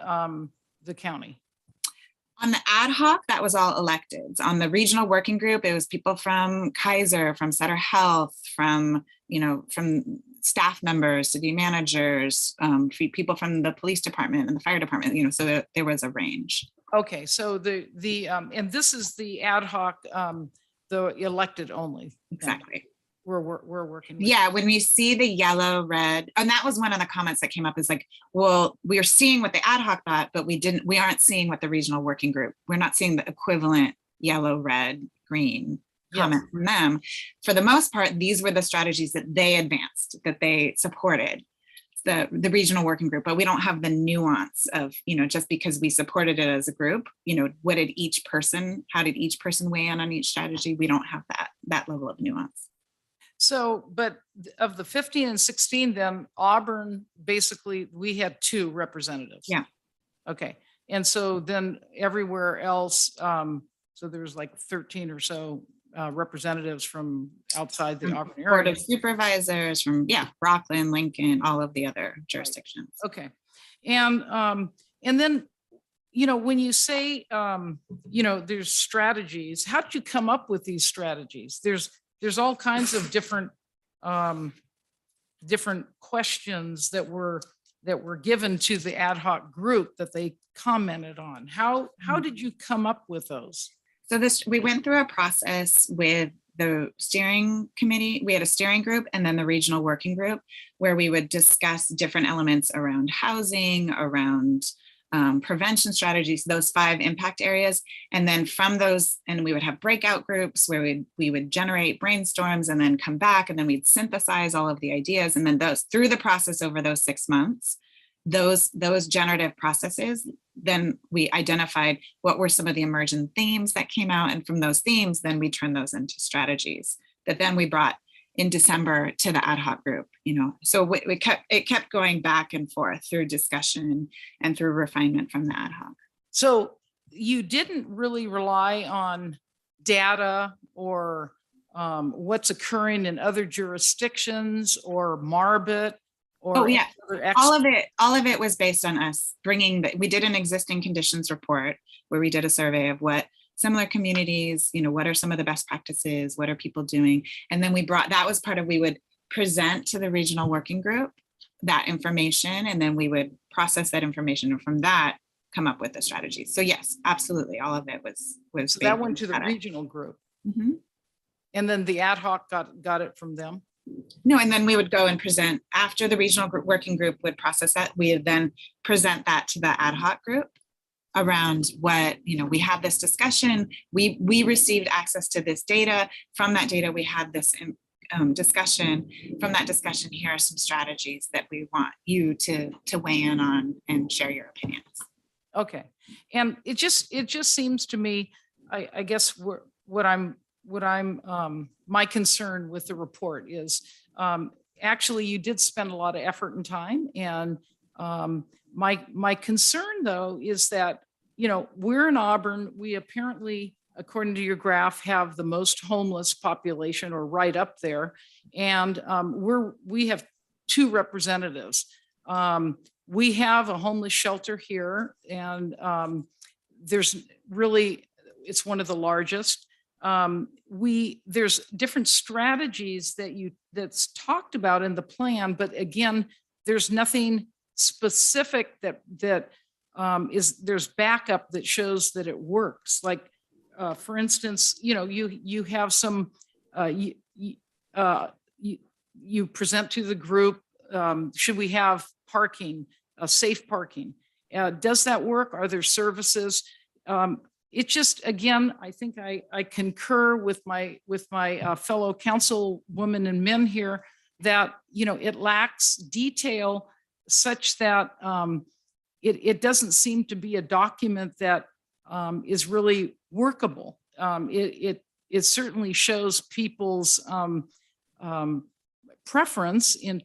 the county. On the ad hoc, that was all electeds. On the regional working group, it was people from Kaiser, from Sutter Health, from staff members, city managers, people from the police department and the fire department, so there was a range. Okay, so and this is the ad hoc, the elected only. Exactly. We're working. With. Yeah, when we see the yellow, red, and that was one of the comments that came up is like, well, we are seeing what the ad hoc thought, but we aren't seeing what the regional working group, we're not seeing the equivalent yellow, red, green comment from them. For the most part, these were the strategies that they advanced, that they supported, the regional working group, but we don't have the nuance of, just because we supported it as a group, how did each person weigh in on each strategy? We don't have that level of nuance. So, but of the 15 and 16, then Auburn, basically, we had 2 representatives. Yeah. Okay. And so then everywhere else, so there's like 13 or so representatives from outside the Auburn area. Board of Supervisors from, Rockland, Lincoln, all of the other jurisdictions. Okay. And then, when you say, there's strategies, how did you come up with these strategies? There's all kinds of different questions that were given to the ad hoc group that they commented on. How did you come up with those? So we went through a process with the steering committee. We had a steering group and then the regional working group where we would discuss different elements around housing, around prevention strategies, those 5 impact areas. And then from those, and we would have breakout groups where we would generate brainstorms and then come back and then we'd synthesize all of the ideas. And then through the process over those 6 months, those generative processes, then we identified what were some of the emergent themes that came out. And from those themes, then we turned those into strategies that then we brought in December to the ad hoc group, so it kept going back and forth through discussion and through refinement from the ad hoc. So you didn't really rely on data or what's occurring in other jurisdictions or Marbit or all of it was based on us we did an existing conditions report where we did a survey of what similar communities, what are some of the best practices, what are people doing? And then that was part of, we would present to the regional working group that information, and then we would process that information, and from that come up with the strategies. So yes, absolutely. All of it was so that went to the regional group. Mm-hmm. And then the ad hoc got it from them. No, and then we would go and present after the regional working group would process that. We would then present that to the ad hoc group around what, we had this discussion, we received access to this data. From that data, we had this discussion. From that discussion, here are some strategies that we want you to weigh in on and share your opinions. Okay. And it just seems to me, I guess what I'm my concern with the report is actually you did spend a lot of effort and time, and my concern though is that we're in Auburn. We apparently according to your graph, have the most homeless population or right up there. And we have two representatives. We have a homeless shelter here, and there's really, it's one of the largest. There's different strategies that's talked about in the plan, but again, there's nothing specific there's backup that shows that it works. Like, for instance, you have some, you present to the group, should we have parking, safe parking? Does that work? Are there services? It just, again, I think I concur with my fellow councilwomen and men here that, it lacks detail such that it doesn't seem to be a document that is really workable. It certainly shows people's preference and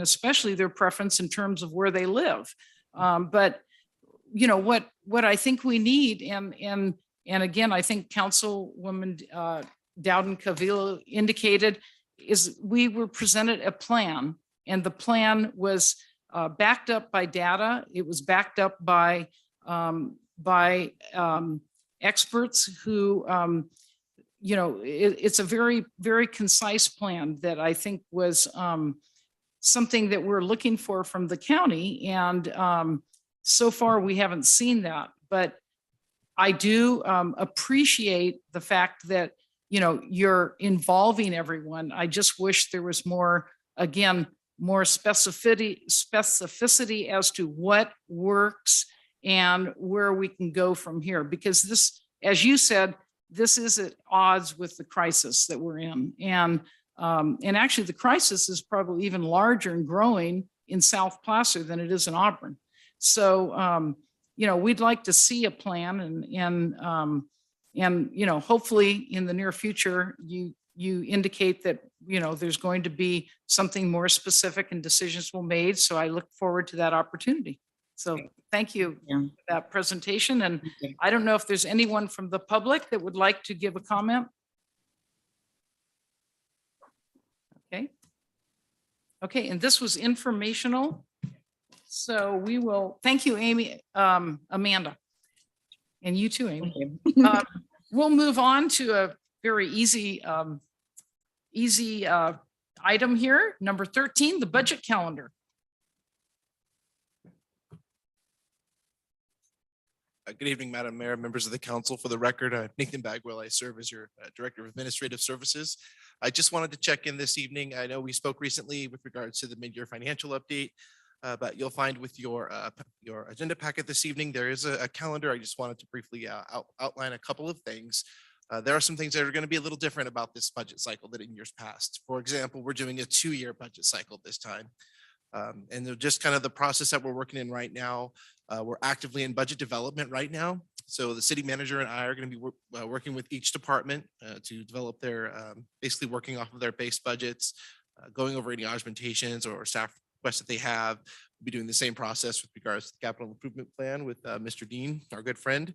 especially their preference in terms of where they live. But what I think we need, and again, I think Councilwoman Dowden Cavilo indicated, is we were presented a plan, and the plan was backed up by data. It was backed up by experts who, it's a very, very concise plan that I think was something that we're looking for from the county. And so far, we haven't seen that. But I do appreciate the fact that, you're involving everyone. I just wish there was more, again, more specificity as to what works and where we can go from here. Because this, as you said, this is at odds with the crisis that we're in. And actually the crisis is probably even larger and growing in South Placer than it is in Auburn. So, we'd like to see a plan and hopefully in the near future, you indicate that, there's going to be something more specific and decisions will made. So I look forward to that opportunity. So thank you for that presentation. And I don't know if there's anyone from the public that would like to give a comment. Okay. Okay, and this was informational. So we will, thank you, Amy, Amanda. And you too, Amy. We'll move on to a very easy item here. Number 13, the budget calendar. Good evening, Madam Mayor, members of the council. For the record, Nathan Bagwell, I serve as your Director of Administrative Services. I just wanted to check in this evening. I know we spoke recently with regards to the mid-year financial update, but you'll find with your agenda packet this evening, there is a calendar. I just wanted to briefly outline a couple of things. There are some things that are going to be a little different about this budget cycle than in years past. For example, we're doing a 2-year budget cycle this time. And just kind of the process that we're working in right now. We're actively in budget development right now. So the city manager and I are going to be working with each department to develop their, basically working off of their base budgets, going over any augmentations or staff requests that they have. We'll be doing the same process with regards to the capital improvement plan with Mr. Dean, our good friend.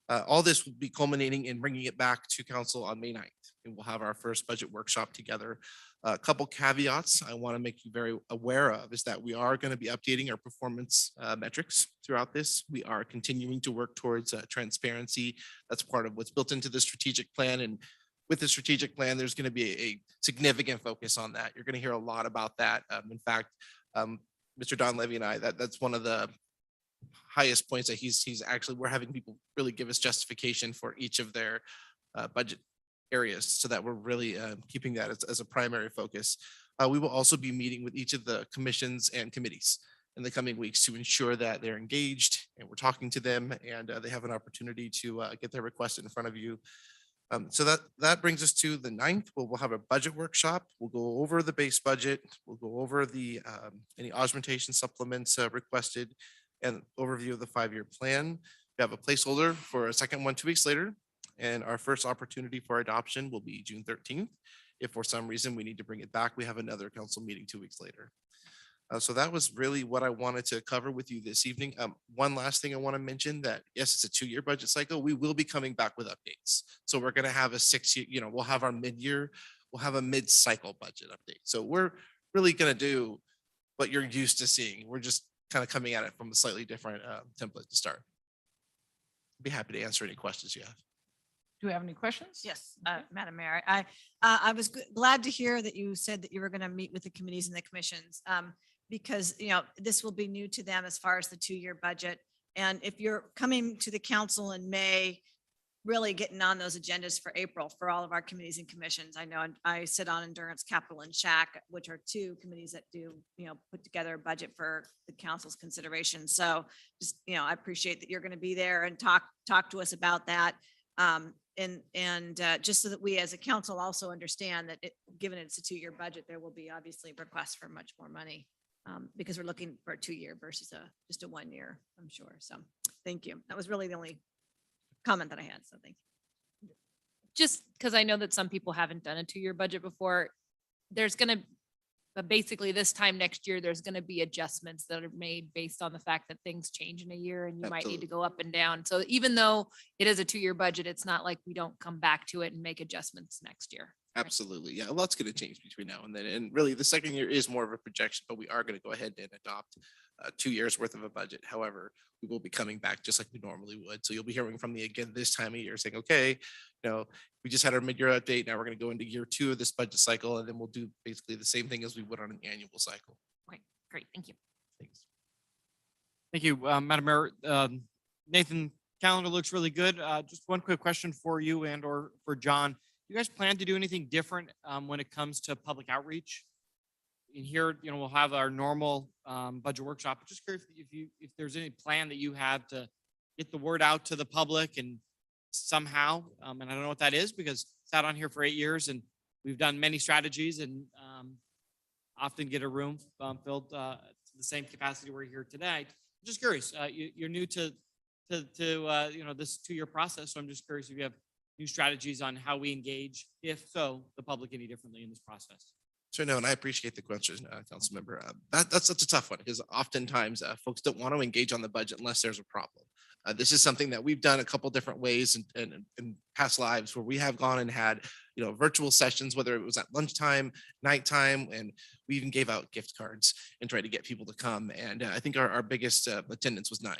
All this will be culminating in bringing it back to council on May 9th. And we'll have our first budget workshop together. A couple caveats I want to make you very aware of is that we are going to be updating our performance metrics throughout this. We are continuing to work towards transparency. That's part of what's built into the strategic plan. And with the strategic plan, there's going to be a significant focus on that. You're going to hear a lot about that. In fact, Mr. Don Levy and I, that's one of the highest points that he's actually, we're having people really give us justification for each of their budget areas so that we're really keeping that as a primary focus. We will also be meeting with each of the commissions and committees in the coming weeks to ensure that they're engaged and we're talking to them and they have an opportunity to get their request in front of you. So that brings us to the 9th. We'll have a budget workshop. We'll go over the base budget. We'll go over the any augmentation supplements requested and overview of the 5-year plan. We have a placeholder for a second one 2 weeks later. And our first opportunity for adoption will be June 13th. If for some reason we need to bring it back, we have another council meeting 2 weeks later. So that was really what I wanted to cover with you this evening. One last thing I want to mention that, yes, it's a 2-year budget cycle. We will be coming back with updates. So we're going to have a 6-year, we'll have our mid-year, we'll have a mid-cycle budget update. So we're really going to do what you're used to seeing. We're just kind of coming at it from a slightly different template to start. Be happy to answer any questions you have. Do we have any questions? Yes, Madam Mayor, I was glad to hear that you said that you were going to meet with the committees and the commissions. Because, this will be new to them as far as the 2-year budget. And if you're coming to the council in May, really getting on those agendas for April for all of our committees and commissions. I know I sit on Endurance, Capital, and SHAC, which are 2 committees that do, put together a budget for the council's consideration. So just, I appreciate that you're going to be there and talk to us about that. Just so that we as a council also understand that given it's a 2-year budget, there will be obviously requests for much more money. Because we're looking for a 2-year versus just a 1-year, I'm sure. So thank you. That was really the only comment that I had. So thank you. Just because I know that some people haven't done a 2-year budget before, there's going to, basically this time next year, there's going to be adjustments that are made based on the fact that things change in a year and you might need to go up and down. So even though it is a 2-year budget, it's not like we don't come back to it and make adjustments next year. Absolutely. Yeah, a lot's going to change between now and then. And really, the second year is more of a projection, but we are going to go ahead and adopt 2 years worth of a budget. However, we will be coming back just like we normally would. So you'll be hearing from me again this time of year saying, okay, we just had our mid-year update. Now we're going to go into year 2 of this budget cycle, and then we'll do basically the same thing as we would on an annual cycle. Okay, great. Thank you. Thanks. Thank you, Madam Mayor. Nathan, calendar looks really good. Just one quick question for you and or for John. You guys plan to do anything different when it comes to public outreach? In here, we'll have our normal budget workshop. I'm just curious if there's any plan that you have to get the word out to the public and somehow, and I don't know what that is because sat on here for 8 years and we've done many strategies and often get a room filled to the same capacity we're here today. I'm just curious. You're new to this 2-year process, so I'm just curious if you have new strategies on how we engage, if so, the public any differently in this process. So no, and I appreciate the question, council member. That's such a tough one because oftentimes folks don't want to engage on the budget unless there's a problem. This is something that we've done a couple different ways in past lives where we have gone and had virtual sessions, whether it was at lunchtime, nighttime, and we even gave out gift cards and tried to get people to come. And I think our biggest attendance was 9.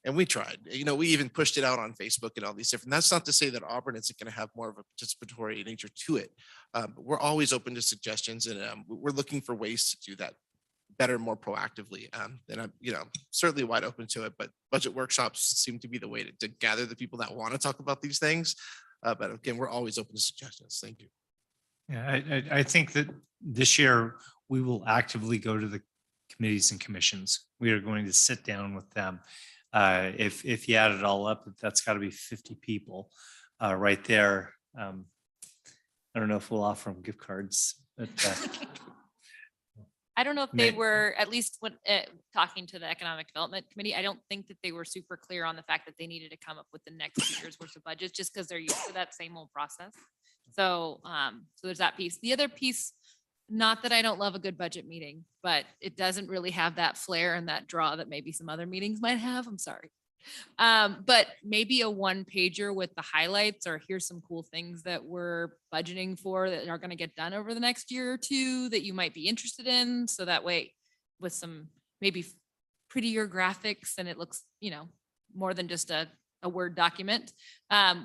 And we tried, we even pushed it out on Facebook and all these different, that's not to say that Auburn isn't going to have more of a participatory nature to it. But we're always open to suggestions and we're looking for ways to do that better, more proactively. And I'm, certainly wide open to it, but budget workshops seem to be the way to gather the people that want to talk about these things. But again, we're always open to suggestions. Thank you. Yeah, I think that this year we will actively go to the committees and commissions. We are going to sit down with them. If you add it all up, that's got to be 50 people right there. I don't know if we'll offer them gift cards, but I don't know if they were, at least when talking to the Economic Development Committee, I don't think that they were super clear on the fact that they needed to come up with the next year's worth of budget, just because they're used to that same old process. So, so there's that piece. The other piece, not that I don't love a good budget meeting, but it doesn't really have that flair and that draw that maybe some other meetings might have. I'm sorry. But maybe a 1-pager with the highlights or here's some cool things that we're budgeting for that are going to get done over the next year or 2 that you might be interested in. So that way with some maybe prettier graphics and it looks, more than just a Word document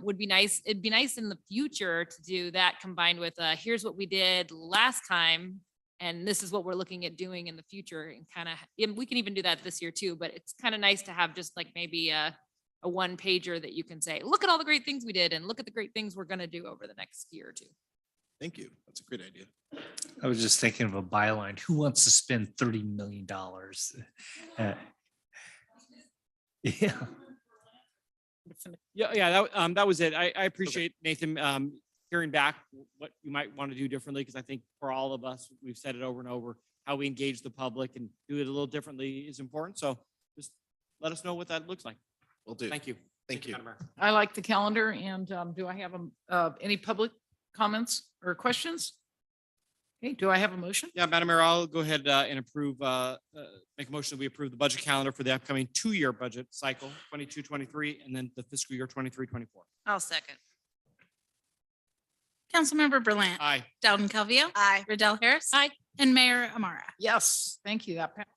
would be nice. It'd be nice in the future to do that combined with here's what we did last time and this is what we're looking at doing in the future and kind of, we can even do that this year too, but it's kind of nice to have just like maybe a 1-pager that you can say, look at all the great things we did and look at the great things we're going to do over the next year or 2. Thank you. That's a great idea. I was just thinking of a byline. Who wants to spend $30 million? Yeah. Yeah, that was it. I appreciate Nathan hearing back what you might want to do differently because I think for all of us, we've said it over and over, how we engage the public and do it a little differently is important. So just let us know what that looks like. Will do. Thank you. Thank you. Madam Mayor. I like the calendar and do I have any public comments or questions? Okay, do I have a motion? Yeah, Madam Mayor, I'll go ahead and approve, make a motion that we approve the budget calendar for the upcoming 2-year budget cycle, 22-23, and then the fiscal year 23-24. I'll second. Councilmember Berlant. Aye. Dowden Calvillo. Aye. Riddell Harris. Aye. And Mayor Amara. Yes, thank you. That passed.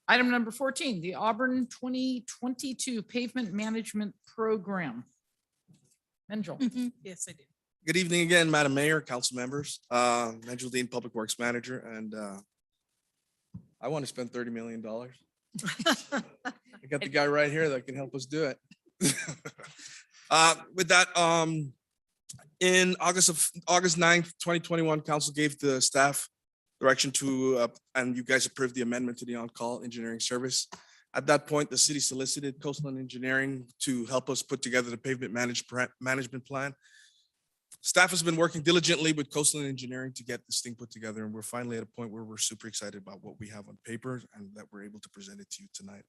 Item number 14, the Auburn 2022 Pavement Management Program. Menjel. Yes, I do. Good evening again, Madam Mayor, council members, Nigel Dean, Public Works Manager, and I want to spend $30 million. I got the guy right here that can help us do it. With that, in August 9th, 2021, council gave the staff direction to, and you guys approved the amendment to the on-call engineering service. At that point, the city solicited Coastal Engineering to help us put together the pavement management plan. Staff has been working diligently with Coastal Engineering to get this thing put together, and we're finally at a point where we're super excited about what we have on paper and that we're able to present it to you tonight.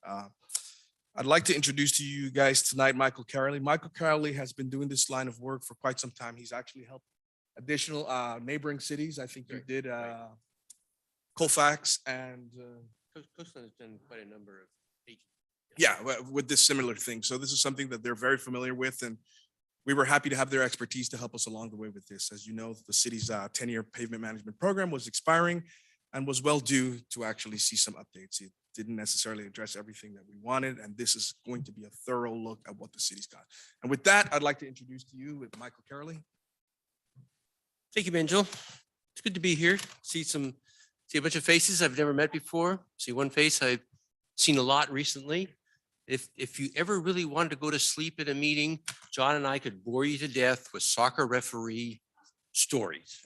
I'd like to introduce to you guys tonight Michael Carley. Michael Carley has been doing this line of work for quite some time. He's actually helped additional neighboring cities. I think you did Colfax and Coastal has done quite a number of agencies. yeah, with this similar thing. So this is something that they're very familiar with, and we were happy to have their expertise to help us along the way with this. As you know, the city's 10-year pavement management program was expiring and was well due to actually see some updates. It didn't necessarily address everything that we wanted, and this is going to be a thorough look at what the city's got. And with that, I'd like to introduce to you with Michael Carley. Thank you, Benjel. It's good to be here. See a bunch of faces I've never met before. See one face I've seen a lot recently. If you ever really wanted to go to sleep at a meeting, John and I could bore you to death with soccer referee stories.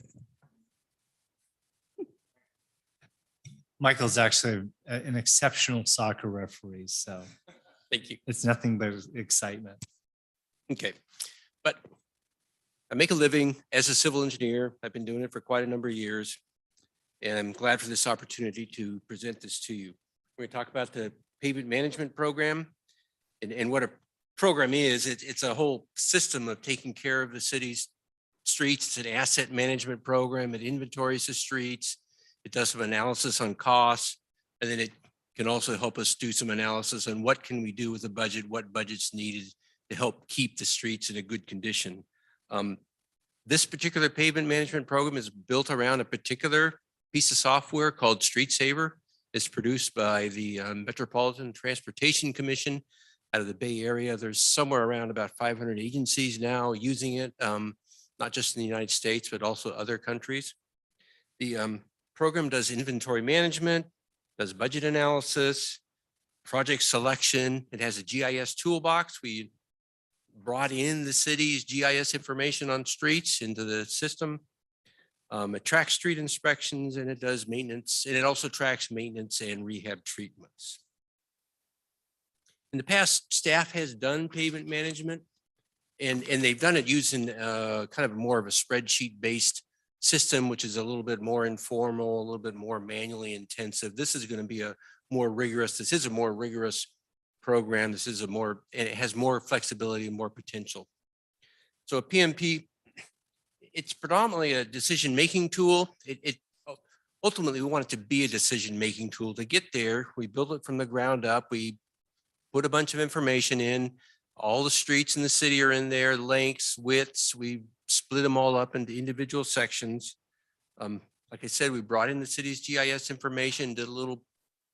Michael's actually an exceptional soccer referee, so Thank you. it's nothing but excitement. Okay, but I make a living as a civil engineer. I've been doing it for quite a number of years. And I'm glad for this opportunity to present this to you. We're going to talk about the pavement management program and what a program is. It's a whole system of taking care of the city's streets. It's an asset management program. It inventories the streets. It does some analysis on costs. And then it can also help us do some analysis on what can we do with the budget, what budget's needed to help keep the streets in a good condition. This particular pavement management program is built around a particular piece of software called Street Saver. It's produced by the Metropolitan Transportation Commission out of the Bay Area. There's somewhere around about 500 agencies now using it, not just in the United States, but also other countries. The program does inventory management, does budget analysis, project selection. It has a GIS toolbox. We brought in the city's GIS information on streets into the system. It tracks street inspections and it does maintenance, and it also tracks maintenance and rehab treatments. In the past, staff has done pavement management and they've done it using kind of more of a spreadsheet based system, which is a little bit more informal, a little bit more manually intensive. This is going to be a more rigorous program. This is and it has more flexibility and more potential. So a PMP, it's predominantly a decision-making tool. Ultimately, we want it to be a decision-making tool. To get there, we build it from the ground up. We put a bunch of information in. All the streets in the city are in there, lengths, widths. We split them all up into individual sections. Like I said, we brought in the city's GIS information, did a little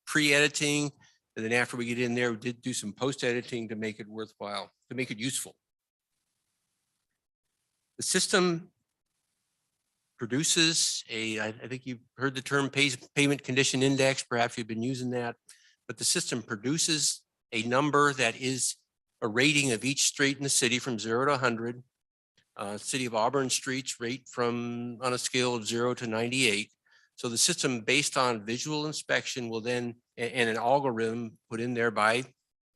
pre-editing. And then after we get in there, we did do some post-editing to make it worthwhile, to make it useful. The system produces I think you've heard the term pavement condition index, perhaps you've been using that, but the system produces a number that is a rating of each street in the city from 0 to 100. City of Auburn streets rate on a scale of 0 to 98. So the system, based on visual inspection, will then, and an algorithm put in there by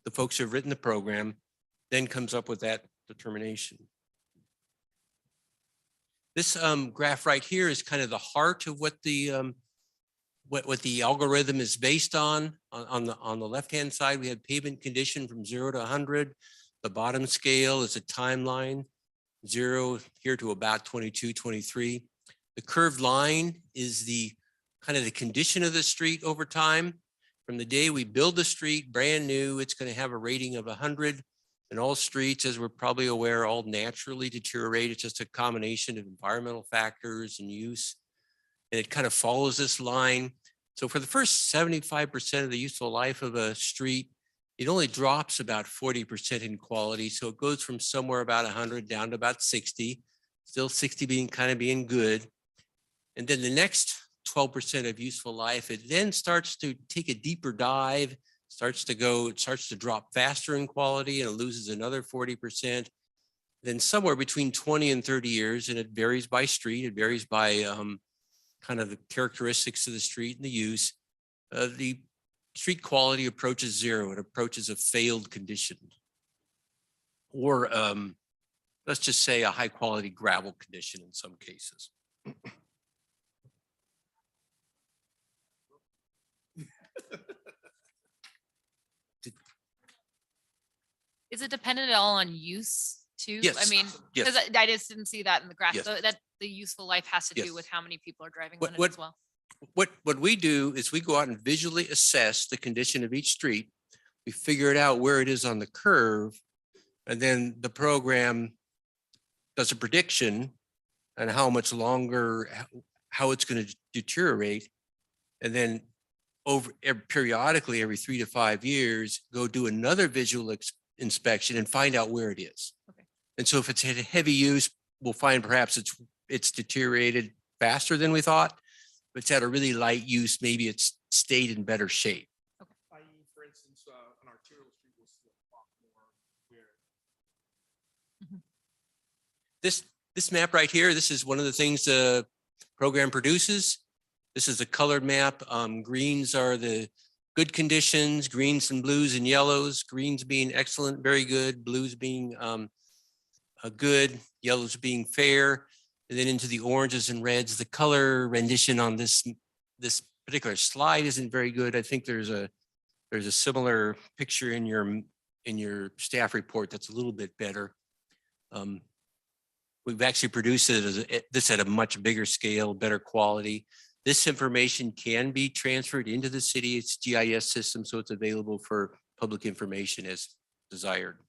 the folks who have written the program, then comes up with that determination. This graph right here is kind of the heart of what the algorithm is based on. On the left-hand side, we have pavement condition from 0 to 100. The bottom scale is a timeline. 0 here to about 22, 23. The curved line is the kind of the condition of the street over time. From the day we build the street brand new, it's going to have a rating of 100. And all streets, as we're probably aware, all naturally deteriorate. It's just a combination of environmental factors and use. And it kind of follows this line. So for the first 75% of the useful life of a street, it only drops about 40% in quality. So it goes from somewhere about 100 down to about 60, still 60 being good. And then the next 12% of useful life, it then starts to take a deeper dive, it starts to drop faster in quality and it loses another 40%. Then somewhere between 20 and 30 years, and it varies by street, it varies by kind of the characteristics of the street and the use, the street quality approaches 0. It approaches a failed condition. Or let's just say a high quality gravel condition in some cases. Is it dependent at all on use too? I Yes, mean, yes. because I just didn't see that in the graph. Yes. So that the useful life has to do Yes. with how many people are driving What- on it as well. What we do is we go out and visually assess the condition of each street. We figure it out where it is on the curve. And then the program does a prediction on how much longer, how it's going to deteriorate. And then periodically, every 3 to 5 years, go do another visual inspection and find out where it is. Okay. And so if it's had heavy use, we'll find perhaps it's deteriorated faster than we thought. If it's had a really light use, maybe it's stayed in better shape. i.e., for instance, an arterial street will slip a lot more where This map right here, this is one of the things the program produces. This is a colored map. Greens are the good conditions, greens and blues and yellows, greens being excellent, very good, blues being good, yellows being fair, and then into the oranges and reds. The color rendition on this particular slide isn't very good. I think there's a similar picture in your staff report that's a little bit better. We've actually produced this at a much bigger scale, better quality. This information can be transferred into the city's GIS system, so it's available for public information as desired.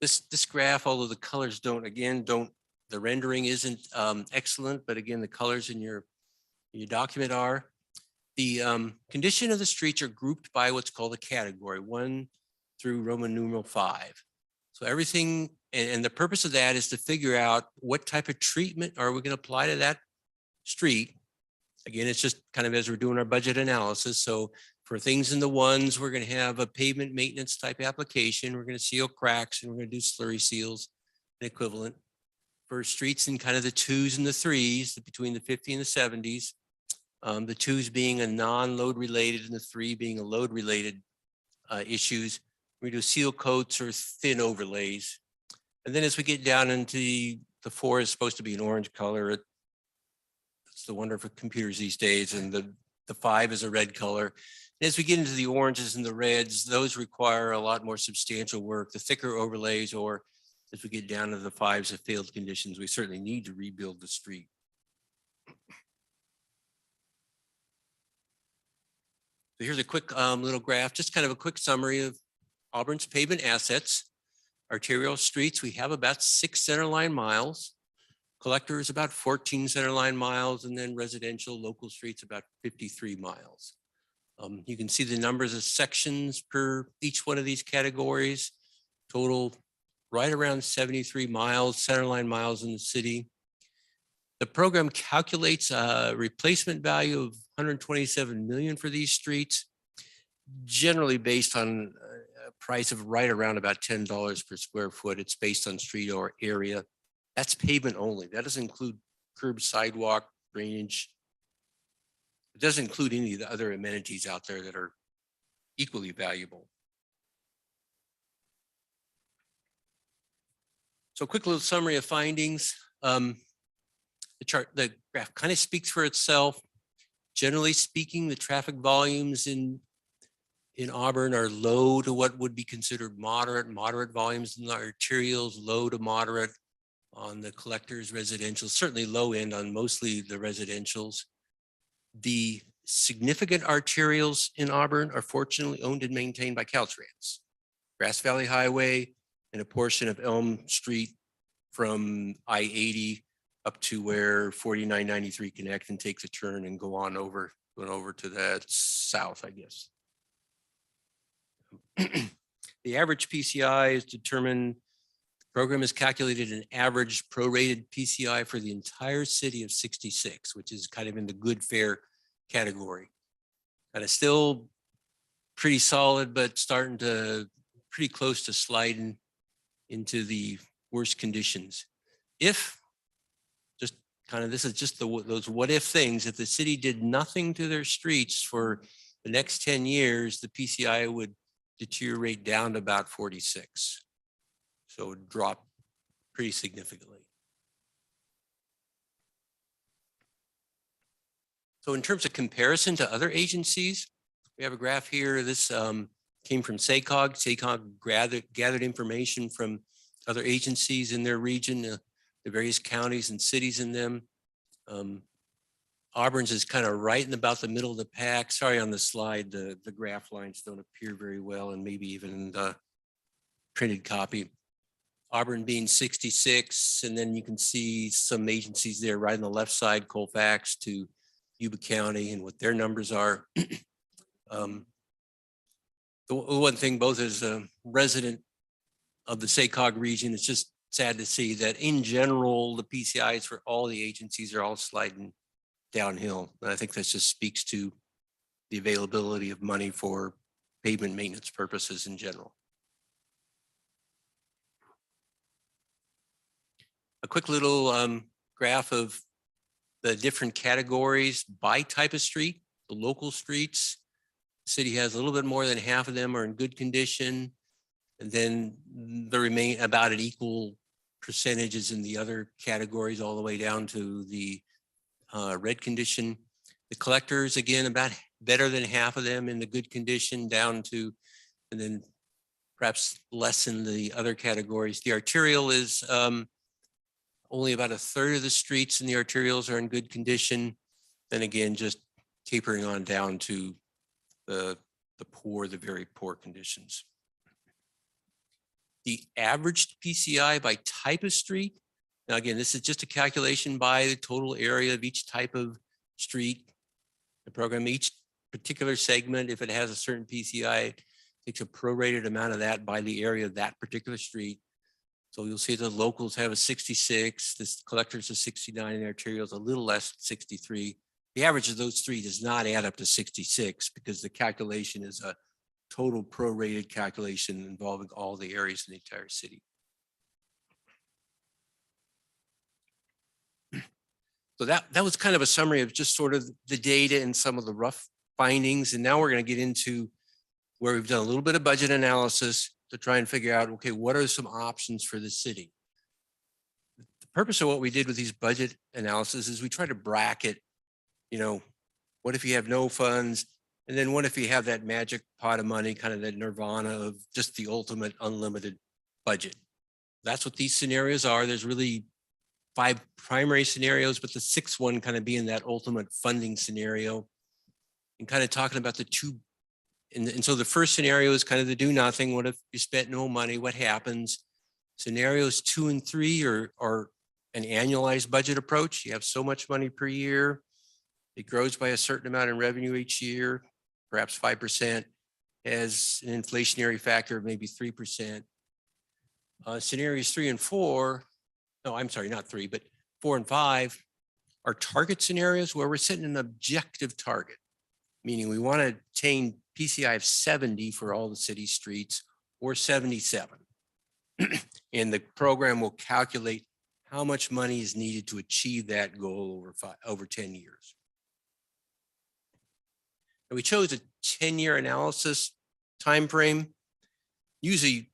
This graph, although the colors the rendering isn't excellent, but again, the colors in your document are. The condition of the streets are grouped by what's called a category, 1 through Roman numeral 5. So everything, and the purpose of that is to figure out what type of treatment are we going to apply to that street. Again, it's just kind of as we're doing our budget analysis. So for things in the 1s, we're going to have a pavement maintenance type application. We're going to seal cracks and we're going to do slurry seals and equivalent. For streets in kind of the 2s and the 3s, between the 50 and the 70s, the 2s being a non-load related and the 3 being a load related issues. We do seal coats or thin overlays. And then as we get down into the 4 is supposed to be an orange color. It's the wonder of computers these days. And the 5 is a red color. And as we get into the oranges and the reds, those require a lot more substantial work. The thicker overlays, or as we get down to the 5s of failed conditions, we certainly need to rebuild the street. So here's a quick little graph, just kind of a quick summary of Auburn's pavement assets. Arterial streets, we have about 6 centerline miles. Collector is about 14 centerline miles, and then residential local streets about 53 miles. You can see the numbers of sections per each one of these categories. Total right around 73 miles, centerline miles in the city. The program calculates a replacement value of 127 million for these streets, generally based on a price of right around about $10 per square foot. It's based on street or area. That's pavement only. That doesn't include curb, sidewalk, drainage. It doesn't include any of the other amenities out there that are equally valuable. So a quick little summary of findings. The graph kind of speaks for itself. Generally speaking, the traffic volumes in in Auburn are low to what would be considered moderate volumes in the arterials, low to moderate on the collectors, residential, certainly low end on mostly the residentials. The significant arterials in Auburn are fortunately owned and maintained by Caltrans. Grass Valley Highway and a portion of Elm Street from I-80 up to where 4993 connect and takes a turn and go on over to the south, I guess. The average PCI is determined, the program is calculated an average prorated PCI for the entire city of 66, which is kind of in the good fair category. And it's still pretty solid, but starting to pretty close to sliding into the worst conditions. If just kind of, this is just those what if things, if the city did nothing to their streets for the next 10 years, the PCI would deteriorate down to about 46. So it would drop pretty significantly. So in terms of comparison to other agencies, we have a graph here. This came from SACOG. SACOG gathered information from other agencies in their region, the various counties and cities in them. Auburn's is kind of right in about the middle of the pack. Sorry, on the slide, the graph lines don't appear very well, and maybe even in the printed copy. Auburn being 66, and then you can see some agencies there right on the left side, Colfax to Yuba County and what their numbers are. The one thing, both as a resident of the SACOG region, it's just sad to see that in general, the PCIs for all the agencies are all sliding downhill. And I think that just speaks to the availability of money for pavement maintenance purposes in general. A quick little graph of the different categories by type of street. The local streets, the city has a little bit more than half of them are in good condition. And then the remain about an equal percentages in the other categories all the way down to the red condition. The collectors, again, about better than half of them in the good condition down to, and then perhaps less in the other categories. The arterial is only about a third of the streets in the arterials are in good condition. Then again, just tapering on down to the poor, the very poor conditions. The average PCI by type of street. Now, again, this is just a calculation by the total area of each type of street. The program, each particular segment, if it has a certain PCI, takes a prorated amount of that by the area of that particular street. So you'll see the locals have a 66, the collectors a 69, and the arterials a little less, 63. The average of those three does not add up to 66 because the calculation is a total prorated calculation involving all the areas in the entire city. So that was kind of a summary of just sort of the data and some of the rough findings. And now we're going to get into where we've done a little bit of budget analysis to try and figure out, okay, what are some options for the city? The purpose of what we did with these budget analysis is we try to bracket, what if you have no funds? And then what if you have that magic pot of money, kind of that nirvana of just the ultimate unlimited budget? That's what these scenarios are. There's really 5 primary scenarios, but the 6th one kind of being that ultimate funding scenario and kind of talking about the two. And so the first scenario is kind of the do nothing. What if you spent no money? What happens? Scenarios 2 and 3 are an annualized budget approach. You have so much money per year. It grows by a certain amount in revenue each year, perhaps 5%, has an inflationary factor of maybe 3%. Scenarios 3 and 4, no, I'm sorry, not 3, but 4 and 5 are target scenarios where we're setting an objective target, meaning we want to attain PCI of 70 for all the city streets or 77. And the program will calculate how much money is needed to achieve that goal over 10 years. And we chose a 10-year analysis timeframe. Usually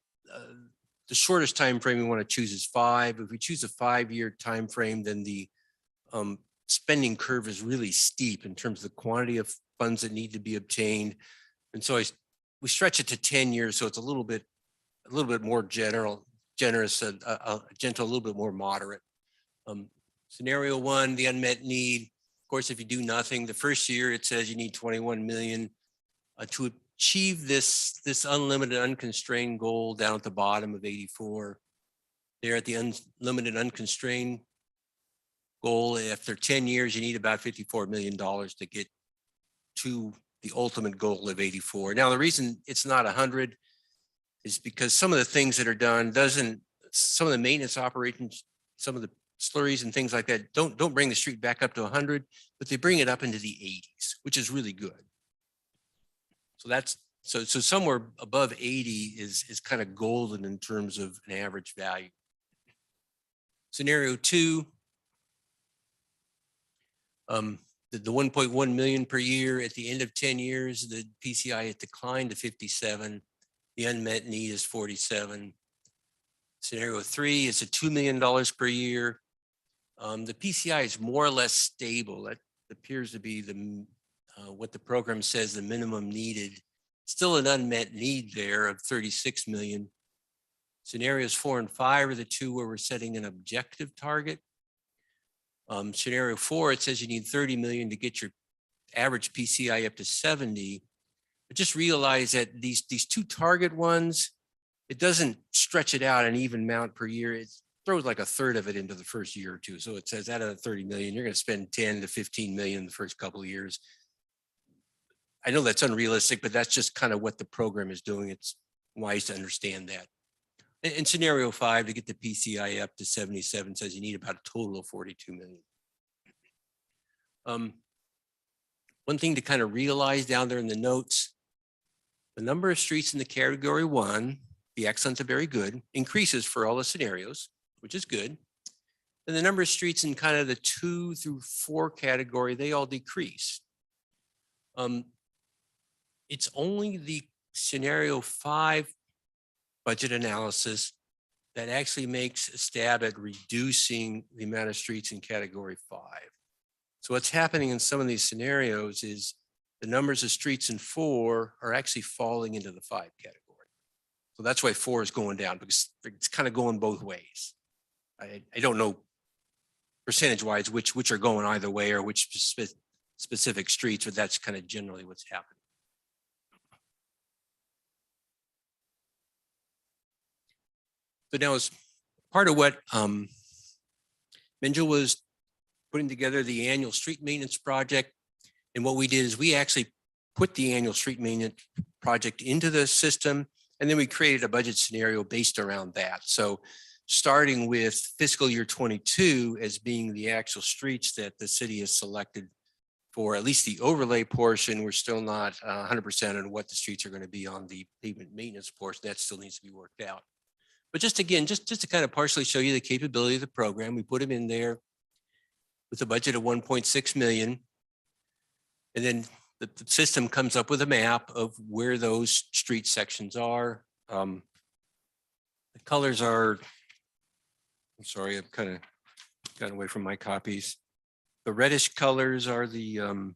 the shortest time frame we want to choose is 5. If we choose a 5-year time frame, then the spending curve is really steep in terms of the quantity of funds that need to be obtained. And so I we stretch it to 10 years, so it's a little bit more generous, gentle, a little bit more moderate. Scenario 1, the unmet need. Of course, if you do nothing, the first year it says you need 21 million to achieve this unlimited, unconstrained goal down at the bottom of 84. There at the unlimited, unconstrained goal, after 10 years, you need about $54 million to get to the ultimate goal of 84. Now, the reason it's not 100 is because some of the things that are done some of the maintenance operations, some of the slurries and things like that don't bring the street back up to 100, but they bring it up into the 80s, which is really good. So so somewhere above 80 is kind of golden in terms of an average value. Scenario 2, the 1.1 million per year at the end of 10 years, the PCI had declined to 57. The unmet need is 47. Scenario 3 is a $2 million per year. The PCI is more or less stable. That appears to be what the program says the minimum needed. Still an unmet need there of 36 million. Scenarios 4 and 5 are the two where we're setting an objective target. Scenario 4, it says you need 30 million to get your average PCI up to 70. But just realize that these two target ones, it doesn't stretch it out an even amount per year. It throws like a third of it into the first year or two. So it says out of the 30 million, you're going to spend 10 to 15 million in the first couple of years. I know that's unrealistic, but that's just kind of what the program is doing. It's wise to understand that. In scenario 5, to get the PCI up to 77 says you need about a total of 42 million. One thing to kind of realize down there in the notes, the number of streets in the category 1, the excellent to very good, increases for all the scenarios, which is good. And the number of streets in kind of the 2 through 4 category, they all decrease. It's only the scenario 5 budget analysis that actually makes a stab at reducing the amount of streets in category 5. So what's happening in some of these scenarios is the numbers of streets in 4 are actually falling into the 5 category. So that's why 4 is going down, because it's kind of going both ways. I don't know percentage wise which are going either way or which specific streets, but that's kind of generally what's happening. So now, as part of what Minjal was putting together the annual street maintenance project, and what we did is we actually put the annual street maintenance project into the system, and then we created a budget scenario based around that. So starting with fiscal year 22 as being the actual streets that the city has selected for at least the overlay portion, we're still not 100% on what the streets are going to be on the pavement maintenance portion. That still needs to be worked out. But just again, just to kind of partially show you the capability of the program, we put them in there with a budget of 1.6 million. And then the system comes up with a map of where those street sections are. The colors are, I'm sorry, I've kind of gotten away from my copies. The reddish colors are the, oh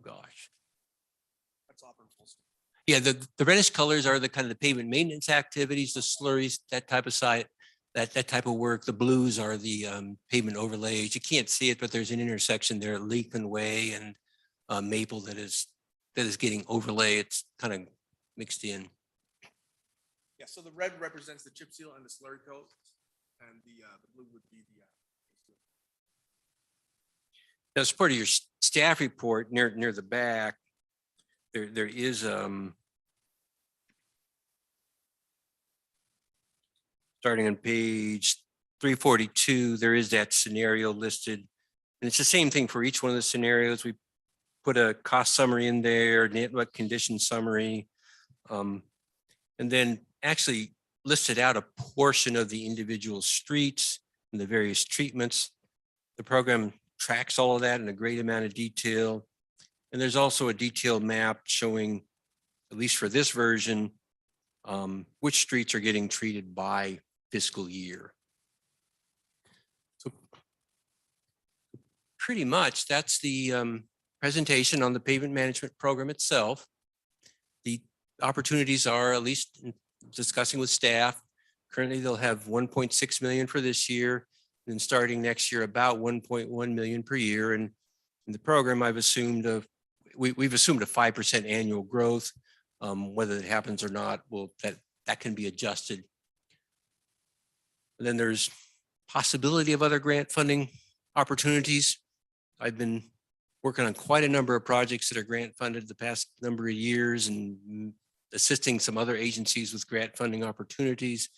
gosh. That's Auburn full screen. Yeah, the reddish colors are the kind of the pavement maintenance activities, the slurries, that type of site, that type of work. The blues are the pavement overlays. You can't see it, but there's an intersection there at Leekman Way and Maple that is getting overlay. It's kind of mixed in. Yeah, so the red represents the chip seal and the slurry coat, and the blue would be the. Now, as part of your staff report near the back, there is starting on page 342, there is that scenario listed. And it's the same thing for each one of the scenarios. We put a cost summary in there, network condition summary, and then actually listed out a portion of the individual streets and the various treatments. The program tracks all of that in a great amount of detail. And there's also a detailed map showing, at least for this version, which streets are getting treated by fiscal year. So pretty much that's the presentation on the pavement management program itself. opportunities are, at least in discussing with staff. Currently, they'll have 1.6 million for this year, and starting next year, about 1.1 million per year. And in the program, we've assumed a 5% annual growth. Whether it happens or not, that can be adjusted. And then there's possibility of other grant funding opportunities. I've been working on quite a number of projects that are grant funded the past number of years and assisting some other agencies with grant funding opportunities.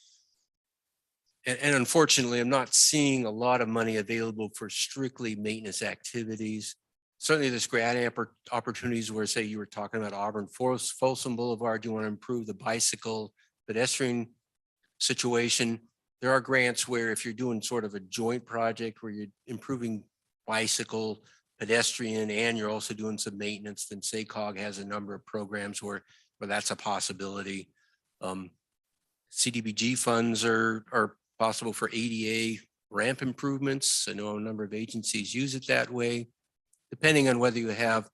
And unfortunately, I'm not seeing a lot of money available for strictly maintenance activities. Certainly there's grant opportunities where, say, you were talking about Auburn Folsom Boulevard, you want to improve the bicycle pedestrian situation. There are grants where if you're doing sort of a joint project where you're improving bicycle, pedestrian, and you're also doing some maintenance, then SACOG has a number of programs where that's a possibility. CDBG funds are possible for ADA ramp improvements. I know a number of agencies use it that way. Depending on whether you have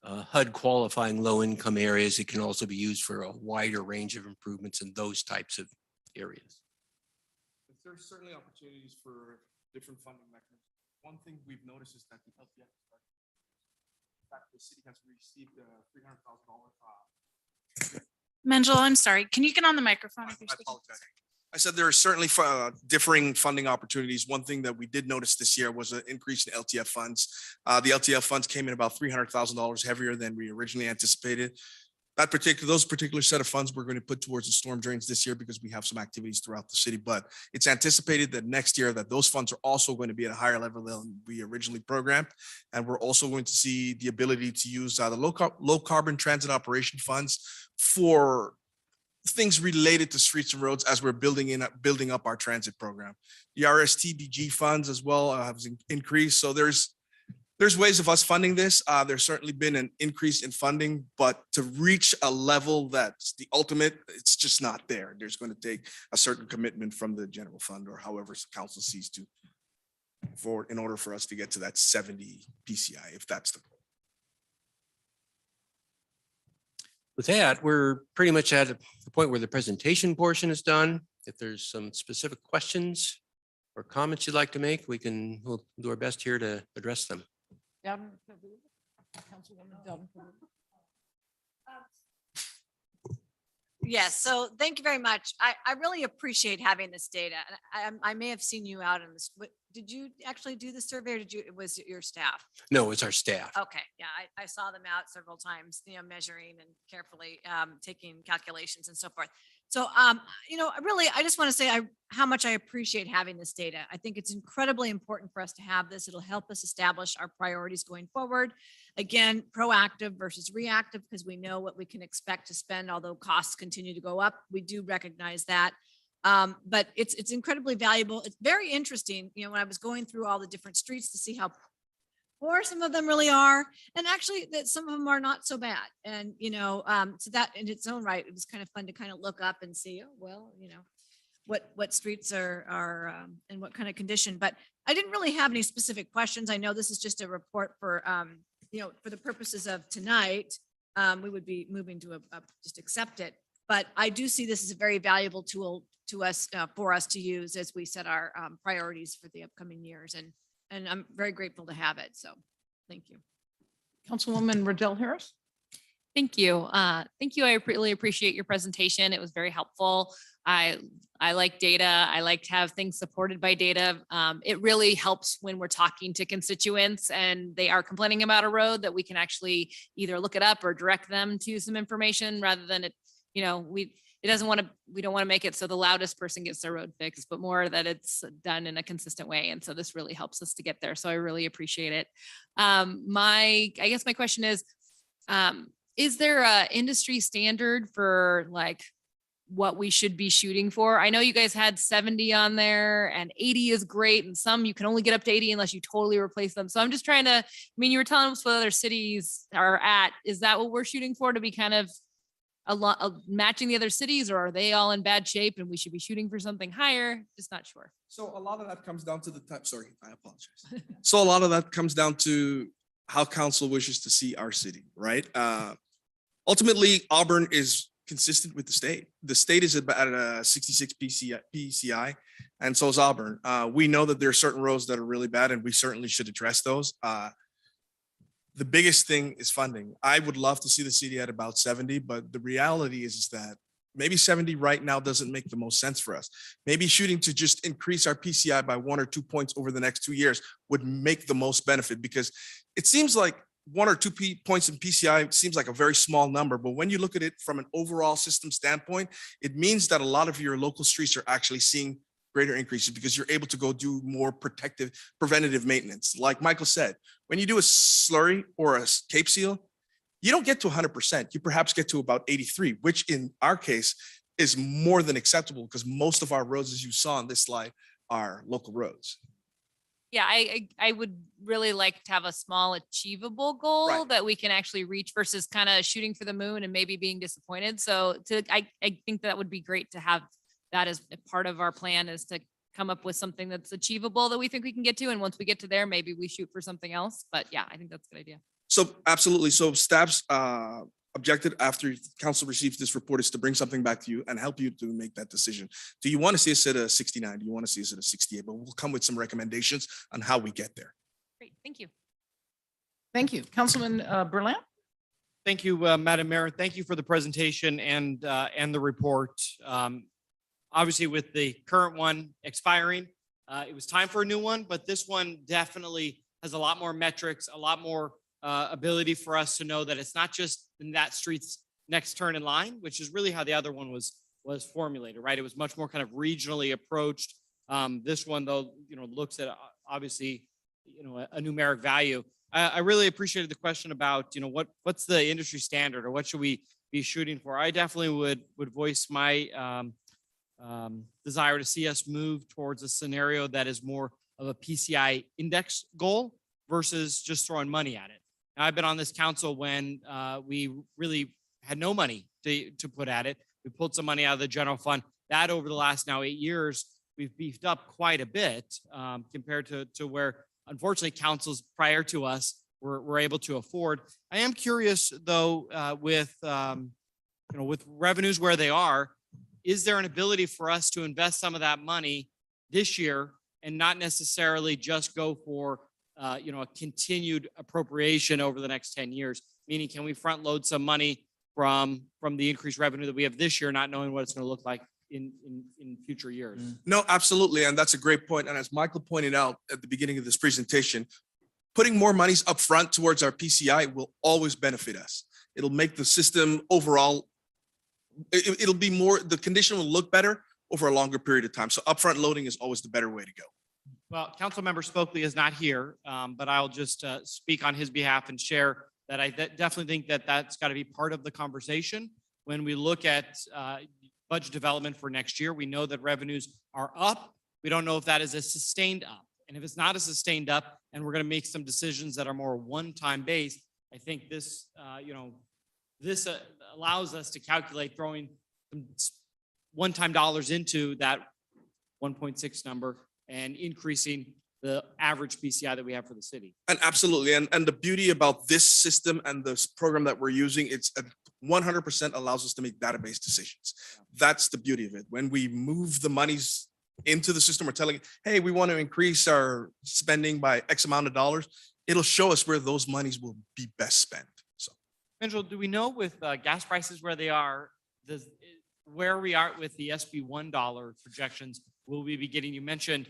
HUD qualifying low-income areas, it can also be used for a wider range of improvements in those types of areas. There's certainly opportunities for different funding mechanisms. One thing we've noticed is that the LTF, in fact, the city has received $300,000. Mangel, I'm sorry. Can you get on the microphone? If you're I speaking? apologize. I said there are certainly differing funding opportunities. One thing that we did notice this year was an increase in LTF funds. The LTF funds came in about $300,000 heavier than we originally anticipated. Those particular set of funds we're going to put towards the storm drains this year because we have some activities throughout the city, but it's anticipated that next year that those funds are also going to be at a higher level than we originally programmed. And we're also going to see the ability to use the low carbon transit operation funds for things related to streets and roads as we're building up our transit program. The RSTBG funds as well have increased. So there's ways of us funding this. There's certainly been an increase in funding, but to reach a level that's the ultimate, it's just not there. There's going to take a certain commitment from the general fund or however council sees to forward in order for us to get to that 70 PCI, if that's the goal. With that, we're pretty much at the point where the presentation portion is done. If there's some specific questions or comments you'd like to make, we'll do our best here to address them. Councilwoman Delton. Yes, so thank you very much. I really appreciate having this data. And I may have seen you out in this. Did you actually do the survey or was it your staff? No, it's our staff. Okay, yeah, I saw them out several times, measuring and carefully taking calculations and so forth. So, really, I just want to say how much I appreciate having this data. I think it's incredibly important for us to have this. It'll help us establish our priorities going forward. Again, proactive versus reactive, because we know what we can expect to spend, although costs continue to go up. We do recognize that. But it's incredibly valuable. It's very interesting, when I was going through all the different streets to see how poor some of them really are, and actually that some of them are not so bad. And, so that in its own right, it was kind of fun to kind of look up and see, oh, well, what streets are in what kind of condition. But I didn't really have any specific questions. I know this is just a report for, for the purposes of tonight, we would be moving to just accept it. But I do see this as a very valuable tool to us, for us to use as we set our priorities for the upcoming years. And I'm very grateful to have it. So thank you. Councilwoman Riddell Harris. Thank you. Thank you. I really appreciate your presentation. It was very helpful. I like data. I like to have things supported by data. It really helps when we're talking to constituents and they are complaining about a road that we can actually either look it up or direct them to some information rather than it, we don't want to make it so the loudest person gets their road fixed, but more that it's done in a consistent way. And so this really helps us to get there. So I really appreciate it. I guess my question is there a industry standard for like what we should be shooting for? I know you guys had 70 on there and 80 is great. And some you can only get up to 80 unless you totally replace them. So I'm just trying to, you were telling us what other cities are at. Is that what we're shooting for, to be kind of matching the other cities, or are they all in bad shape and we should be shooting for something higher? Just not sure. So a lot of that comes down to the type. Sorry, I apologize. So a lot of that comes down to how council wishes to see our city, right? Ultimately, Auburn is consistent with the state. The state is about a 66 PCI, and so is Auburn. We know that there are certain roads that are really bad, and we certainly should address those. The biggest thing is funding. I would love to see the city at about 70, but the reality is that maybe 70 right now doesn't make the most sense for us. Maybe shooting to just increase our PCI by 1 or 2 points over the next 2 years would make the most benefit, because it seems like 1 or 2 points in PCI seems like a very small number, but when you look at it from an overall system standpoint, it means that a lot of your local streets are actually seeing greater increases because you're able to go do more preventative maintenance. Like Michael said, when you do a slurry or a cape seal, you don't get to 100%. You perhaps get to about 83, which in our case is more than acceptable because most of our roads, as you saw on this slide, are local roads. Yeah, I would really like to have a small achievable goal Right. that we can actually reach versus kind of shooting for the moon and maybe being disappointed. So I think that would be great to have that as a part of our plan, is to come up with something that's achievable that we think we can get to. And once we get to there, maybe we shoot for something else. But yeah, I think that's a good idea. So absolutely. So staff's objective after council receives this report is to bring something back to you and help you to make that decision. Do you want to see us at a 69? Do you want to see us at a 68? But we'll come with some recommendations on how we get there. Great, thank you. Thank you. Councilman Berlant? Thank you, Madam Mayor. Thank you for the presentation and the report. Obviously, with the current one expiring, it was time for a new one, but this one definitely has a lot more metrics, a lot more ability for us to know that it's not just in that street's next turn in line, which is really how the other one was formulated, right? It was much more kind of regionally approached. This one, though, looks at obviously, a numeric value. I really appreciated the question about, what's the industry standard or what should we be shooting for? I definitely would voice my desire to see us move towards a scenario that is more of a PCI index goal versus just throwing money at it. Now, I've been on this council when we really had no money to put at it. We pulled some money out of the general fund. That over the last now 8 years, we've beefed up quite a bit compared to where, unfortunately, councils prior to us were able to afford. I am curious, though, with revenues where they are, is there an ability for us to invest some of that money this year and not necessarily just go for a continued appropriation over the next 10 years? Meaning, can we front load some money from the increased revenue that we have this year, not knowing what it's going to look like in future years? No, absolutely. And that's a great point. And as Michael pointed out at the beginning of this presentation, putting more monies up front towards our PCI will always benefit us. It'll make the system overall, it'll be more, the condition will look better over a longer period of time. So upfront loading is always the better way to go. Well, Councilmember Stokely is not here, but I'll just speak on his behalf and share that I definitely think that that's got to be part of the conversation. When we look at budget development for next year, we know that revenues are up. We don't know if that is a sustained up. And if it's not a sustained up, and we're going to make some decisions that are more one-time based, I think this, this allows us to calculate throwing some one-time dollars into that 1.6 number and increasing the average PCI that we have for the city. And absolutely. And the beauty about this system and this program that we're using, it's 100% allows us to make database decisions. That's the beauty of it. When we move the monies into the system, we're telling, hey, we want to increase our spending by X amount of dollars. It'll show us where those monies will be best spent. So, Angel, do we know with gas prices where they are, where we are with the SB $1 projections? Will we be getting, you mentioned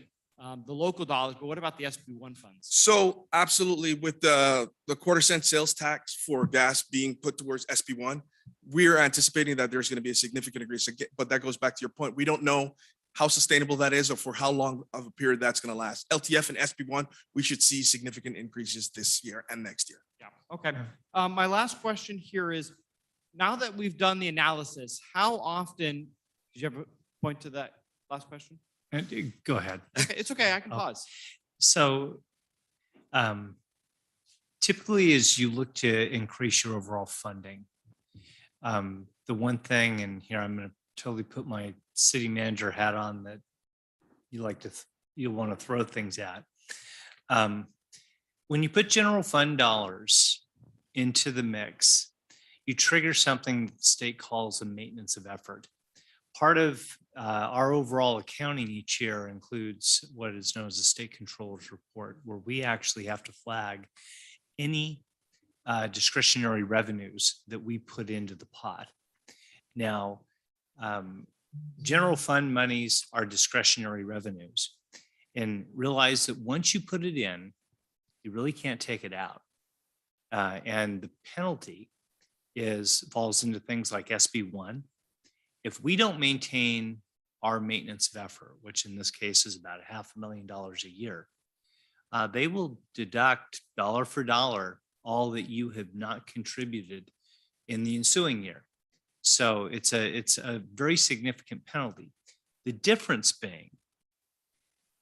the local dollars, but what about the SB1 funds? So absolutely, with the quarter-cent sales tax for gas being put towards SB1, we're anticipating that there's going to be a significant increase. But that goes back to your point. We don't know how sustainable that is or for how long of a period that's going to last. LTF and SB1, we should see significant increases this year and next year. Yeah. Okay. My last question here is, now that we've done the analysis, how often, did you ever point to that last question? Go ahead. Okay, it's okay. I can pause. So typically, as you look to increase your overall funding, the one thing, and here I'm going to totally put my city manager hat on, that you like to, you want to throw things at. When you put general fund dollars into the mix, you trigger something the state calls a maintenance of effort. Part of our overall accounting each year includes what is known as a state controller's report, where we actually have to flag any discretionary revenues that we put into the pot. Now, general fund monies are discretionary revenues, and realize that once you put it in, you really can't take it out. And the penalty falls into things like SB1. If we don't maintain our maintenance of effort, which in this case is about $500,000 a year, they will deduct dollar for dollar all that you have not contributed in the ensuing year. So it's a very significant penalty. The difference being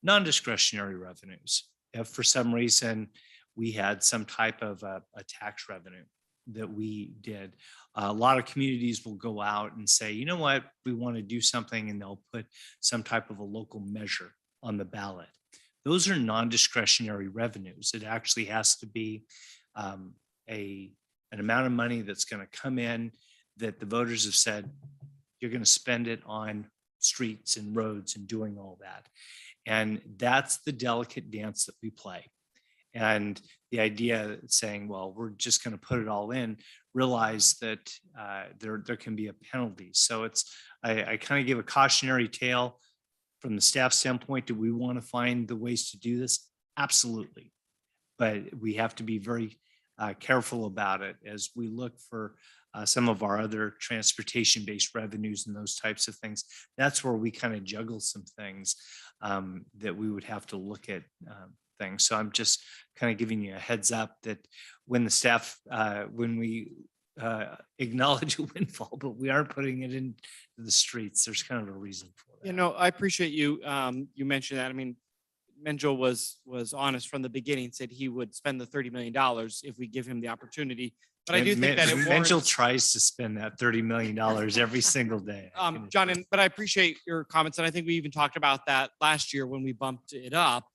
non-discretionary revenues. If for some reason we had some type of a tax revenue that we did, a lot of communities will go out and say, you know what, we want to do something, and they'll put some type of a local measure on the ballot. Those are non-discretionary revenues. It actually has to be an amount of money that's going to come in that the voters have said, you're going to spend it on streets and roads and doing all that. And that's the delicate dance that we play. And the idea saying, well, we're just going to put it all in, realize that there can be a penalty. So I kind of give a cautionary tale from the staff standpoint. Do we want to find the ways to do this? Absolutely. But we have to be very careful about it as we look for some of our other transportation-based revenues and those types of things. That's where we kind of juggle some things that we would have to look at things. So I'm just kind of giving you a heads up that when the staff, when we acknowledge a windfall, but we aren't putting it into the streets, there's kind of a reason for that. You know, I appreciate you, you mentioned that. I mean, Menjo was honest from the beginning, said he would spend the $30 million if we give him the opportunity. But I do think that it Menjo warrants, tries to spend that $30 million every single day. John, but I appreciate your comments. And I think we even talked about that last year when we bumped it up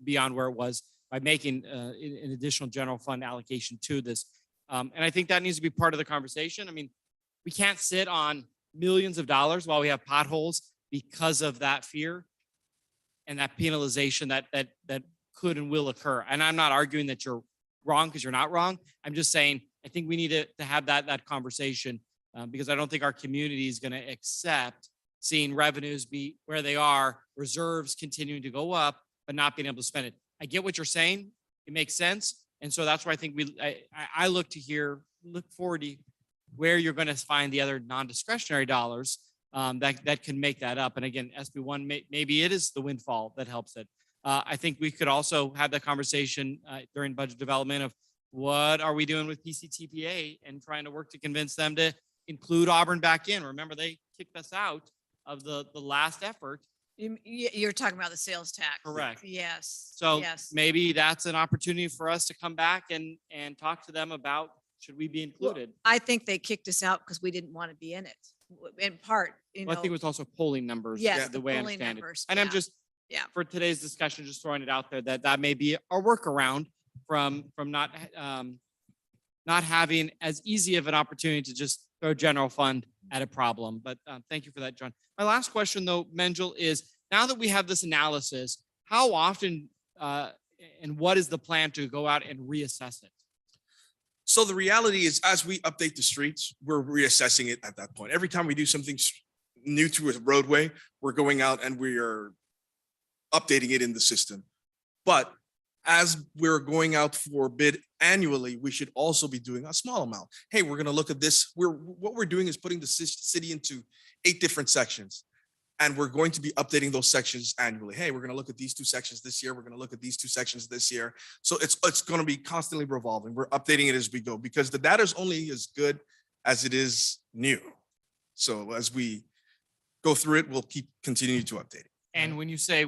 beyond where it was by making an additional general fund allocation to this. And I think that needs to be part of the conversation. I mean, we can't sit on millions of dollars while we have potholes because of that fear and that penalization that could and will occur. And I'm not arguing that you're wrong because you're not wrong. I'm just saying, I think we need to have that conversation because I don't think our community is going to accept seeing revenues be where they are, reserves continuing to go up, but not being able to spend it. I get what you're saying. It makes sense. And so that's why I think I look forward to where you're going to find the other non-discretionary dollars that can make that up. And again, SB1, maybe it is the windfall that helps it. I think we could also have that conversation during budget development of what are we doing with PCTPA and trying to work to convince them to include Auburn back in. Remember, they kicked us out of the last effort. You're talking about the sales tax. Correct. Yes. So yes. maybe that's an opportunity for us to come back and talk to them about, should we be included? I think they kicked us out because we didn't want to be in it. In part, Well, I think it was also polling numbers. Yes, the way I polling understand numbers, it. And I'm yeah. just, Yeah. for today's discussion, just throwing it out there that may be a workaround from not having as easy of an opportunity to just throw general fund at a problem. But thank you for that, John. My last question though, Menjel, is now that we have this analysis, how often and what is the plan to go out and reassess it? So the reality is, as we update the streets, we're reassessing it at that point. Every time we do something new to a roadway, we're going out and we are updating it in the system. But as we're going out for bid annually, we should also be doing a small amount. Hey, we're going to look at this. What we're doing is putting the city into 8 different sections. And we're going to be updating those sections annually. Hey, we're going to look at these 2 sections this year. We're going to look at these 2 sections this year. So it's going to be constantly revolving. We're updating it as we go because the data is only as good as it is new. So as we go through it, we'll keep continuing to update it. And when you say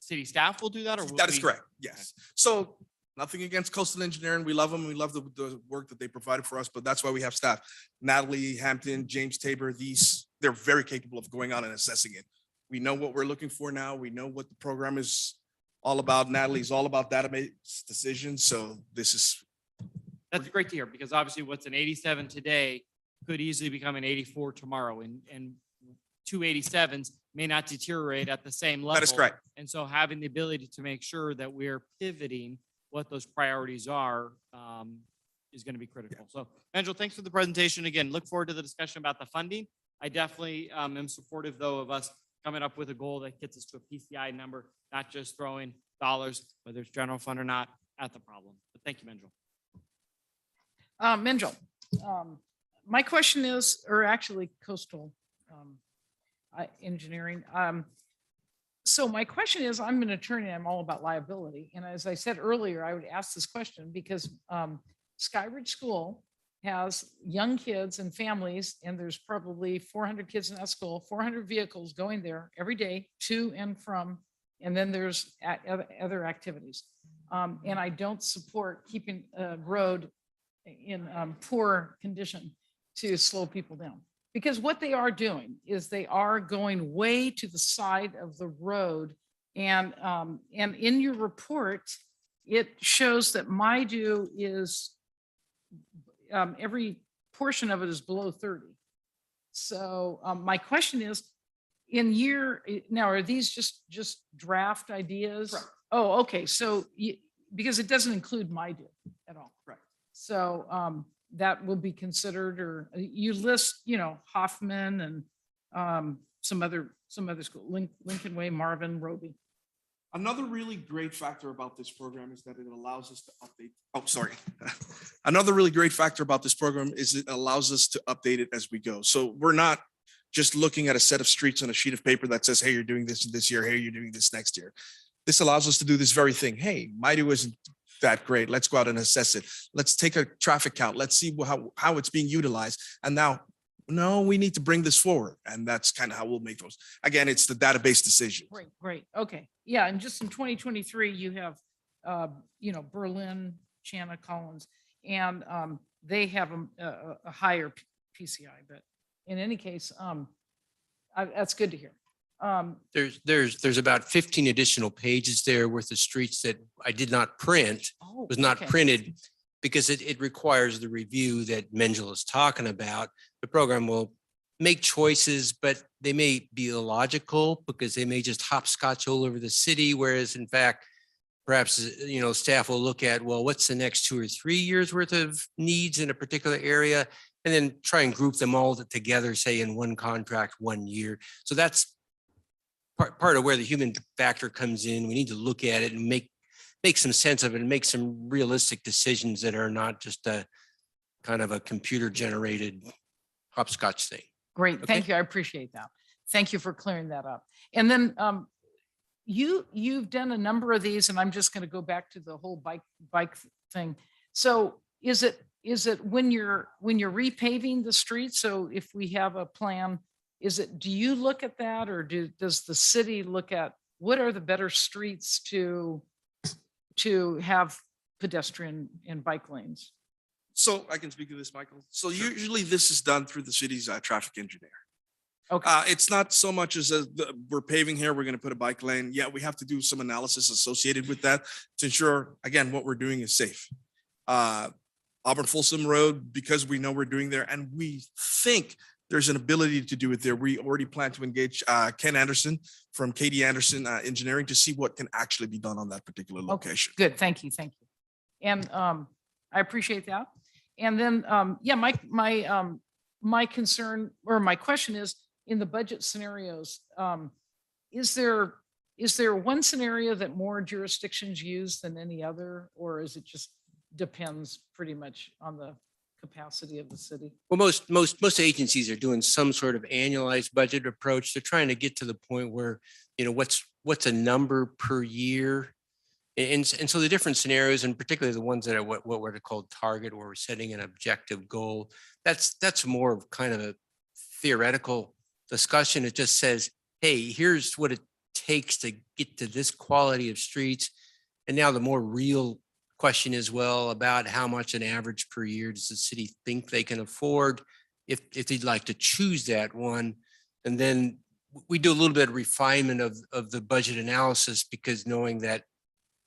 city staff will do that, or that is correct. Yes. So nothing against coastal engineering. We love them. We love the work that they provided for us, but that's why we have staff. Natalie Hampton, James Tabor, they're very capable of going out and assessing it. We know what we're looking for now. We know what the program is all about. Natalie's all about database decisions. So this is That's great to hear, because obviously what's an 87 today could easily become an 84 tomorrow, and two 87s may not deteriorate at the same level. That is correct. And so having the ability to make sure that we're pivoting what those priorities are is going to be critical. So Angela, thanks for the presentation. Again, look forward to the discussion about the funding. I definitely am supportive, though, of us coming up with a goal that gets us to a PCI number, not just throwing dollars, whether it's general fund or not, at the problem. But thank you, Menjo. Menjo, my question is, or actually coastal engineering. So my question is, I'm an attorney, I'm all about liability. And as I said earlier, I would ask this question because Skyridge School has young kids and families, and there's probably 400 kids in that school, 400 vehicles going there every day to and from, and then there's other activities. And I don't support keeping a road in poor condition to slow people down. Because what they are doing is they are going way to the side of the road. And in your report, it shows that my due is every portion of it is below 30. So my question is, now, are these just draft ideas? Correct. Oh, okay. So because it doesn't include my due at all. Correct. So that will be considered, or you list, Hoffman and some other school, Lincoln Way, Marvin, Roby. Another really great factor about this program is that it allows us to update. Oh, sorry. Another really great factor about this program is it allows us to update it as we go. So we're not just looking at a set of streets on a sheet of paper that says, hey, you're doing this year. Hey, you're doing this next year. This allows us to do this very thing. Hey, MIDU isn't that great. Let's go out and assess it. Let's take a traffic count. Let's see how it's being utilized. And now, no, we need to bring this forward. And that's kind of how we'll make those. Again, it's the database decision. Great. Okay. Yeah. And just in 2023, you have, Berlin, Shanna, Collins, and they have a higher PCI, but in any case, that's good to hear. There's about 15 additional pages there worth of streets that I did not print, was not printed because it requires the review that Menjel is talking about. The program will make choices, but they may be illogical because they may just hopscotch all over the city. Whereas in fact, perhaps, staff will look at, well, what's the next 2 or 3 years worth of needs in a particular area, and then try and group them all together, say in one contract, 1 year. So that's part of where the human factor comes in. We need to look at it and make some sense of it and make some realistic decisions that are not just a kind of a computer generated hopscotch thing. Great. Okay. Thank you. I appreciate that. Thank you for clearing that up. And then you've done a number of these, and I'm just going to go back to the whole bike thing. So is it when you're repaving the street? So if we have a plan, do you look at that, or does the city look at what are the better streets to have pedestrian and bike lanes? So I can speak to this, Michael. So usually this is done through the city's traffic engineer. Okay. It's not so much as we're paving here, we're going to put a bike lane. Yeah, we have to do some analysis associated with that to ensure, again, what we're doing is safe. Auburn Folsom Road, because we know we're doing there and we think there's an ability to do it there. We already plan to engage Ken Anderson from KD Anderson Engineering to see what can actually be done on that particular location. Okay, good. Thank you. And I appreciate that. And then, my concern or my question is, in the budget scenarios, is there one scenario that more jurisdictions use than any other, or is it just depends pretty much on the capacity of the city? Well, most agencies are doing some sort of annualized budget approach. They're trying to get to the point where, what's a number per year. And so the different scenarios, and particularly the ones that are what we're called target, where we're setting an objective goal, that's more of kind of a theoretical discussion. It just says, hey, here's what it takes to get to this quality of streets. And now the more real question is, well, about how much an average per year does the city think they can afford if they'd like to choose that one. And then we do a little bit of refinement of the budget analysis, because knowing that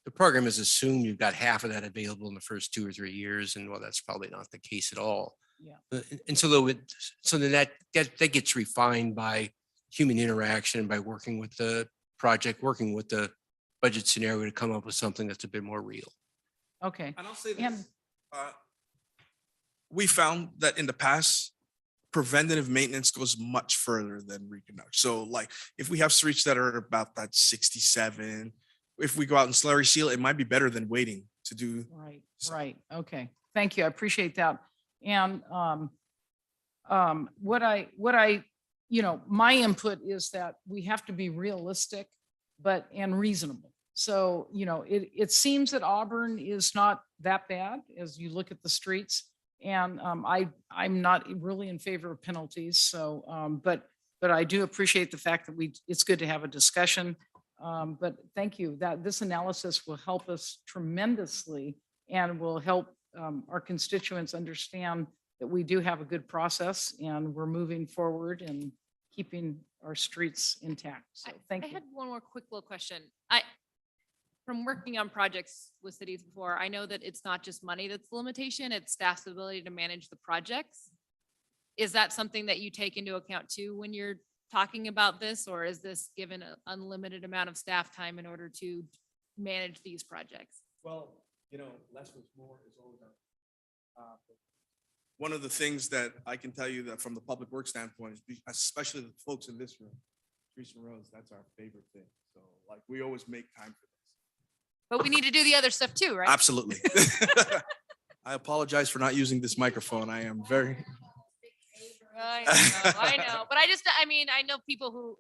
the program is assumed you've got half of that available in the first 2 or 3 years, and well, that's probably not the case at all. Yeah. And so then that gets refined by human interaction, by working with the project, working with the budget scenario to come up with something that's a bit more real. Okay. And I'll say And- this, we found that in the past, preventative maintenance goes much further than reconstruct. So like, if we have streets that are about that 67, if we go out and slurry seal, it might be better than waiting to do. Right, right. Okay. Thank you. I appreciate that. And what I, my input is that we have to be realistic, and reasonable. So, it seems that Auburn is not that bad as you look at the streets. And I'm not really in favor of penalties. So, but I do appreciate the fact that it's good to have a discussion. But thank you, that this analysis will help us tremendously and will help our constituents understand that we do have a good process and we're moving forward and keeping our streets intact. So thank I you. had one more quick little question. From working on projects with cities before, I know that it's not just money that's the limitation, it's staff's ability to manage the projects. Is that something that you take into account too when you're talking about this, or is this given an unlimited amount of staff time in order to manage these projects? Well, less was more is always one of the things that I can tell you that from the public works standpoint, is especially the folks in this room, streets and roads, that's our favorite thing. So like, we always make time for this. But we need to do the other stuff too, right? Absolutely. I apologize for not using this microphone. I am very. I know, but I know people who,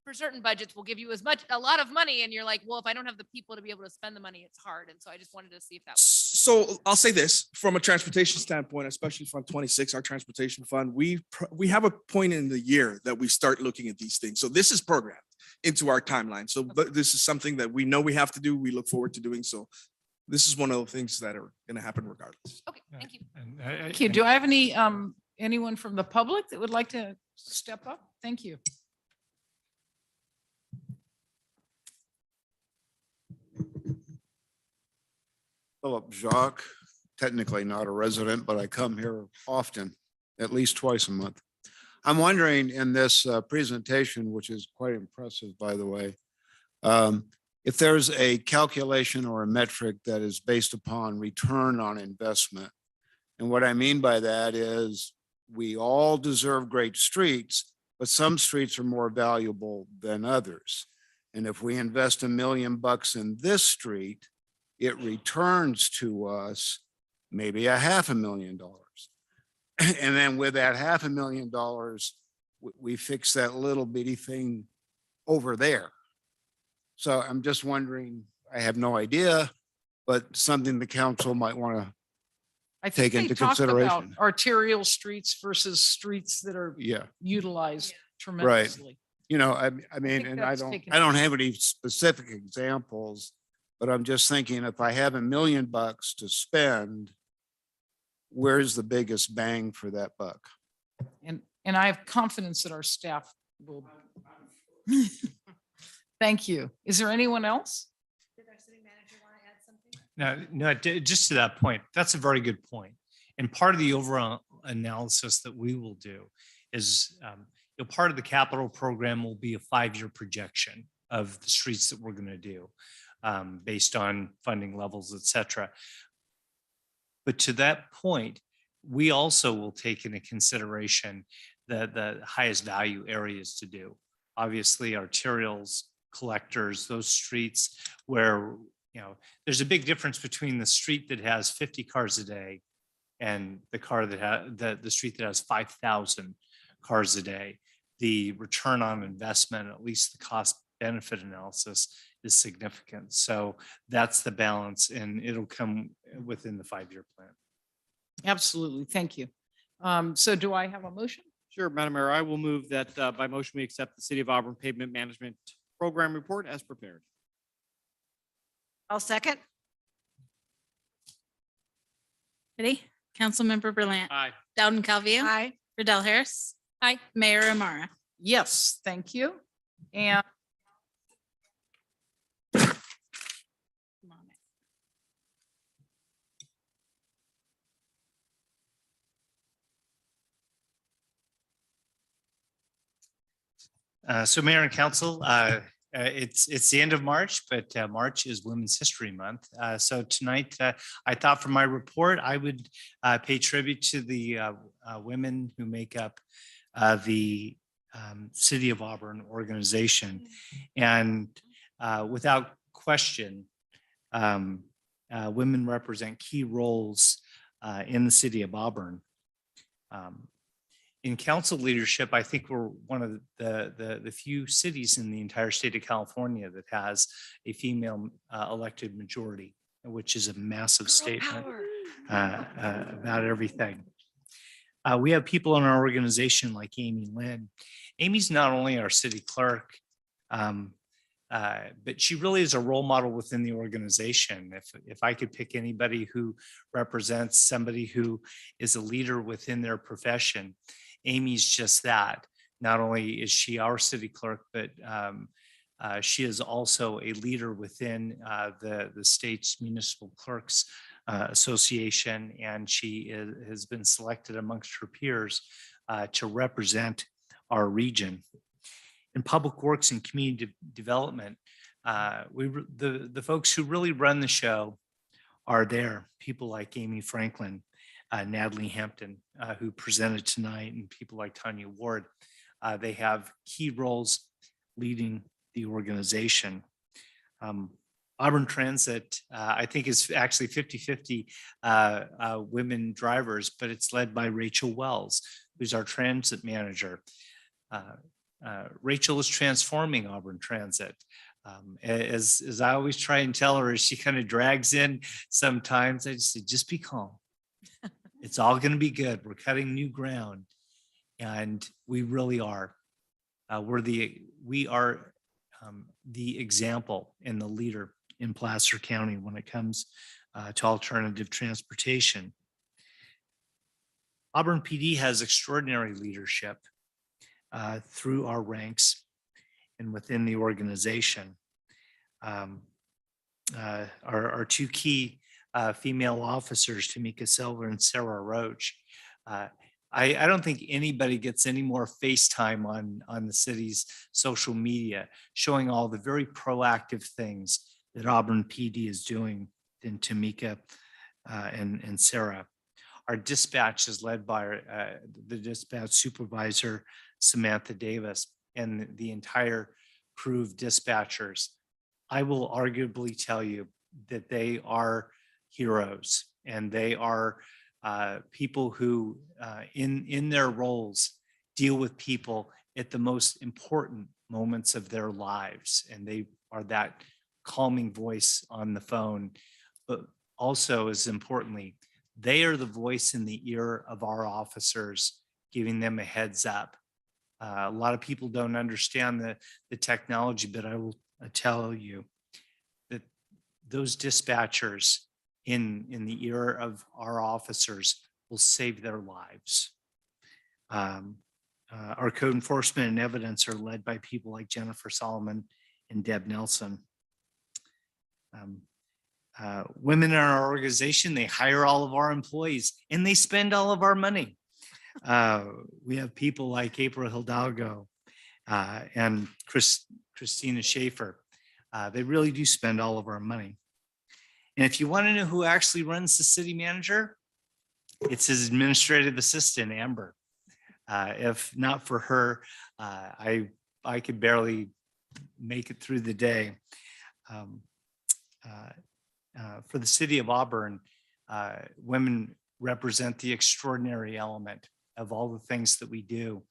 for certain budgets will give you a lot of money and you're like, well, if I don't have the people to be able to spend the money, it's hard. And so I just wanted to see if that was. So I'll say this, from a transportation standpoint, especially Fund 26, our transportation fund, we have a point in the year that we start looking at these things. So this is programmed into our timeline. So, but this is something that we know we have to do. We look forward to doing. So this is one of the things that are going to happen regardless. Okay, thank you. Thank you. Do I have anyone from the public that would like to step up? Thank you. Philip Jacques, technically not a resident, but I come here often, at least twice a month. I'm wondering in this presentation, which is quite impressive, by the way, if there's a calculation or a metric that is based upon return on investment. And what I mean by that is we all deserve great streets, but some streets are more valuable than others. And if we invest $1 million in this street, it returns to us maybe $500,000. And then with that $500,000, we fix that little bitty thing over there. So I'm just wondering, I have no idea, but something the council might want to take into consideration. Arterial streets versus streets that are utilized tremendously. I mean, and I don't have any specific examples, but I'm just thinking if I have $1 million to spend, where's the biggest bang for that buck? And I have confidence that our staff will. Thank you. Is there anyone else? Did our city manager want to add something? No, just to that point, that's a very good point. And part of the overall analysis that we will do is, part of the capital program will be a 5-year projection of the streets that we're going to do based on funding levels, et cetera. But to that point, we also will take into consideration the highest value areas to do. Obviously, arterials, collectors, those streets where, there's a big difference between the street that has 50 cars a day and the street that has 5,000 cars a day. The return on investment, at least the cost benefit analysis, is significant. So that's the balance, and it'll come within the 5-year plan. Absolutely. Thank you. So do I have a motion? Sure, Madam Mayor, I will move that by motion, we accept the City of Auburn Pavement Management Program Report as prepared. I'll second. Ready? Councilmember Berlant. Aye. Dowden Calvillo. Aye. Riddell Harris. Aye. Mayor Amara. Yes, thank you. And So Mayor and Council, it's the end of March, but March is Women's History Month. So tonight, I thought for my report, I would pay tribute to the women who make up the City of Auburn organization. And without question, women represent key roles in the City of Auburn. In council leadership, I think we're one of the few cities in the entire state of California that has a female elected majority, which is a massive statement about everything. We have people in our organization like Amy Lynn. Amy's not only our city clerk, but she really is a role model within the organization. If I could pick anybody who represents somebody who is a leader within their profession, Amy's just that. Not only is she our city clerk, but she is also a leader within the state's municipal clerks association, and she has been selected amongst her peers to represent our region. In public works and community development, the folks who really run the show are there. People like Amy Franklin, Natalie Hampton, who presented tonight, and people like Tanya Ward. They have key roles leading the organization. Auburn Transit, I think, is actually 50-50 women drivers, but it's led by Rachel Wells, who's our transit manager. Rachel is transforming Auburn Transit. As I always try and tell her, as she kind of drags in sometimes, I just say, just be calm. It's all going to be good. We're cutting new ground, and we really are. We are the example and the leader in Placer County when it comes to alternative transportation. Auburn PD has extraordinary leadership through our ranks and within the organization. Our two key female officers, Tamika Silver and Sarah Roach. I don't think anybody gets any more FaceTime on the city's social media, showing all the very proactive things that Auburn PD is doing than Tamika and Sarah. Our dispatch is led by the dispatch supervisor, Samantha Davis, and the entire crew of dispatchers. I will arguably tell you that they are heroes, and they are people who in their roles deal with people at the most important moments of their lives. And they are that calming voice on the phone, but also, as importantly, they are the voice in the ear of our officers, giving them a heads up. A lot of people don't understand the technology, but I will tell you that those dispatchers in the ear of our officers will save their lives. Our code enforcement and evidence are led by people like Jennifer Solomon and Deb Nelson. Women in our organization, they hire all of our employees and they spend all of our money. We have people like April Hidalgo and Christina Schaefer. They really do spend all of our money. And if you want to know who actually runs the city manager, it's his administrative assistant, Amber. If not for her, I could barely make it through the day. For the city of Auburn, women represent the extraordinary element of all the things that we do.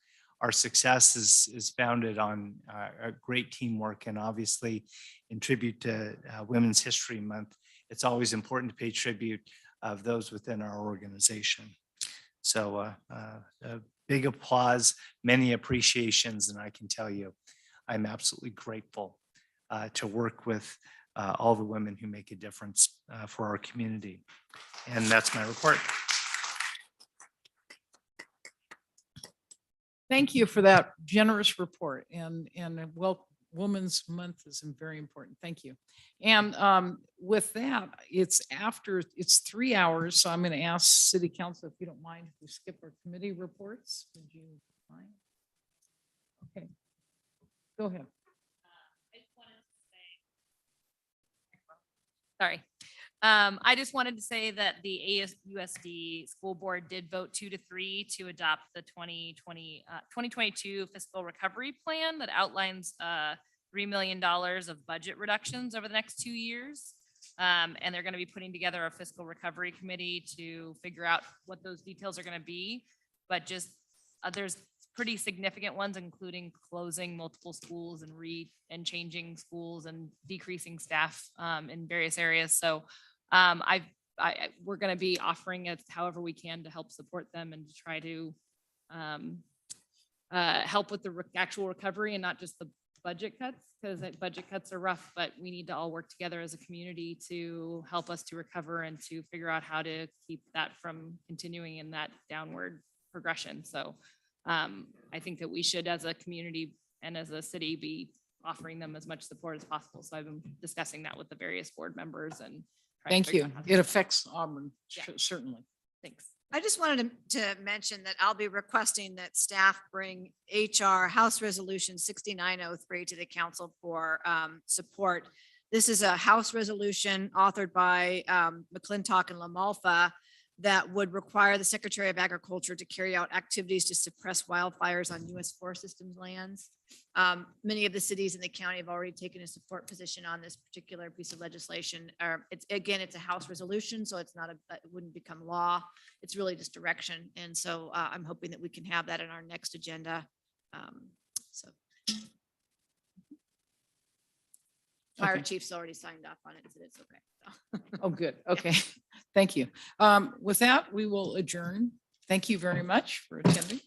Our success is founded on a great teamwork, and obviously in tribute to Women's History Month, it's always important to pay tribute of those within our organization. So a big applause, many appreciations, and I can tell you, I'm absolutely grateful to work with all the women who make a difference for our community. And that's my report. Thank you for that generous report, and Women's Month is very important. Thank you. And with that, it's 3 hours, so I'm going to ask City Council, if you don't mind, if we skip our committee reports. Would you mind? Okay. Go ahead. Sorry. I just wanted to say that the ASUSD school board did vote 2-3 to adopt the 2022 fiscal recovery plan that outlines $3 million of budget reductions over the next 2 years. And they're going to be putting together a fiscal recovery committee to figure out what those details are going to be. But just there's pretty significant ones, including closing multiple schools and changing schools and decreasing staff in various areas. So we're going to be offering it however we can to help support them and to try to help with the actual recovery and not just the budget cuts, because budget cuts are rough, but we need to all work together as a community to help us to recover and to figure out how to keep that from continuing in that downward progression. So I think that we should, as a community and as a city, be offering them as much support as possible. So I've been discussing that with the various board members and. trying to Thank figure you. out how to- It affects Auburn, Yeah. certainly. Thanks. I just wanted to mention that I'll be requesting that staff bring HR House Resolution 6903 to the council for support. This is a House resolution authored by McClintock and LaMalfa that would require the Secretary of Agriculture to carry out activities to suppress wildfires on U.S. Forest Systems lands. Many of the cities in the county have already taken a support position on this particular piece of legislation. It's a House resolution, so it's not it wouldn't become law. It's really just direction. And so I'm hoping that we can have that in our next agenda. So. Fire Okay. chief's already signed off on it, so it's okay. Oh, good. Okay. Thank you. With that, we will adjourn. Thank you very much for attending.